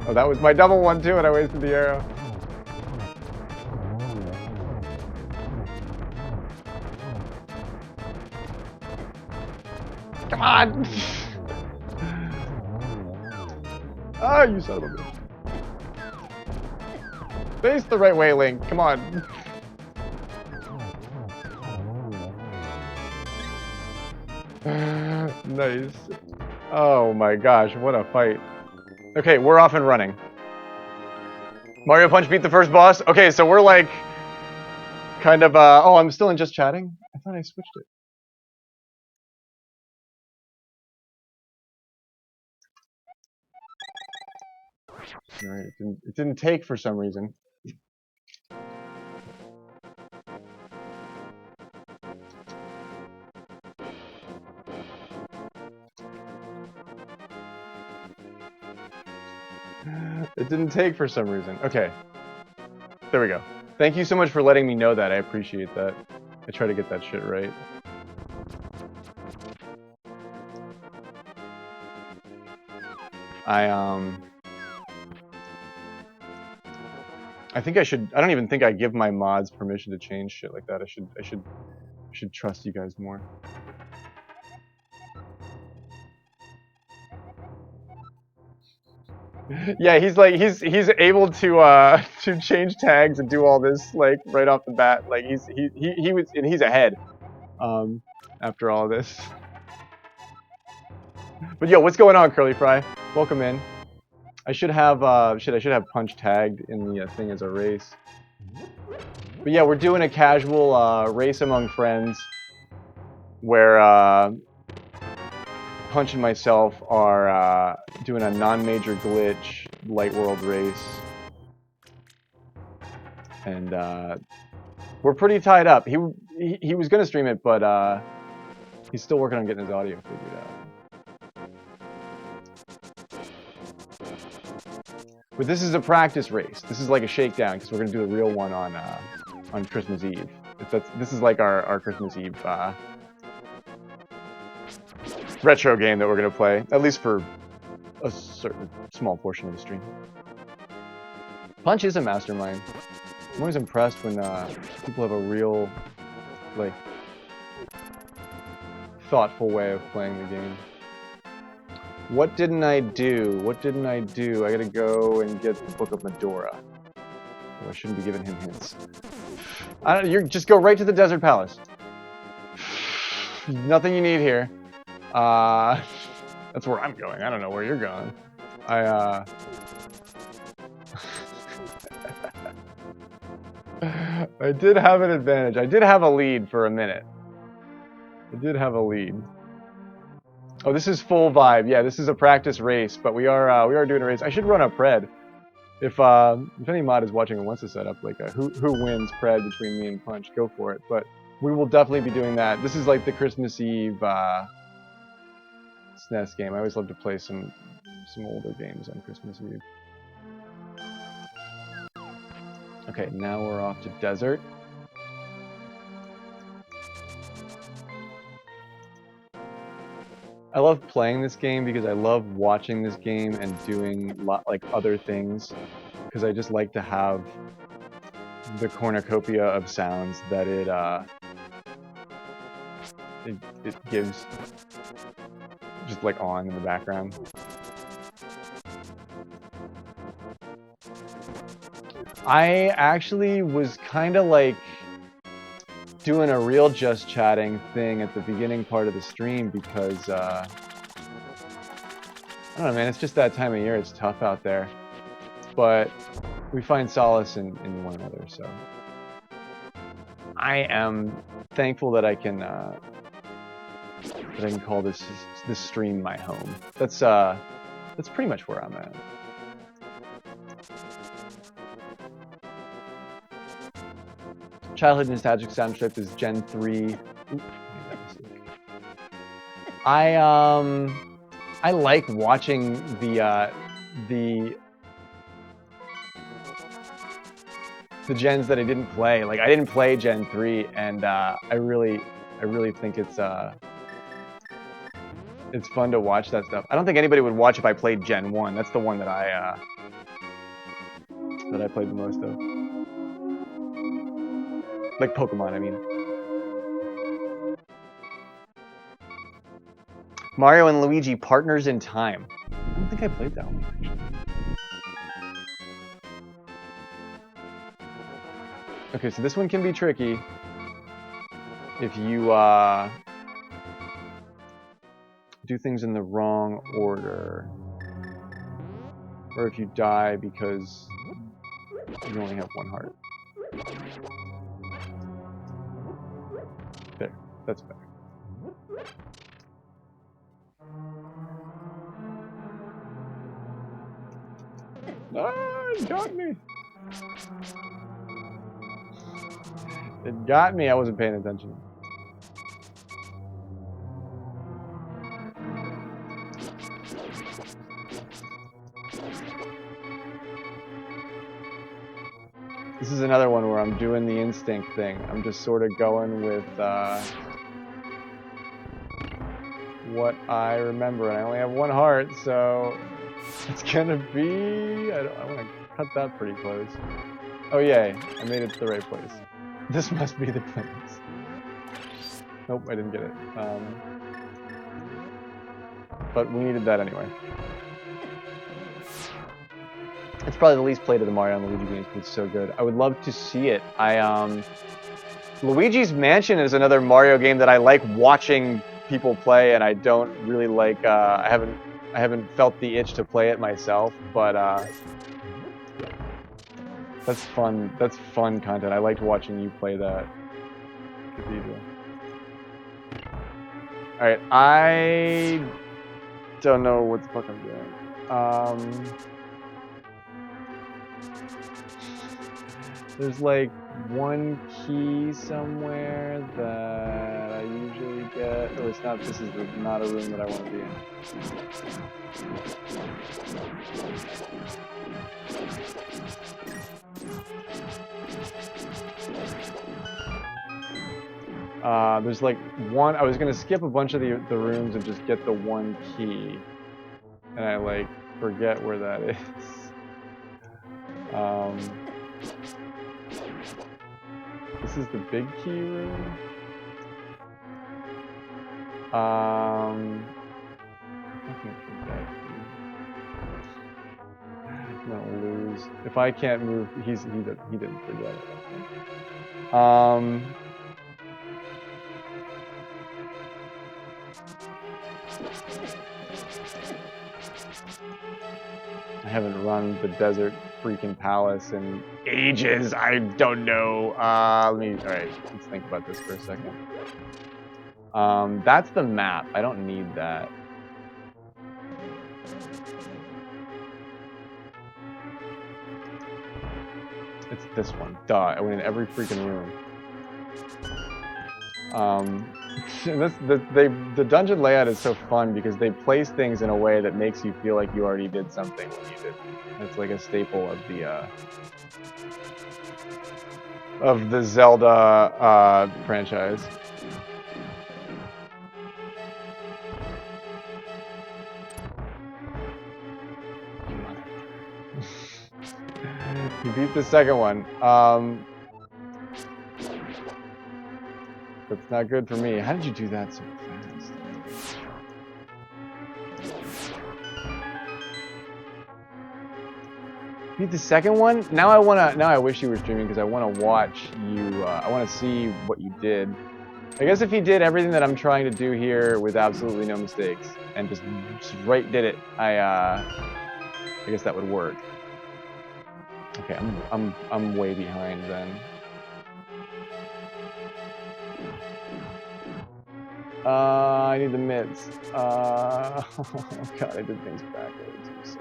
that was my double one too, and I wasted the arrow. Come on! Ah, you son of a bitch. Face the right way, Link. Come on. Nice. Oh my gosh, what a fight. Okay, we're off and running. Mario Punch beat the first boss. Okay, so we're like kind of oh, I'm still in just chatting? I thought I switched it. Alright, it didn't take for some reason. It didn't take for some reason. Okay. There we go. Thank you so much for letting me know that. I appreciate that. I try to get that shit right. I think I should. I don't even think I give my mods permission to change shit like that. I should trust you guys more. Yeah, he's like he's able to change tags and do all this like right off the bat. Like he was and he's ahead after all this. But yo, what's going on, Curly Fry? Welcome in. I should have shit. I should have Punch tagged in the thing as a race. But yeah, we're doing a casual race among friends where Punch and myself are doing a non-major glitch light world race, and we're pretty tied up. He was gonna stream it, but he's still working on getting his audio figured out. But this is a practice race. This is like a shakedown because we're gonna do a real one on Christmas Eve. This is like our Christmas Eve retro game that we're gonna play, at least for a certain small portion of the stream. Punch is a mastermind. I'm always impressed when people have a real, like, thoughtful way of playing the game. What didn't I do? What didn't I do? I gotta go and get the Book of Medora. Oh, I shouldn't be giving him hints. You just go right to the Desert Palace. Nothing you need here. That's where I'm going. I don't know where you're going. I did have an advantage. I did have a lead for a minute. I did have a lead. Oh, this is full vibe. Yeah, this is a practice race, but we are doing a race. I should run a pred. If any mod is watching and wants to set up like a who wins pred between me and Punch, go for it. But we will definitely be doing that. This is like the Christmas Eve SNES game. I always love to play some older games on Christmas Eve. Okay, now we're off to Desert. I love playing this game because I love watching this game and doing like other things because I just like to have the cornucopia of sounds that it gives just like on in the background. I actually was kind of like doing a real just chatting thing at the beginning part of the stream because I don't know, man, it's just that time of year. It's tough out there, but we find solace in one another. So I am thankful that I can call this stream my home. That's pretty much where I'm at. Childhood nostalgic sound trip is Gen 3. Ooh, I like watching the gens that I didn't play. Like I didn't play Gen 3, and I really think it's fun to watch that stuff. I don't think anybody would watch if I played Gen 1. That's the one that I played the most of. Like Pokemon, I mean. Mario and Luigi, Partners in Time. I don't think I played that one, actually. Okay, so this one can be tricky if you do things in the wrong order. Or if you die because you only have one heart. There, that's better. Ah, it got me. It got me. I wasn't paying attention. This is another one where I'm doing the instinct thing. I'm just sort of going with what I remember, and I only have one heart, so it's gonna be. I want to cut that pretty close. Oh yay! I made it to the right place. This must be the place. Nope, I didn't get it. But we needed that anyway. It's probably the least played of the Mario and Luigi games, but it's so good. I would love to see it. Luigi's Mansion is another Mario game that I like watching people play, and I don't really like. I haven't felt the itch to play it myself, but that's fun. That's fun content. I liked watching you play that cathedral. All right, I don't know what the fuck I'm doing. There's like one key somewhere that I usually get. Oh, it's not. This is not a room that I want to be in. There's like one. I was gonna skip a bunch of the rooms and just get the one key, and I like forget where that is. This is the big key room. I'm gonna lose. If I can't move, he didn't forget it. I haven't run the desert freaking palace in ages. I don't know. All right, let's think about this for a second. That's the map. I don't need that. It's this one. Duh, I went in every freaking room. The dungeon layout is so fun because they place things in a way that makes you feel like you already did something when you did. It's like a staple of the Zelda franchise. You beat the second one. That's not good for me. How did you do that so fast? Beat the second one? Now I wish you were streaming because I wanna watch you. I wanna see what you did. I guess if he did everything that I'm trying to do here with absolutely no mistakes and just right did it, I guess that would work. Okay, I'm way behind then. I need the mitts. Oh god, I did things backwards.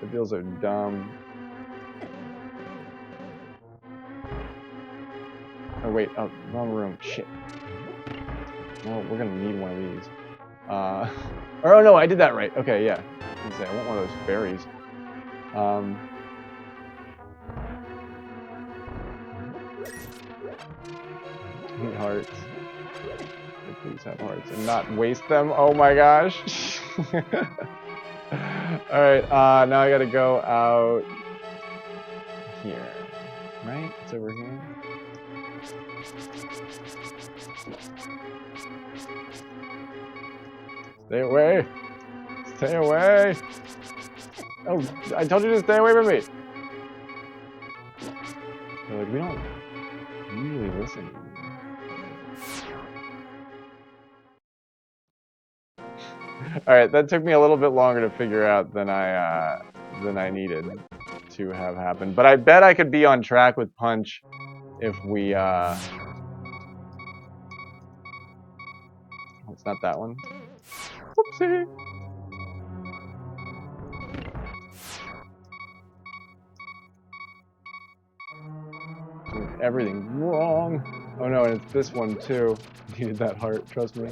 The deals are dumb. Oh wait, oh, wrong room. Shit. Well, we're gonna need one of these. Or oh no, I did that right. Okay, yeah. I want one of those fairies. I need hearts. Please have hearts and not waste them. Oh my gosh. Alright, now I gotta go out here. Right? It's over here. Stay away! Stay away! Oh, I told you to stay away from me! They're like, we don't usually listen to you. Alright, that took me a little bit longer to figure out than I needed to have happen. But I bet I could be on track with Punch if we, it's not that one. Whoopsie! Doing everything wrong. Oh no, and it's this one too. Needed that heart, trust me.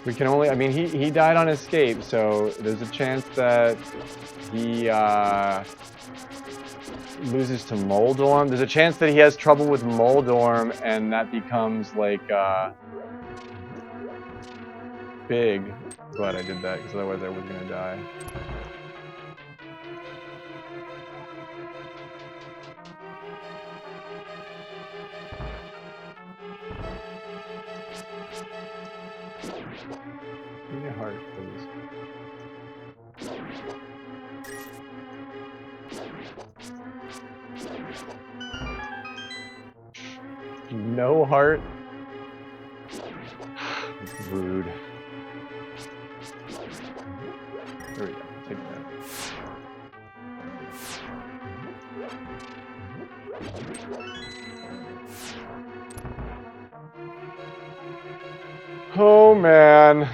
We can only, I mean, he died on escape, so there's a chance that he loses to Moldorm. There's a chance that he has trouble with Moldorm, and that becomes like big. Glad I did that, because otherwise I was gonna die. Give me a heart, please. No heart? Rude. There we go. Take that. Oh man.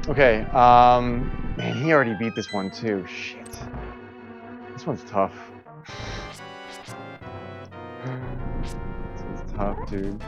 Okay, man, he already beat this one too. Shit. This one's tough. This one's tough, dude.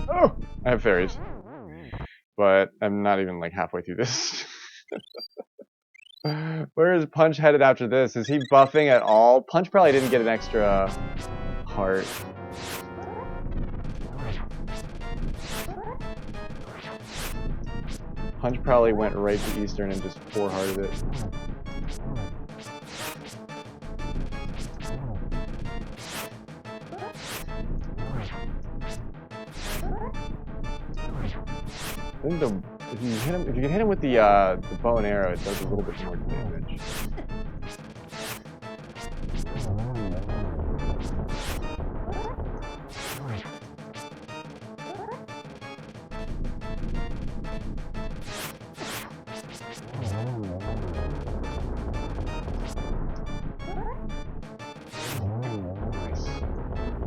Oh! I have fairies. But I'm not even like halfway through this. Where is Punch headed after this? Is he buffing at all? Punch probably didn't get an extra heart. Punch probably went right to Eastern and just 4-hearted it. Then if you can hit him with the bow and arrow, it does a little bit more damage.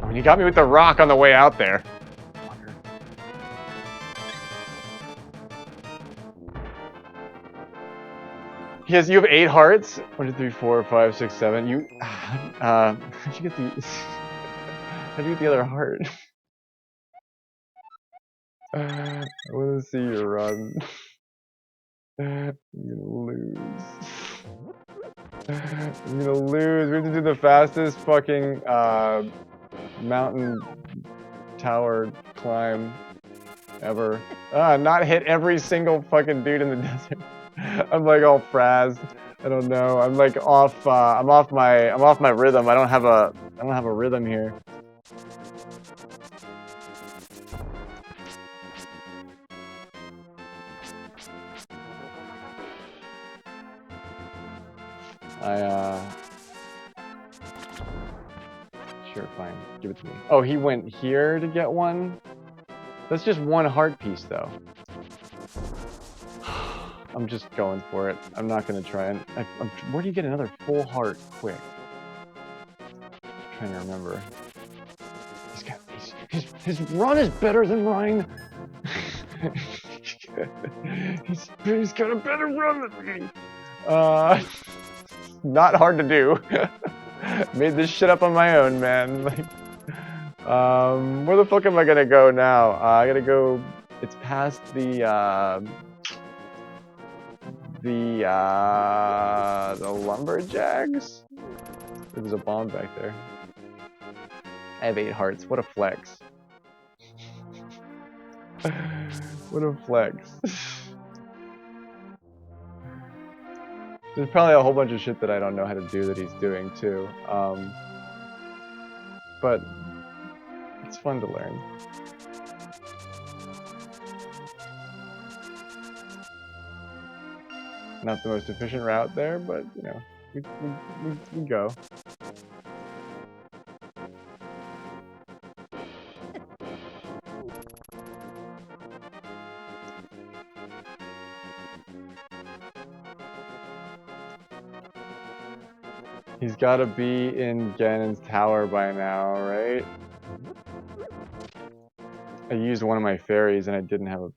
I mean, he got me with the rock on the way out there. You have 8 hearts. 1, 2, 3, 4, 5, 6, 7. You, how'd you get the? How'd you get the other heart? I want to see you run. You're gonna lose. You're gonna lose. We have to do the fastest fucking mountain tower climb ever. Not hit every single fucking dude in the desert. I'm like all frazzed. I don't know. I'm like off. I'm off my rhythm. I don't have a rhythm here. Sure, fine. Give it to me. Oh, he went here to get one? That's just one heart piece, though. I'm just going for it. I'm not going to try and... where do you get another full heart quick? I'm trying to remember. His run is better than mine. he's got a better run than me. Not hard to do. Made this shit up on my own, man. Like, where the fuck am I gonna go now? I gotta go. It's past the lumberjacks. There was a bomb back there. I have 8 hearts. What a flex. What a flex. There's probably a whole bunch of shit that I don't know how to do that he's doing too. But it's fun to learn. Not the most efficient route there, but you know, we go. He's got to be in Ganon's tower by now, right? I used one of my fairies and I didn't have a...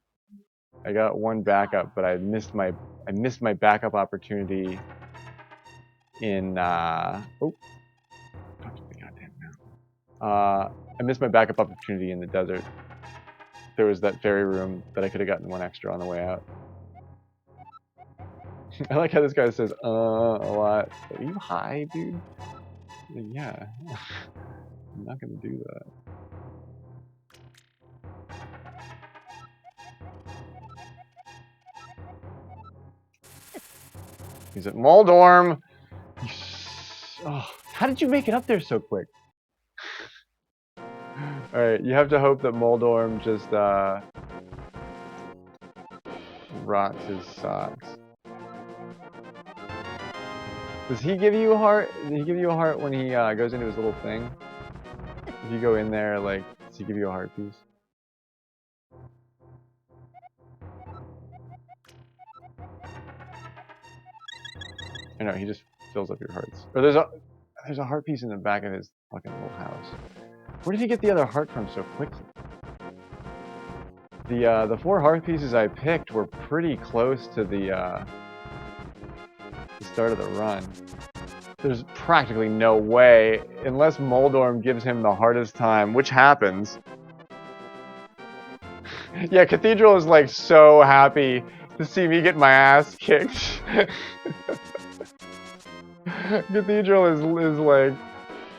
I got one backup, but I missed my backup opportunity in oh, talk to the goddamn mountain. I missed my backup opportunity in the desert. There was that fairy room that I could have gotten one extra on the way out. I like how this guy says a lot. Are you high, dude? Yeah. I'm not gonna do that. He's at Moldorm. Oh, how did you make it up there so quick? Alright, you have to hope that Moldorm just rots his socks. Does he give you a heart? Does he give you a heart when he goes into his little thing? If you go in there, like, does he give you a heart piece? I know, he just fills up your hearts. Or there's a heart piece in the back of his fucking little house. Where did he get the other heart from so quickly? The 4 heart pieces I picked were pretty close to the start of the run. There's practically no way, unless Moldorm gives him the hardest time, which happens. Yeah, Cathedral is like so happy to see me get my ass kicked. Cathedral is like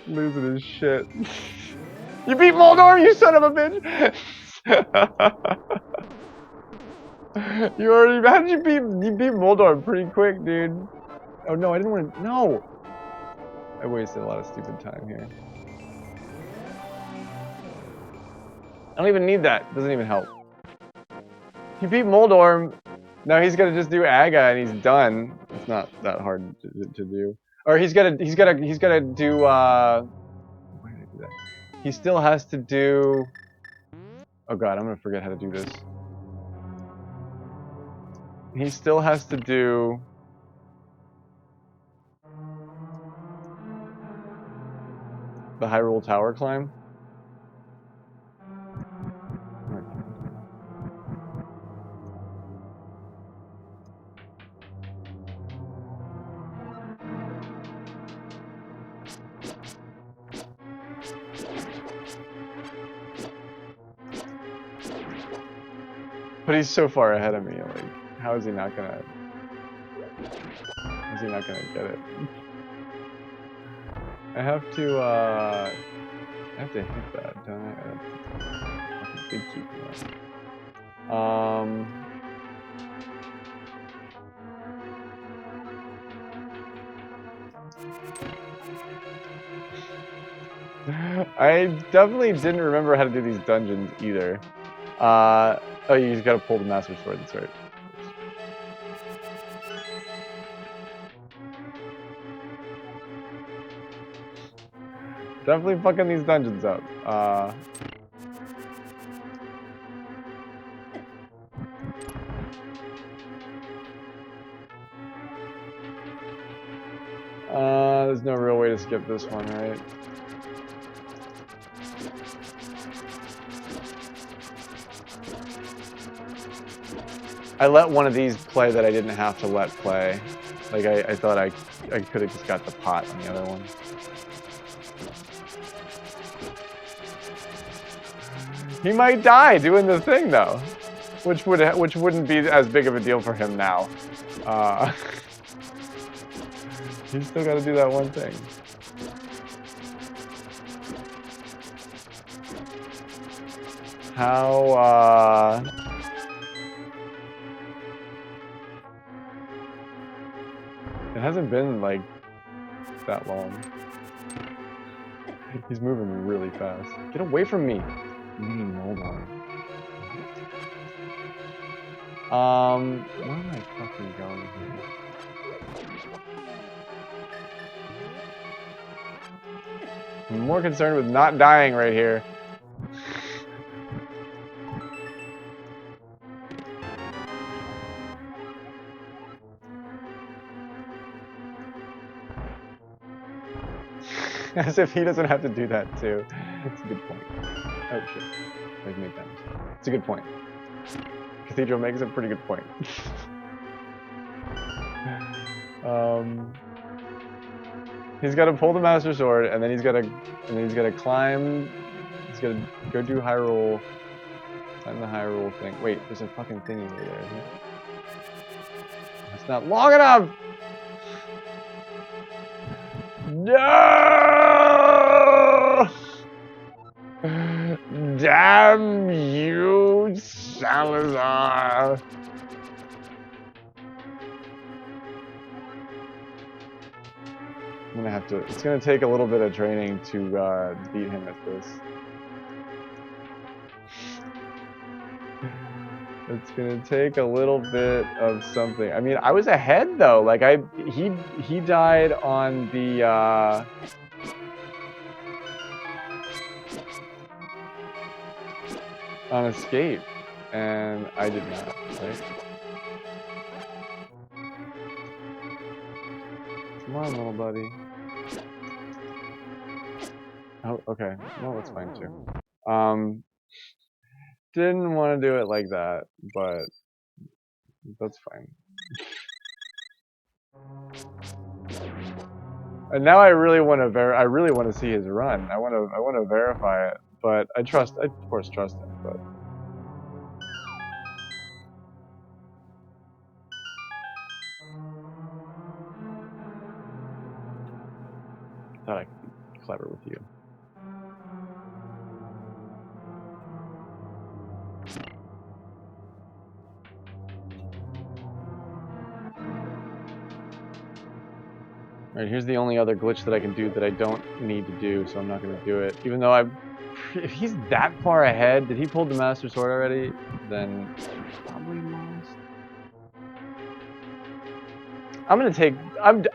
losing his shit. You beat Moldorm, you son of a bitch! You already... How did you beat... You beat Moldorm pretty quick, dude. Oh no, I didn't want to... No! I wasted a lot of stupid time here. I don't even need that. It doesn't even help. He beat Moldorm. Now he's gonna just do Aga and he's done. It's not that hard to do. Or he's gotta do why did I do that? He still has to do... Oh god, I'm gonna forget how to do this. He still has to do... the Hyrule Tower climb. But he's so far ahead of me, like, how is he not gonna... How is he not gonna get it? I have to hit that, don't I? Fucking big key for that. I definitely didn't remember how to do these dungeons either. Oh, you just gotta pull the Master Sword, that's right. Definitely fucking these dungeons up. There's no real way to skip this one, right? I let one of these play that I didn't have to let play. Like, I thought I could have just got the pot on the other one. He might die doing the thing, though. Which wouldn't be as big of a deal for him now. He's still got to do that one thing. How, it hasn't been, like, that long. He's moving really fast. Get away from me! Hold on. Where am I fucking going here? I'm more concerned with not dying right here. As if he doesn't have to do that too. It's a good point. Oh shit. I've made that mistake. It's a good point. Cathedral makes a pretty good point. He's got to pull the Master Sword, and then he's got to climb. He's got to go do Hyrule. Climb the Hyrule thing. Wait, there's a fucking thingy over there, isn't it? That's not long enough. No! Damn you, Salazar! I'm gonna have to. It's gonna take a little bit of training to beat him at this. It's gonna take a little bit of something. I mean, I was ahead though. Like he died on the on escape, and I did not. Right? Come on, little buddy. Oh, okay. Well, that's fine too. Didn't want to do it like that, but that's fine. And now I really want to see his run. I want to verify it, but I of course trust him, but. Thought I could be clever with you. Alright, here's the only other glitch that I can do that I don't need to do, so I'm not going to do it. Even though if he's that far ahead, did he pull the Master Sword already? Then probably lost. I'm going to take...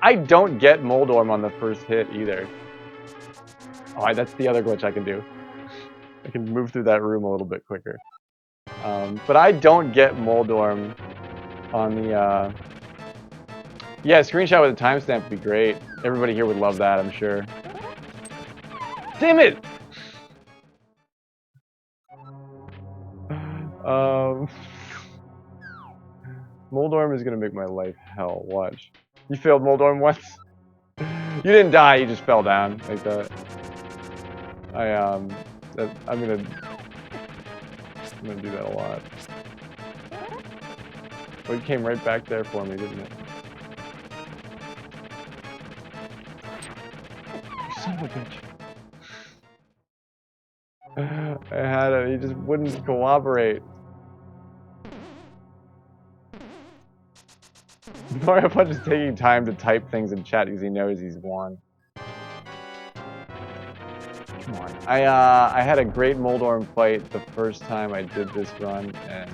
I don't get Moldorm on the first hit either. Oh, that's the other glitch I can do. I can move through that room a little bit quicker. But I don't get Moldorm on the... Yeah, a screenshot with a timestamp would be great. Everybody here would love that, I'm sure. Damn it! Moldorm is gonna make my life hell. Watch. You failed Moldorm once. You didn't die. You just fell down like that. I'm gonna do that a lot. But it came right back there for me, didn't it? Son of a bitch. I had him. He just wouldn't cooperate. Mario Punch is taking time to type things in chat because he knows he's won. Come on. I had a great Moldorm fight the first time I did this run, and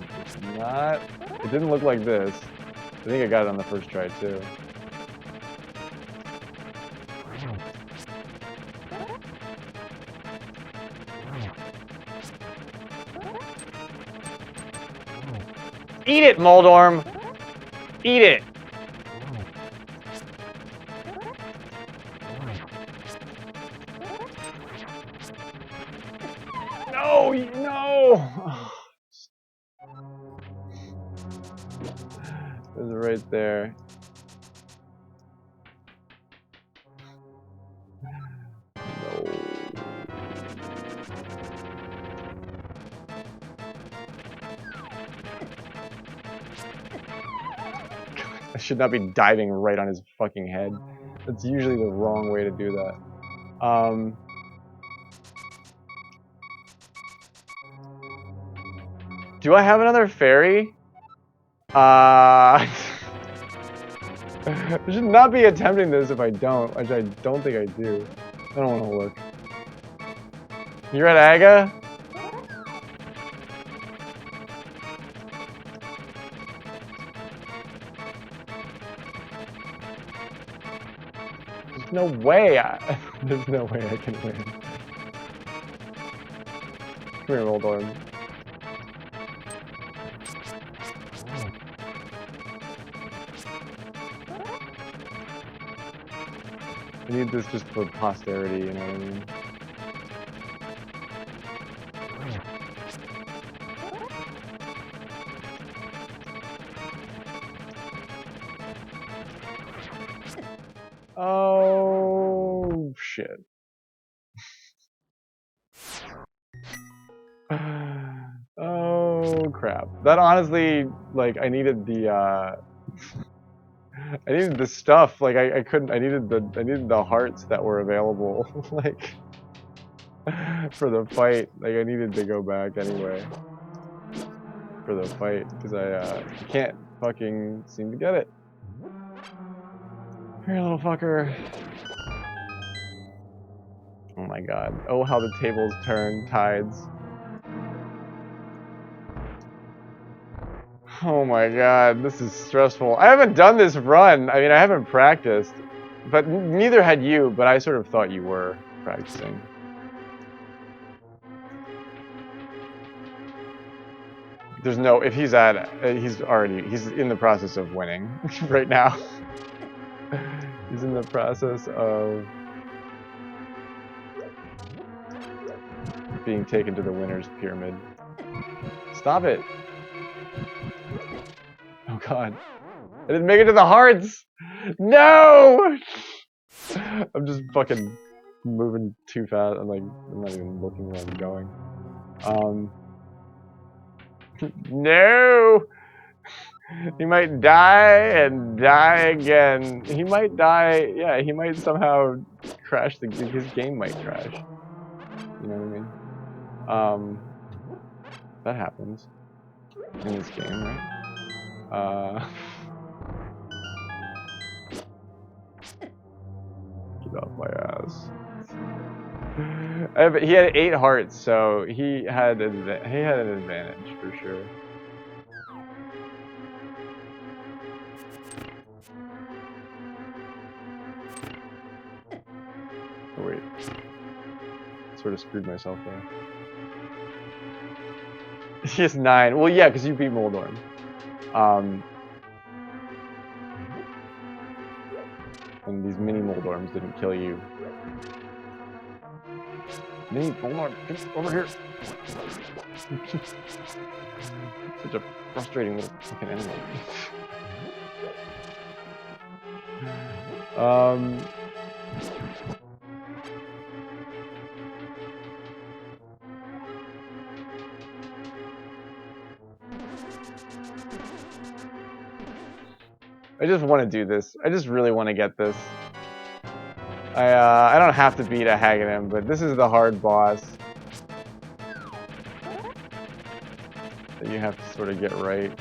it didn't look like this. I think I got it on the first try too. Eat it, Moldorm! Eat it! No! No! It was right there. No. I should not be diving right on his fucking head. That's usually the wrong way to do that. Do I have another fairy? I should not be attempting this if I don't, which I don't think I do. I don't want to look. You're at Aga? There's no way there's no way I can win. Come here, Moldorm. I need this just for posterity, you know what I mean? Oh, shit. Oh, crap. That honestly, like, I needed the, I needed the stuff, like, I couldn't, I needed the hearts that were available, like, for the fight. Like, I needed to go back anyway. For the fight, because I can't fucking seem to get it. Here, little fucker. Oh my god. Oh, how the tables turn, tides. Oh my god, this is stressful. I haven't done this run. I mean, I haven't practiced. But neither had you, but I sort of thought you were practicing. There's no, if he's at, he's in the process of winning right now. He's in the process of being taken to the winner's pyramid. Stop it. Oh god. I didn't make it to the hearts! No! I'm just fucking moving too fast. I'm not even looking where I'm going. No! He might die and die again. He might die, yeah, he might somehow crash, his game might crash. You know what I mean? That happens in this game, right? Get off my ass. He had 8 hearts, so he had an advantage for sure. Oh wait, sort of screwed myself there. He has 9. Well, yeah, because you beat Moldorm. And these mini Moldorms didn't kill you. Mini Moldorm, get over here! Such a frustrating little fucking animal. I just want to do this. I just really want to get this. I don't have to beat a Haggadah, but this is the hard boss that you have to sort of get right.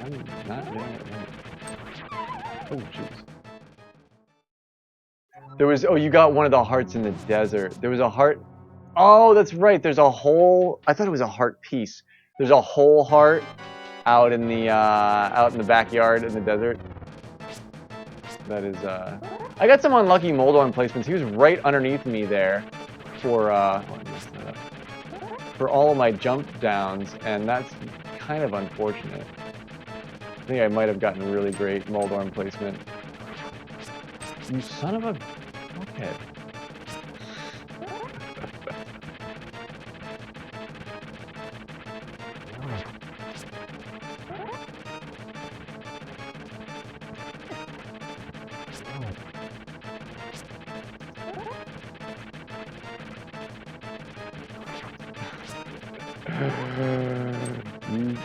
I'm not getting it right. Oh, jeez. There was, oh, you got one of the hearts in the desert. There was a heart. Oh, that's right. There's a whole, I thought it was a heart piece. There's a whole heart out in the backyard in the desert. That is, I got some unlucky Moldorm placements. He was right underneath me there for, oh, I messed that up. for all of my jump downs, and that's kind of unfortunate. I think I might have gotten really great Moldorm placement. You son of a fuckhead.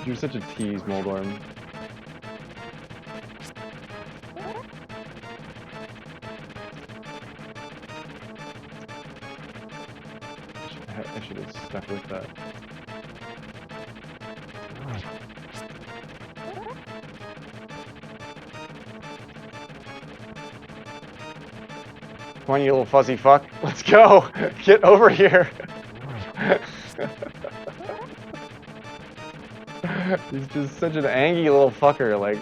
You're such a tease, Moldorm. I should have stuck with that. Come on, you little fuzzy fuck. Let's go! Get over here! He's just such an angry little fucker, like...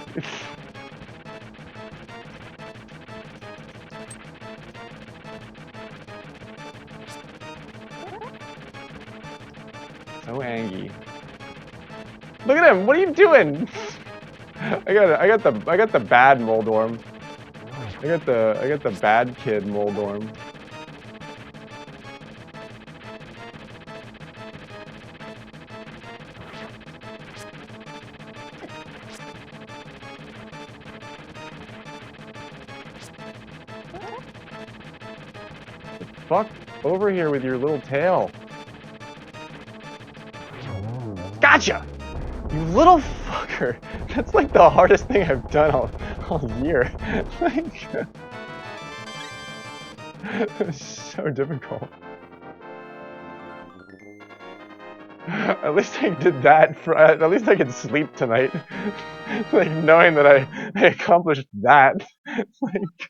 so angry. Look at him! What are you doing? I got the bad Moldorm. I got the bad kid Moldorm. Fuck over here with your little tail. Gotcha! You little fucker. That's like the hardest thing I've done all year. Like, it's so difficult. At least I did that. At least I can sleep tonight. Like, knowing that I accomplished that. Like,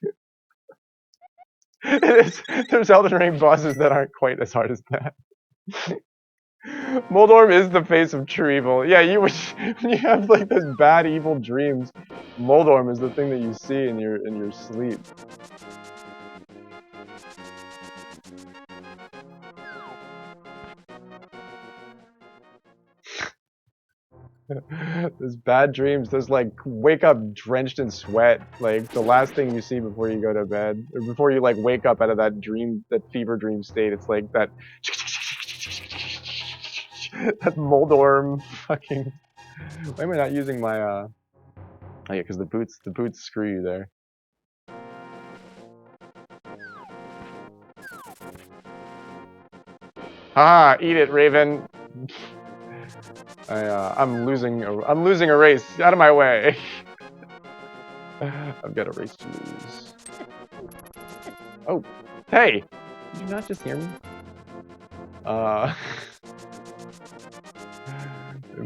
there's Elden Ring bosses that aren't quite as hard as that. Moldorm is the face of true evil. Yeah, when you have like those bad evil dreams, Moldorm is the thing that you see in your sleep. Those bad dreams, those like wake up drenched in sweat, like the last thing you see before you go to bed, or before you like wake up out of that dream, that fever dream state. It's like that that Moldorm fucking. Why am I not using my Oh yeah, because the boots screw you there. Ah, eat it, Raven. I'm losing a race. Out of my way. I've got a race to lose. Oh, hey! Did you not just hear me? I'm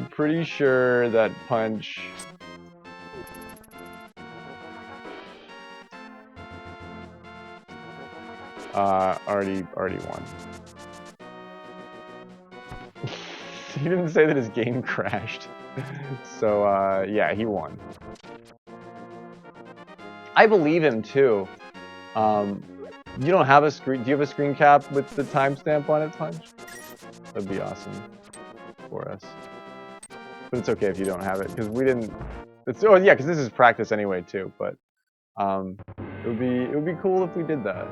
pretty sure that punch. Already won. He didn't say that his game crashed. So, yeah, he won. I believe him, too. You don't have a screen... Do you have a screen cap with the timestamp on it, Punch? That'd be awesome for us. But it's okay if you don't have it, because we didn't... Oh, yeah, because this is practice anyway, too, but... it would be cool if we did that.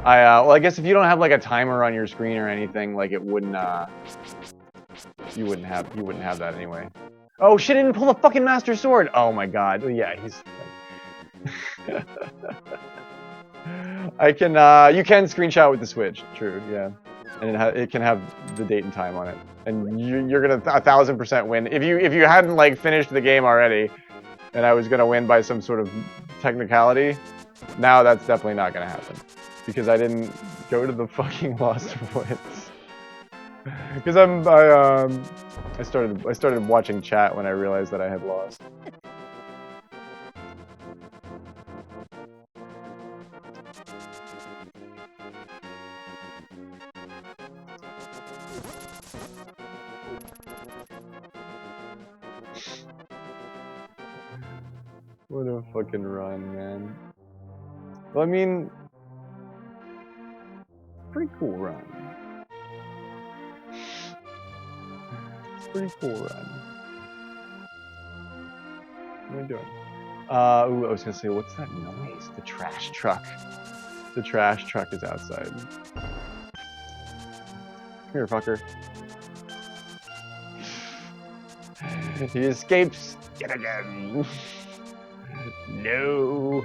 Well, I guess if you don't have like a timer on your screen or anything, like it wouldn't, you wouldn't have that anyway. Oh shit! I didn't pull the fucking Master Sword. Oh my god. Yeah, he's. I can. You can screenshot with the Switch. True. Yeah, and it can have the date and time on it, and you're gonna 1000% win if you hadn't like finished the game already, and I was gonna win by some sort of technicality. Now that's definitely not gonna happen. Because I didn't go to the fucking Lost Woods. Because I started watching chat when I realized that I had lost. What a fucking run, man. Well, I mean, pretty cool run. Pretty cool run. What am I doing? Ooh, I was gonna say, what's that noise? The trash truck. The trash truck is outside. Come here, fucker. He escapes. Get again. No.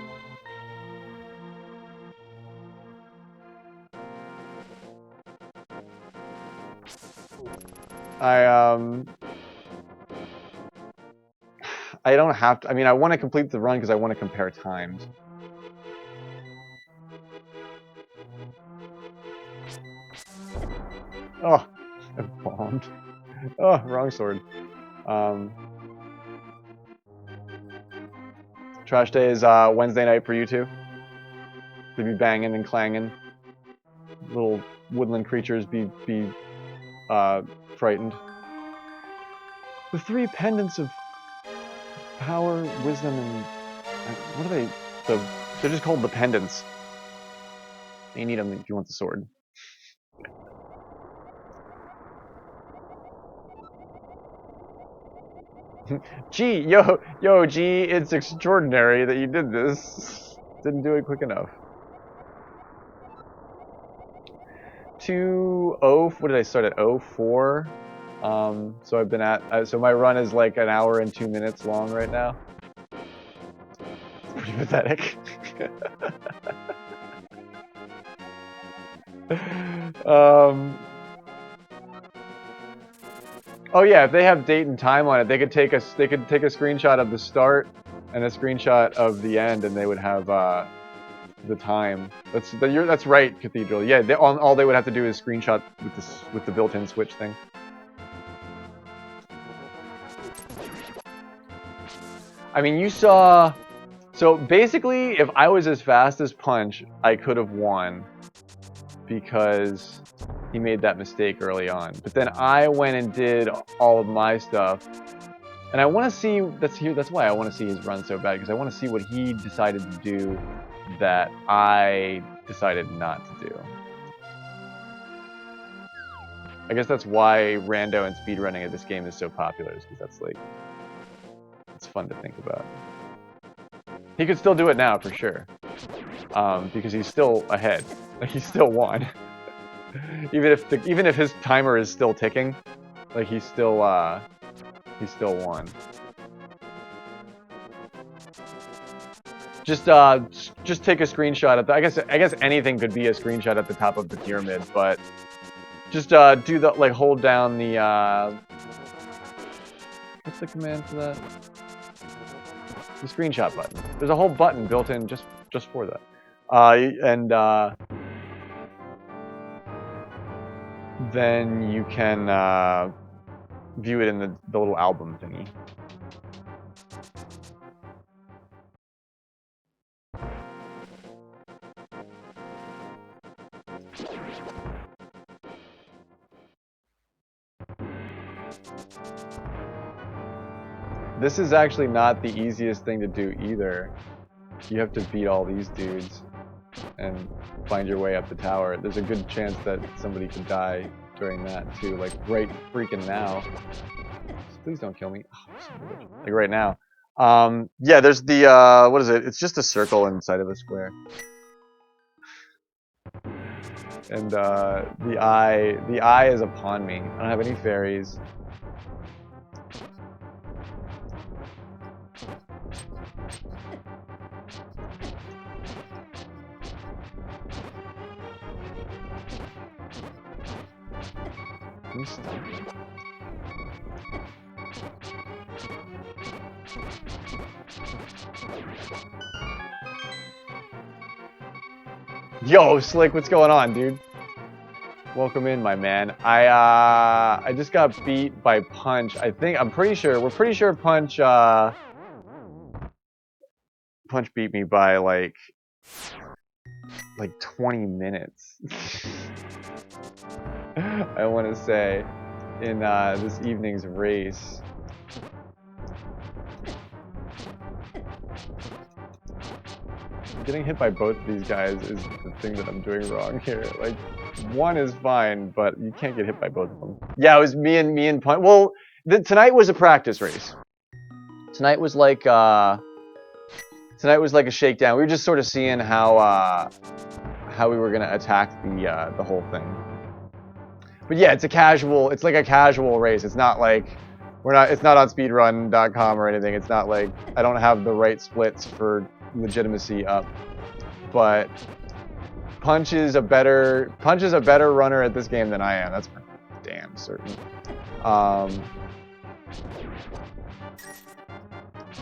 I don't have to. I mean, I want to complete the run because I want to compare times. Oh, I bombed. Oh, wrong sword. Trash day is Wednesday night for you two. To be banging and clanging. Little woodland creatures be frightened. The three pendants of power, wisdom, and what are they? They're just called the pendants. You need them if you want the sword. Gee, yo, G, it's extraordinary that you did this. Didn't do it quick enough. 2:0. What did I start at? 04. So I've been at. So my run is like an hour and 2 minutes long right now. It's pretty pathetic. Oh yeah, if they have date and time on it, they could take a screenshot of the start and a screenshot of the end, and they would have the time. That's right, Cathedral. Yeah, all they would have to do is screenshot with the built-in switch thing. I mean, you saw. So basically, if I was as fast as Punch, I could have won because he made that mistake early on. But then I went and did all of my stuff, and I want to see. That's why I want to see his run so bad, because I want to see what he decided to do that I decided not to do. I guess that's why rando and speedrunning of this game is so popular, is because that's like, it's fun to think about. He could still do it now for sure, because he's still ahead. Like, he still won. even if his timer is still ticking, like he still won. Just take a screenshot at the. I guess anything could be a screenshot at the top of the pyramid, but just do the, like, hold down the what's the command for that? The screenshot button. There's a whole button built in just for that. Then you can view it in the little album thingy. This is actually not the easiest thing to do either. You have to beat all these dudes and find your way up the tower. There's a good chance that somebody could die during that too, like right freaking now. Please don't kill me. Oh, like right now. Yeah, there's the what is it? It's just a circle inside of a square. And the eye is upon me. I don't have any fairies. Yo, Slick, what's going on, dude? Welcome in, my man. I just got beat by Punch. We're pretty sure Punch beat me by like 20 minutes. I want to say in this evening's race. getting hit by both of these guys is the thing that I'm doing wrong here. Like, one is fine, but you can't get hit by both of them. Yeah, it was me and Punch. Well, tonight was a practice race. Tonight was like a shakedown. We were just sort of seeing how we were gonna attack the whole thing. But yeah, it's like a casual race. It's not like it's not on speedrun.com or anything. It's not like I don't have the right splits for legitimacy up. But Punch is a better runner at this game than I am. That's for damn certain.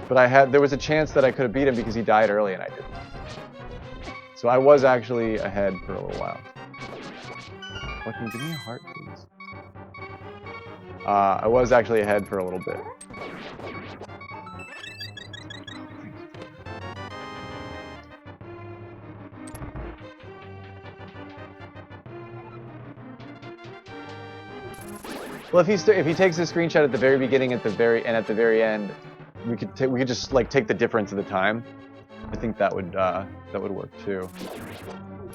But there was a chance that I could have beat him because he died early and I didn't. So I was actually ahead for a little while. Fucking give me a heart, please. I was actually ahead for a little bit. Well, if he takes a screenshot at the very beginning, at the very end, we could just like take the difference of the time. I think that would work too.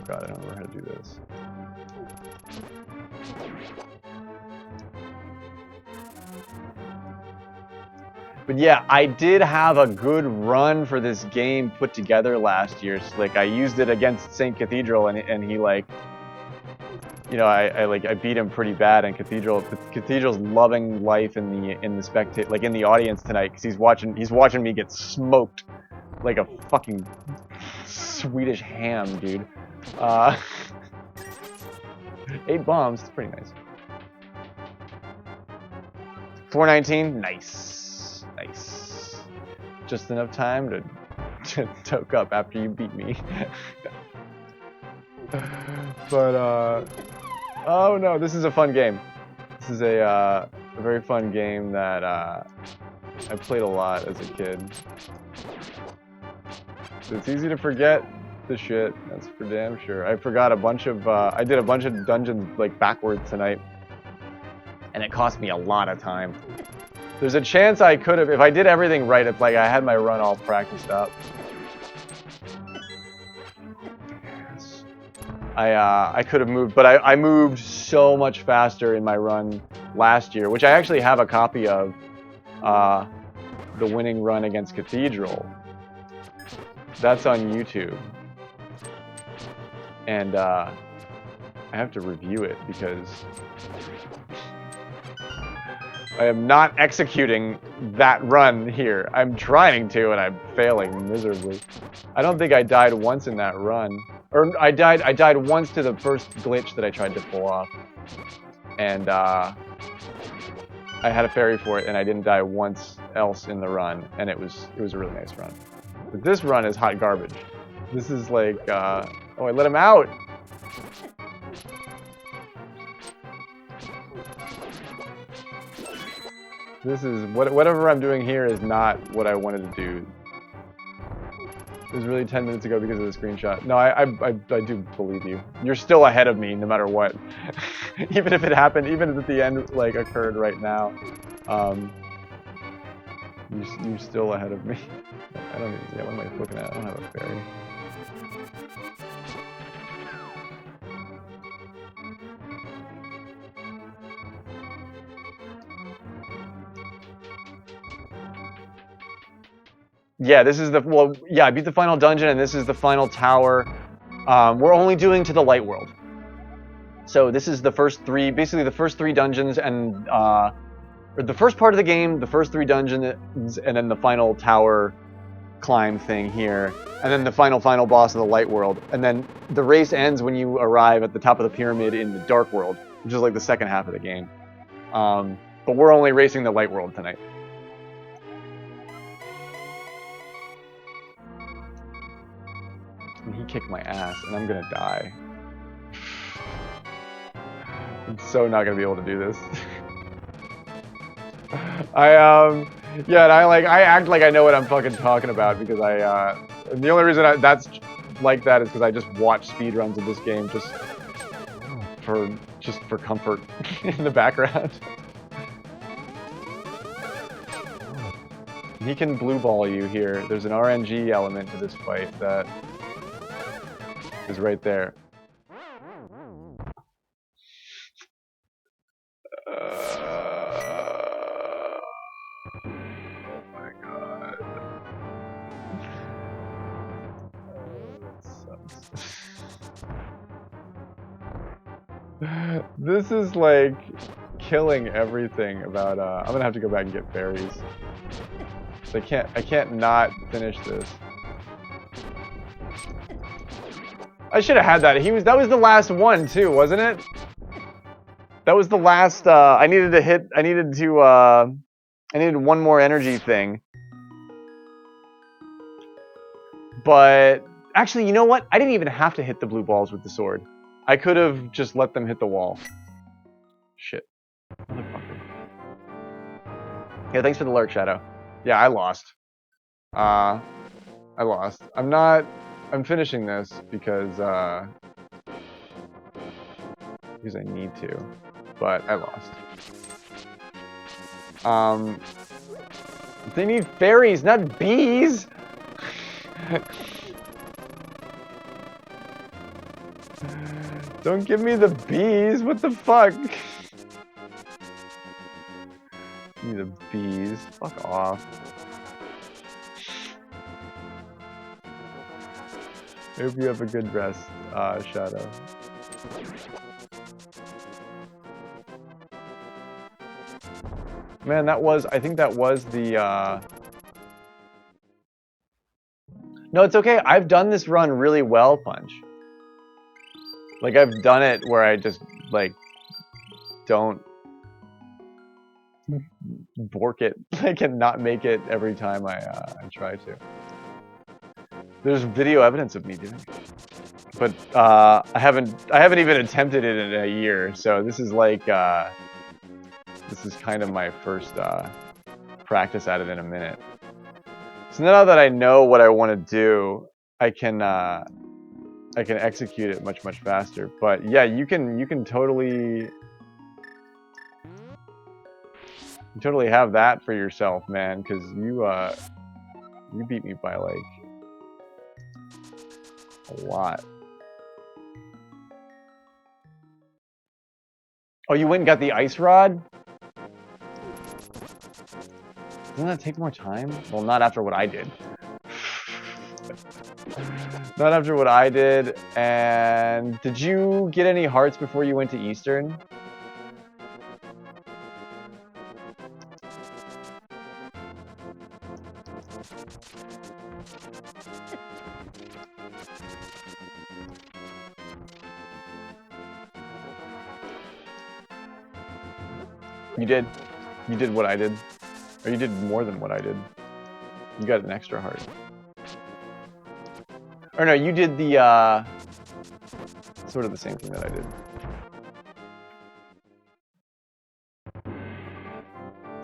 God, I don't remember how to do this. But yeah, I did have a good run for this game put together last year. So, like, I used it against St. Cathedral, and he like, you know, I beat him pretty bad. And Cathedral's loving life in the audience tonight because he's watching me get smoked like a fucking Swedish ham, dude. 8 bombs, it's pretty nice. 419, nice. Nice. Just enough time to toke up after you beat me. But, oh no, this is a fun game. This is a very fun game that I played a lot as a kid. So it's easy to forget the shit, that's for damn sure. I forgot a bunch of, I did a bunch of dungeons like backwards tonight. And it cost me a lot of time. There's a chance I could have, if I did everything right, it's like I had my run all practiced up. Yes. I could have moved, but I moved so much faster in my run last year, which I actually have a copy of, the winning run against Cathedral. That's on YouTube. And I have to review it because I am not executing that run here. I'm trying to, and I'm failing miserably. I don't think I died once in that run. Or I died once to the first glitch that I tried to pull off. And I had a fairy for it, and I didn't die once else in the run, and it was a really nice run. But this run is hot garbage. This is like, oh, I let him out! This is, whatever I'm doing here is not what I wanted to do. It was really 10 minutes ago because of the screenshot. No, I do believe you. You're still ahead of me, no matter what. Even if it happened, even if the end, like, occurred right now. You're still ahead of me. I don't even, yeah, what am I looking at? I don't have a fairy. Yeah, this is the, well, yeah, I beat the final dungeon, and this is the final tower. We're only doing to the light world. So this is the first three, basically the first 3 dungeons, and, or the first part of the game, the first 3 dungeons, and then the final tower climb thing here, and then the final boss of the light world. And then the race ends when you arrive at the top of the pyramid in the dark world, which is like the second half of the game. But we're only racing the light world tonight. And he kicked my ass, and I'm gonna die. I'm so not gonna be able to do this. Yeah, and I act like I know what I'm fucking talking about because the only reason that's like that is because I just watch speedruns of this game just for comfort in the background. He can blue ball you here. There's an RNG element to this fight that is right there. Oh my god. That sucks. This is like killing everything about I'm gonna have to go back and get fairies. So I can't not finish this. I should have had that. That was the last one too, wasn't it? That was the last I needed one more energy thing. But actually, you know what? I didn't even have to hit the blue balls with the sword. I could have just let them hit the wall. Shit. Motherfucker. Yeah, thanks for the lurk, Shadow. Yeah, I lost. I lost. I'm finishing this because I need to. But I lost. They need fairies, not bees! Don't give me the bees, what the fuck? Give me the bees, fuck off. I hope you have a good rest, Shadow. Man, I think that was the, No, it's okay, I've done this run really well, Punch. Like, I've done it where I just, like, don't bork it. I cannot make it every time I try to. There's video evidence of me doing it. But, I haven't even attempted it in a year, so this is like, this is kind of my first, practice at it in a minute. So now that I know what I want to do, I can execute it much faster. But yeah, you can totally have that for yourself, man, because you beat me by like a lot. Oh, you went and got the ice rod? Doesn't that take more time? Well, not after what I did. Not after what I did. And did you get any hearts before you went to Eastern? You did. You did what I did. Or you did more than what I did. You got an extra heart. Or no, you did the, sort of the same thing that I did.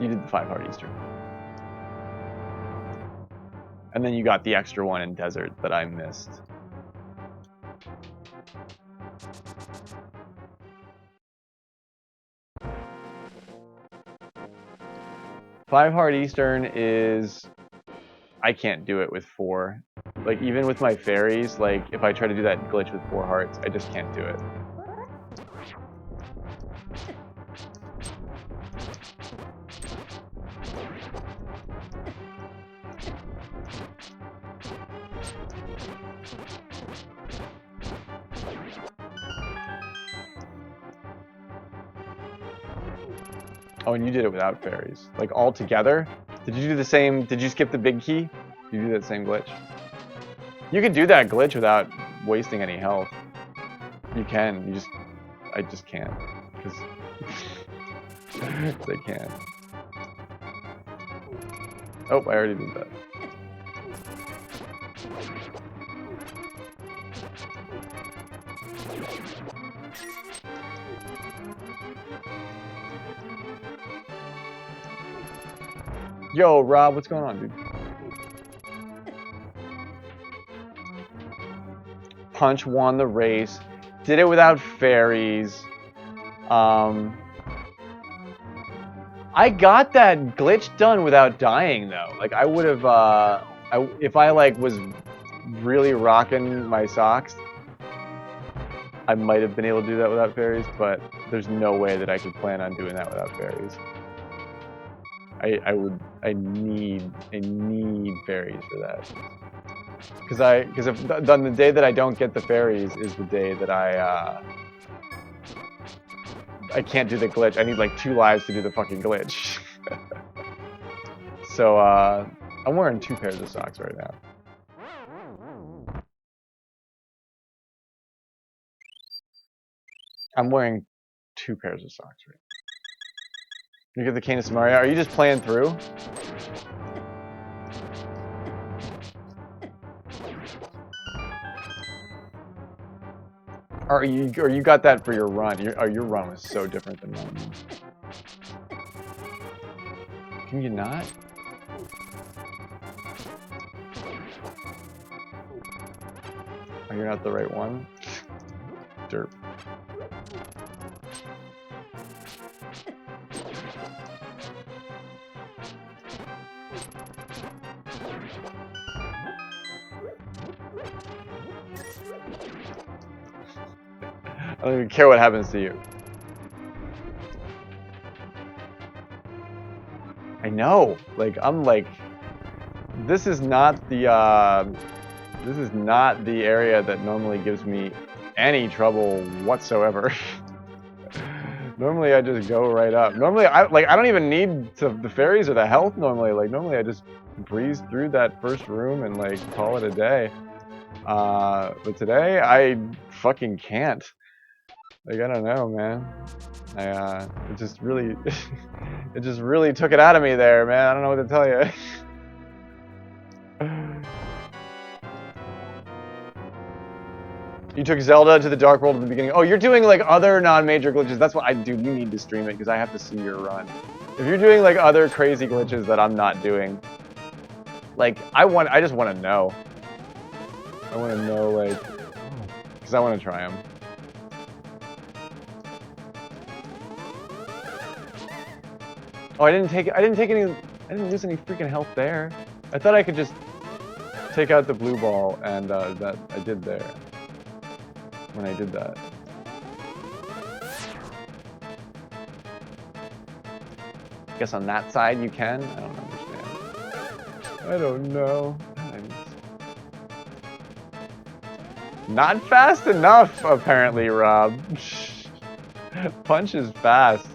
You did the 5-heart Easter. And then you got the extra one in Desert that I missed. Five-heart Eastern is... I can't do it with 4. Like, even with my fairies, like, if I try to do that glitch with 4 hearts, I just can't do it. Oh, and you did it without fairies. Like, all together? Did you do the same... Did you skip the big key? Did you do that same glitch? You can do that glitch without wasting any health. You can. You just... I just can't. Because... I can't. Oh, I already did that. Yo, Rob, what's going on, dude? Punch won the race. Did it without fairies. I got that glitch done without dying, though. Like, I would have, if I, like, was really rocking my socks, I might have been able to do that without fairies, but there's no way that I could plan on doing that without fairies. I need fairies for that. Because if then the day that I don't get the fairies is the day that I can't do the glitch. I need like 2 lives to do the fucking glitch. So I'm wearing 2 pairs of socks right now. I'm wearing 2 pairs of socks right now. You get the Canis Maria. Are you just playing through? Or you got that for your run? Your run was so different than mine. Can you not? Oh, you're not the right one? Derp. I don't even care what happens to you. I know. Like, I'm like, this is not the area that normally gives me any trouble whatsoever. Normally I just go right up. Normally I don't even need the fairies or the health normally. Like normally I just breeze through that first room and like call it a day. But today I fucking can't. Like I don't know, man. It just really it just really took it out of me there, man. I don't know what to tell you. You took Zelda to the Dark World at the beginning. Oh, you're doing like other non-major glitches. That's what I do. You need to stream it because I have to see your run. If you're doing like other crazy glitches that I'm not doing, like I just want to know. I want to know like, because I want to try them. Oh, I didn't lose any freaking health there. I thought I could just take out the blue ball, and that I did there. When I did that. I guess on that side you can? I don't understand. I don't know. Not fast enough, apparently, Rob. Punch is fast.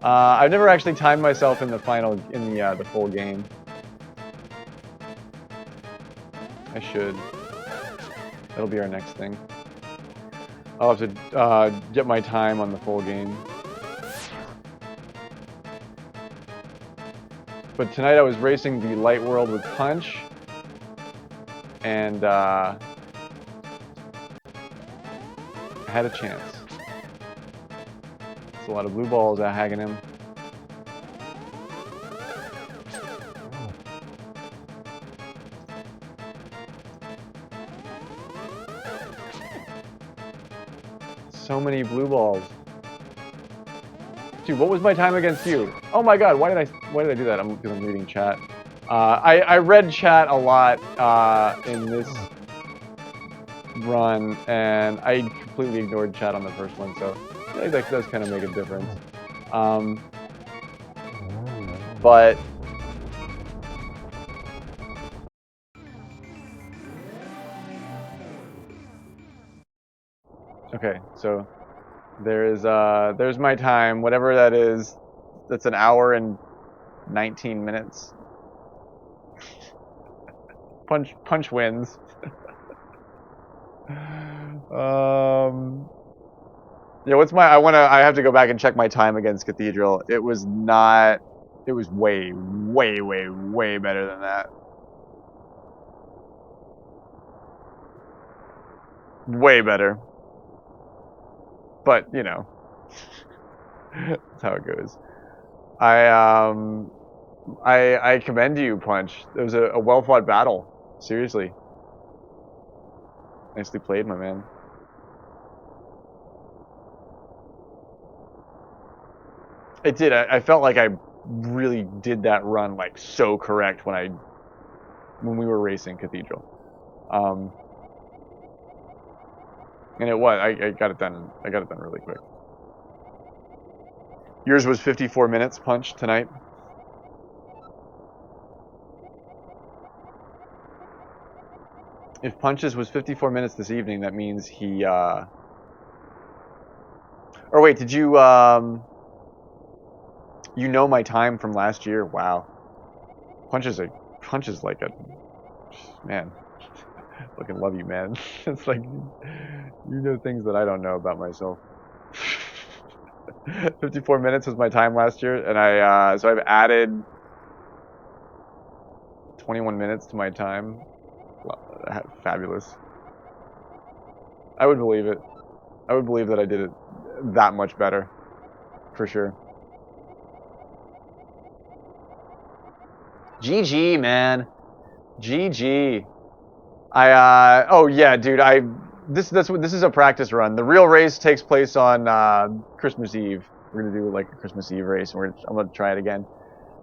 I've never actually timed myself in the full game. I should. That'll be our next thing. I'll have to get my time on the full game. But tonight I was racing the Light World with Punch, and I had a chance. It's a lot of blue balls out hagging him. So many blue balls. Dude, what was my time against you? Oh my god, why did I do that? Because I'm reading chat. I read chat a lot in this run, and I completely ignored chat on the first one, so I think that does kind of make a difference. But okay, so there's my time, whatever that is. That's an hour and 19 minutes. Punch wins. Yeah, I have to go back and check my time against Cathedral. It was way, way, way, way better than that. Way better. But, you know, that's how it goes. I commend you, Punch. It was a well-fought battle. Seriously. Nicely played, my man. It did. I felt like I really did that run like so correct when we were racing Cathedral. And it was. I got it done. I got it done really quick. Yours was 54 minutes, Punch, tonight. If Punch's was 54 minutes this evening, that means he. Or wait, did you? You know my time from last year. Wow. Punch is like a man. Fucking love you, man. It's like you know things that I don't know about myself. 54 minutes was my time last year, and so I've added 21 minutes to my time. Fabulous. I would believe it. I would believe that I did it that much better, for sure. GG, man. GG. Oh yeah, dude. This is a practice run. The real race takes place on Christmas Eve. We're gonna do like a Christmas Eve race, and I'm gonna try it again.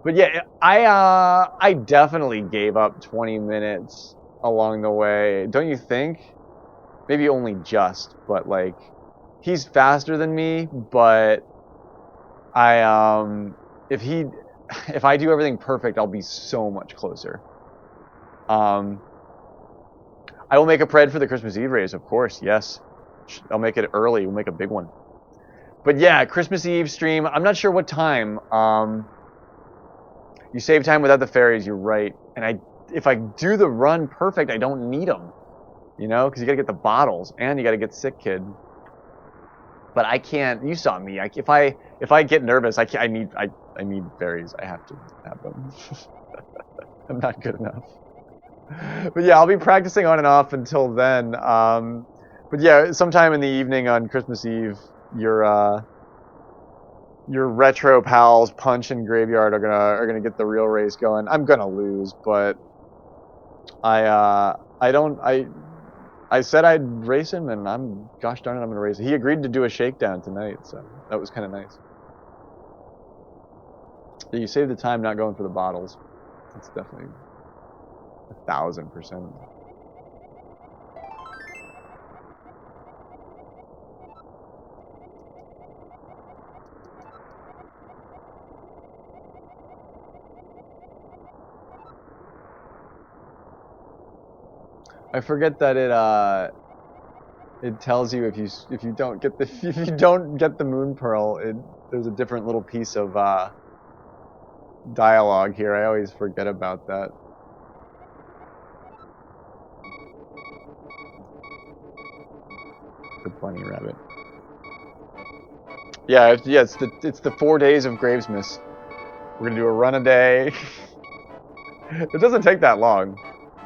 But yeah, I definitely gave up 20 minutes along the way. Don't you think? Maybe only just, but like, he's faster than me. But if I do everything perfect, I'll be so much closer. I will make a pred for the Christmas Eve race, of course. Yes, I'll make it early. We'll make a big one. But yeah, Christmas Eve stream. I'm not sure what time. You save time without the fairies. You're right. And if I do the run perfect, I don't need them. You know, because you gotta get the bottles and you gotta get Sick Kid. But I can't. You saw me. If I get nervous, I need fairies. I have to have them. I'm not good enough. But yeah, I'll be practicing on and off until then. But yeah, sometime in the evening on Christmas Eve, your retro pals Punch and Graveyard are gonna get the real race going. I'm gonna lose, but I said I'd race him, and gosh darn it, I'm gonna race him. He agreed to do a shakedown tonight, so that was kind of nice. Yeah, you save the time not going for the bottles. It's definitely 1,000%. I forget that it tells you if you don't get the moon pearl, there's a different little piece of dialogue here. I always forget about that. The bunny rabbit. Yeah, it's the 4 days of Gravesmith. We're gonna do a run a day. It doesn't take that long.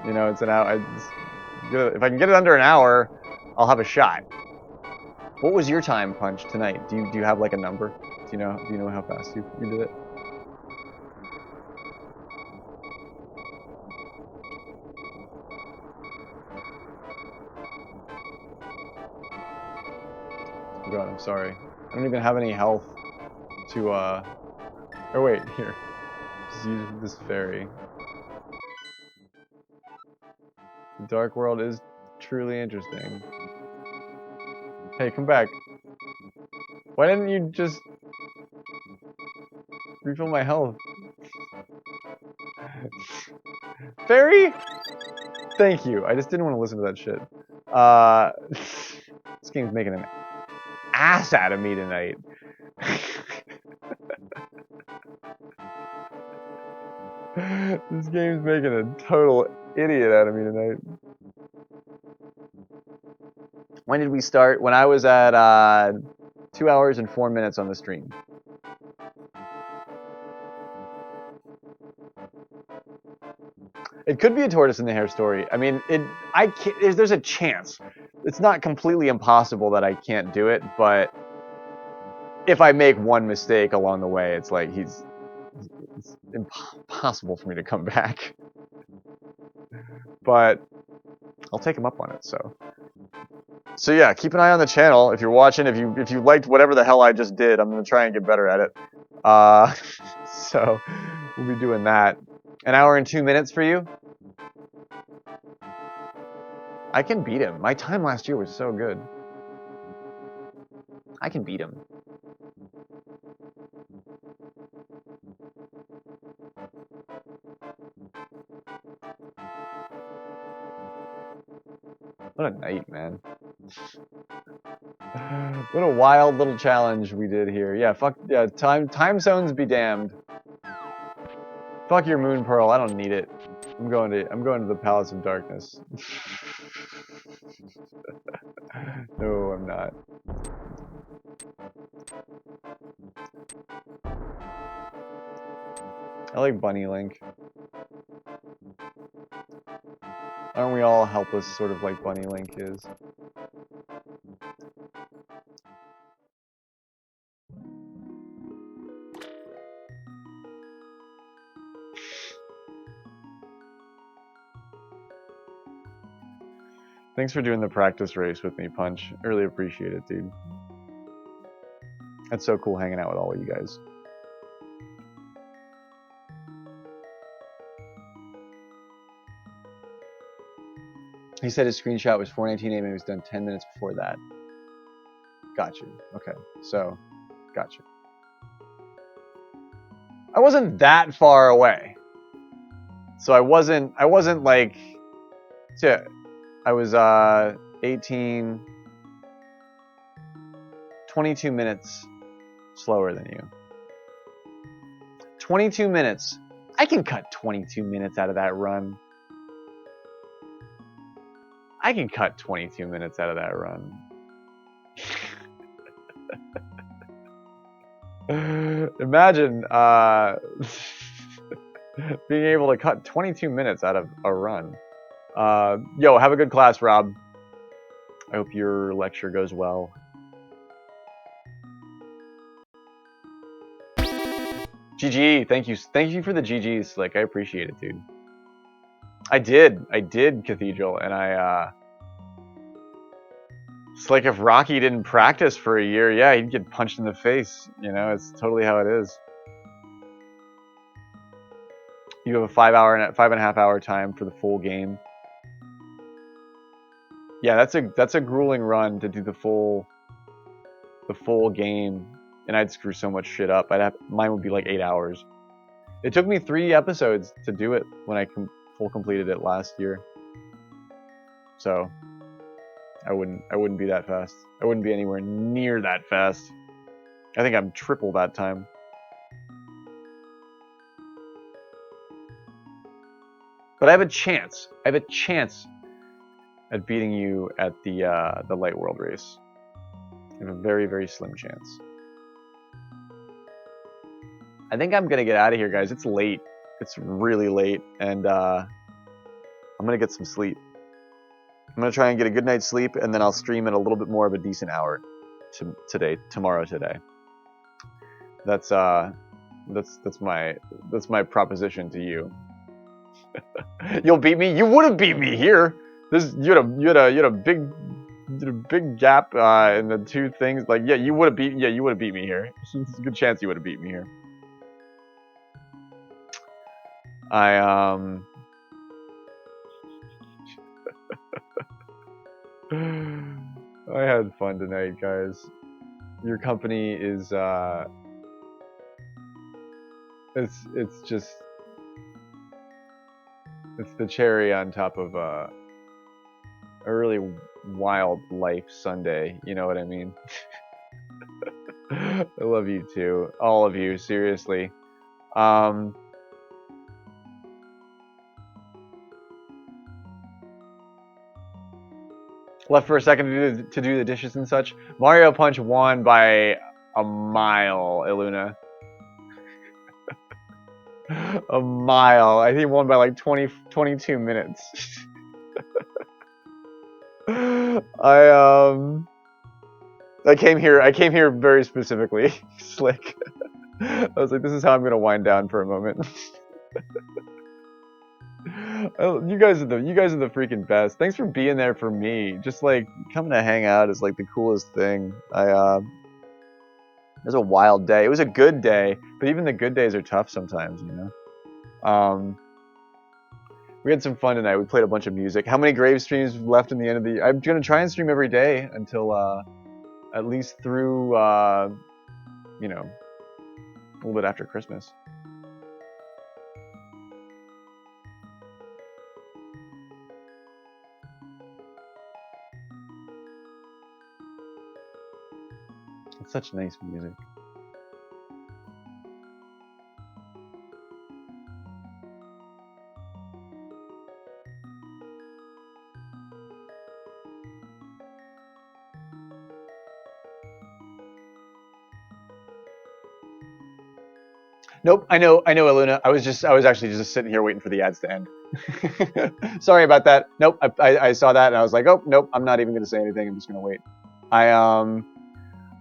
You know, it's an hour. If I can get it under an hour, I'll have a shot. What was your time, Punch, tonight? Do you have like a number? Do you know how fast you did it? Oh god, I'm sorry. I don't even have any health to oh wait, here. Just use this fairy. The Dark World is truly interesting. Hey, come back. Why didn't you just refill my health? Fairy? Thank you. I just didn't want to listen to that shit. This game's making an ass out of me tonight. This game's making a total idiot out of me tonight. When did we start? When I was at 2 hours and 4 minutes on the stream. It could be a tortoise and the hare story. I mean, there's a chance. It's not completely impossible that I can't do it, but if I make one mistake along the way, it's like it's impossible for me to come back. But I'll take him up on it. So yeah, keep an eye on the channel if you're watching. If you liked whatever the hell I just did, I'm gonna try and get better at it. So we'll be doing that. An hour and 2 minutes for you. I can beat him. My time last year was so good. I can beat him. What a night, man. What a wild little challenge we did here. Yeah, fuck yeah, time zones be damned. Fuck your moon pearl, I don't need it. I'm going to the Palace of Darkness. No, I'm not. I like Bunny Link. Aren't we all helpless, sort of like Bunny Link is? Thanks for doing the practice race with me, Punch. I really appreciate it, dude. It's so cool hanging out with all of you guys. He said his screenshot was 4:19 a.m. and it was done 10 minutes before that. Got you. Okay, so, got you. I wasn't that far away. So I wasn't like, yeah, I was 18, 22 minutes slower than you. 22 minutes. I can cut 22 minutes out of that run. I can cut 22 minutes out of that run. Imagine being able to cut 22 minutes out of a run. Yo, have a good class, Rob. I hope your lecture goes well. GG, thank you for the GGs, Slick. I appreciate it, dude. I did Cathedral, and it's like if Rocky didn't practice for a year, yeah, he'd get punched in the face. You know, it's totally how it is. You have a 5.5 hour time for the full game. Yeah, that's a grueling run to do the full game, and I'd screw so much shit up. Mine would be like 8 hours. It took me 3 episodes to do it when I full completed it last year. So I wouldn't be that fast. I wouldn't be anywhere near that fast. I think I'm triple that time. But I have a chance. I have a chance at beating you at the Light World race. I have a very, very slim chance. I think I'm gonna get out of here, guys. It's late. It's really late, and I'm gonna get some sleep. I'm gonna try and get a good night's sleep, and then I'll stream at a little bit more of a decent hour tomorrow today. That's my proposition to you. You'll beat me. You would have beat me here. You had a big gap in the two things. Like, yeah, you would have beat me here. There's a good chance you would have beat me here. I had fun tonight, guys. Your company is it's the cherry on top of a really wild life Sunday. You know what I mean? I love you too, all of you. Seriously. Left for a second to do the dishes and such. Mario Punch won by a mile, Iluna. A mile. I think he won by like 22 minutes. I came here very specifically, Slick. I was like, this is how I'm gonna wind down for a moment. You guys are the freaking best. Thanks for being there for me. Just like coming to hang out is like the coolest thing. It was a wild day. It was a good day, but even the good days are tough sometimes, you know. We had some fun tonight. We played a bunch of music. How many grave streams left in the end of the? I'm gonna try and stream every day until at least through you know, a little bit after Christmas. It's such nice music. Nope, I know, Eluna. I was actually just sitting here waiting for the ads to end. Sorry about that. Nope, I saw that and I was like, oh, nope, I'm not even going to say anything. I'm just going to wait.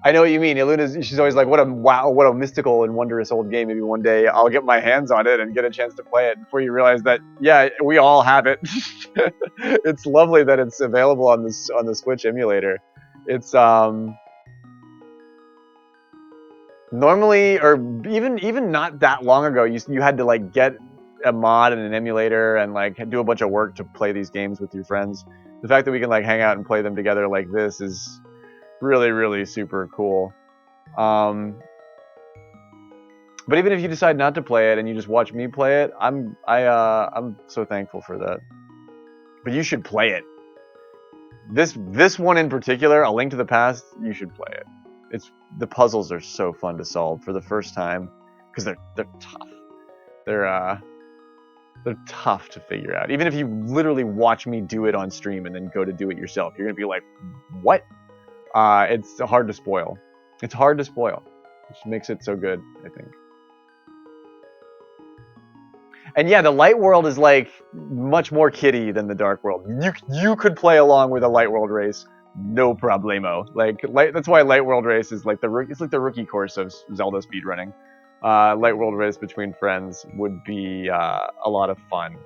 I know what you mean. Iluna's, she's always like, what a mystical and wondrous old game. Maybe one day I'll get my hands on it and get a chance to play it before you realize that, yeah, we all have it. It's lovely that it's available on the Switch emulator. It's normally, or even not that long ago, you had to like get a mod and an emulator and like do a bunch of work to play these games with your friends. The fact that we can like hang out and play them together like this is really, really super cool. But even if you decide not to play it and you just watch me play it, I'm so thankful for that. But you should play it. This one in particular, A Link to the Past, you should play it. The puzzles are so fun to solve for the first time because they're tough. They're tough to figure out. Even if you literally watch me do it on stream and then go to do it yourself, you're gonna be like, what? It's hard to spoil. It's hard to spoil, which makes it so good, I think. And yeah, the light world is like much more kiddie than the dark world. You could play along with a light world race, no problemo. That's why light world race is like it's like the rookie course of Zelda speedrunning. Light world race between friends would be a lot of fun.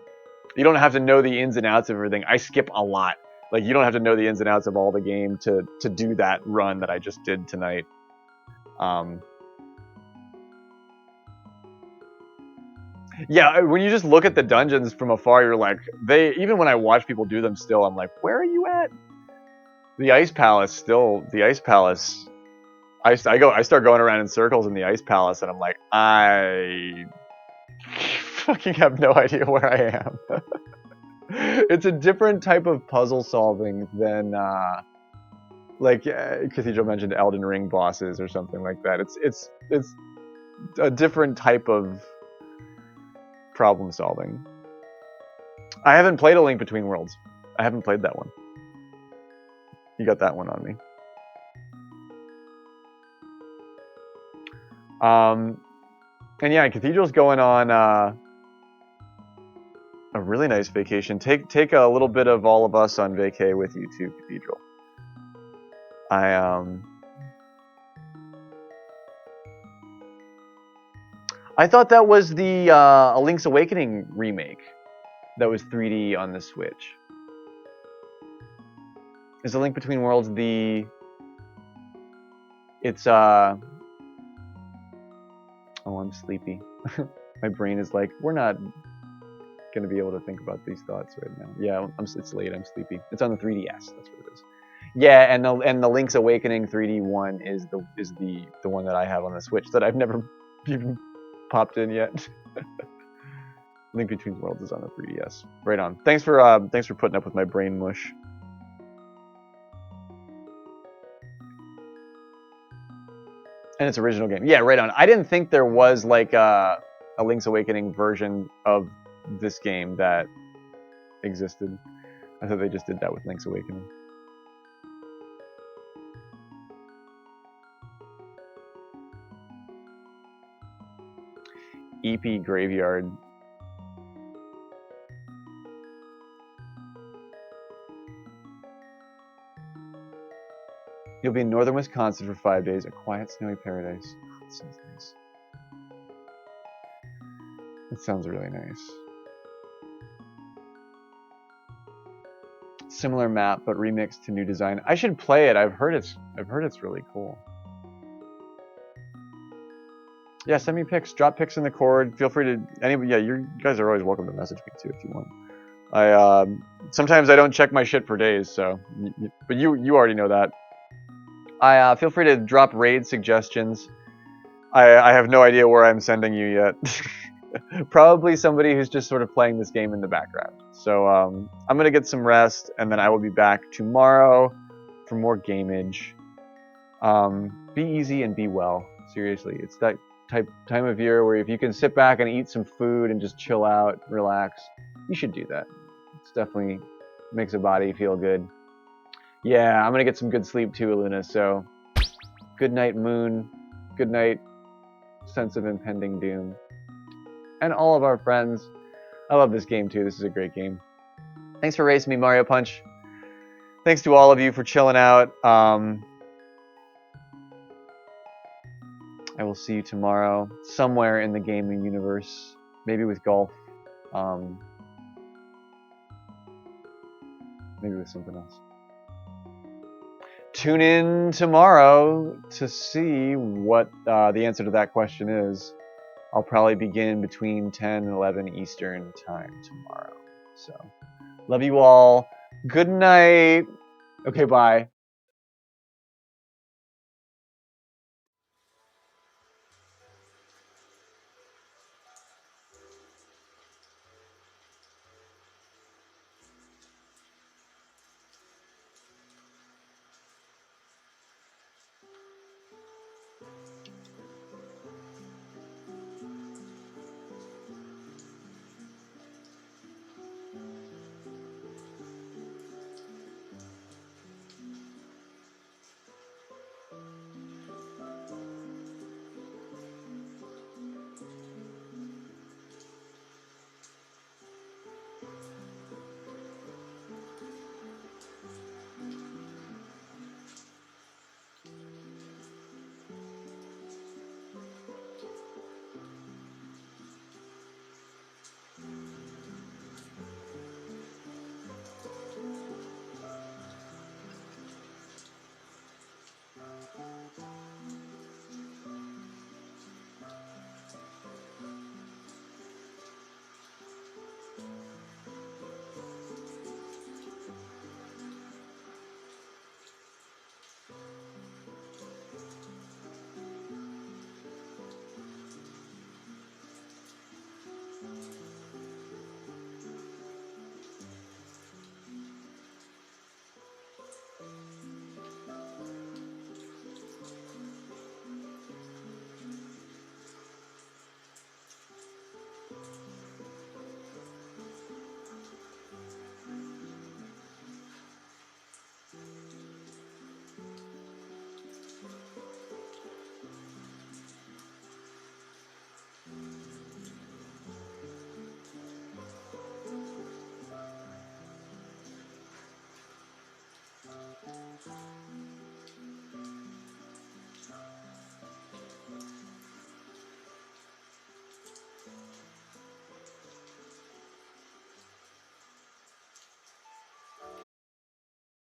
You don't have to know the ins and outs of everything. I skip a lot. Like you don't have to know the ins and outs of all the game to do that run that I just did tonight. Yeah, when you just look at the dungeons from afar, you're like, even when I watch people do them still, I'm like, where are you at? The Ice Palace I start going around in circles in the Ice Palace and I'm like, I fucking have no idea where I am. It's a different type of puzzle solving than Cathedral mentioned Elden Ring bosses or something like that. It's a different type of problem solving. I haven't played A Link Between Worlds. I haven't played that one. You got that one on me. And yeah, Cathedral's going on a really nice vacation. Take a little bit of all of us on vacay with you too, Cathedral. I thought that was the A Link's Awakening remake that was 3D on the Switch. Is A Link Between Worlds it's oh, I'm sleepy. My brain is like, we're not gonna be able to think about these thoughts right now. Yeah, it's late, I'm sleepy. It's on the 3DS, that's what it is. Yeah, and the Link's Awakening 3D one is the one that I have on the Switch that I've never even popped in yet. Link Between Worlds is on the 3DS. Right on. Thanks for putting up with my brain mush. And its original game. Yeah, right on. I didn't think there was like a Link's Awakening version of this game that existed. I thought they just did that with Link's Awakening. EP Graveyard. You'll be in northern Wisconsin for 5 days, a quiet, snowy paradise. That sounds nice. That sounds really nice. Similar map, but remixed to new design. I should play it. I've heard it's really cool. Yeah, send me pics. Drop pics in the cord. Feel free to anybody. Yeah, you guys are always welcome to message me too if you want. Sometimes I don't check my shit for days, so but you already know that. I feel free to drop raid suggestions. I have no idea where I'm sending you yet. Probably somebody who's just sort of playing this game in the background. So I'm gonna get some rest, and then I will be back tomorrow for more gamage. Be easy and be well. Seriously, it's that time of year where if you can sit back and eat some food and just chill out, relax, you should do that. It's definitely makes a body feel good. Yeah, I'm gonna get some good sleep too, Luna. So good night, Moon. Good night, sense of impending doom. And all of our friends. I love this game too. This is a great game. Thanks for racing me, Mario Punch. Thanks to all of you for chilling out. I will see you tomorrow somewhere in the gaming universe. Maybe with golf. Maybe with something else. Tune in tomorrow to see what the answer to that question is. I'll probably begin between 10 and 11 Eastern time tomorrow. So, love you all. Good night. Okay, bye.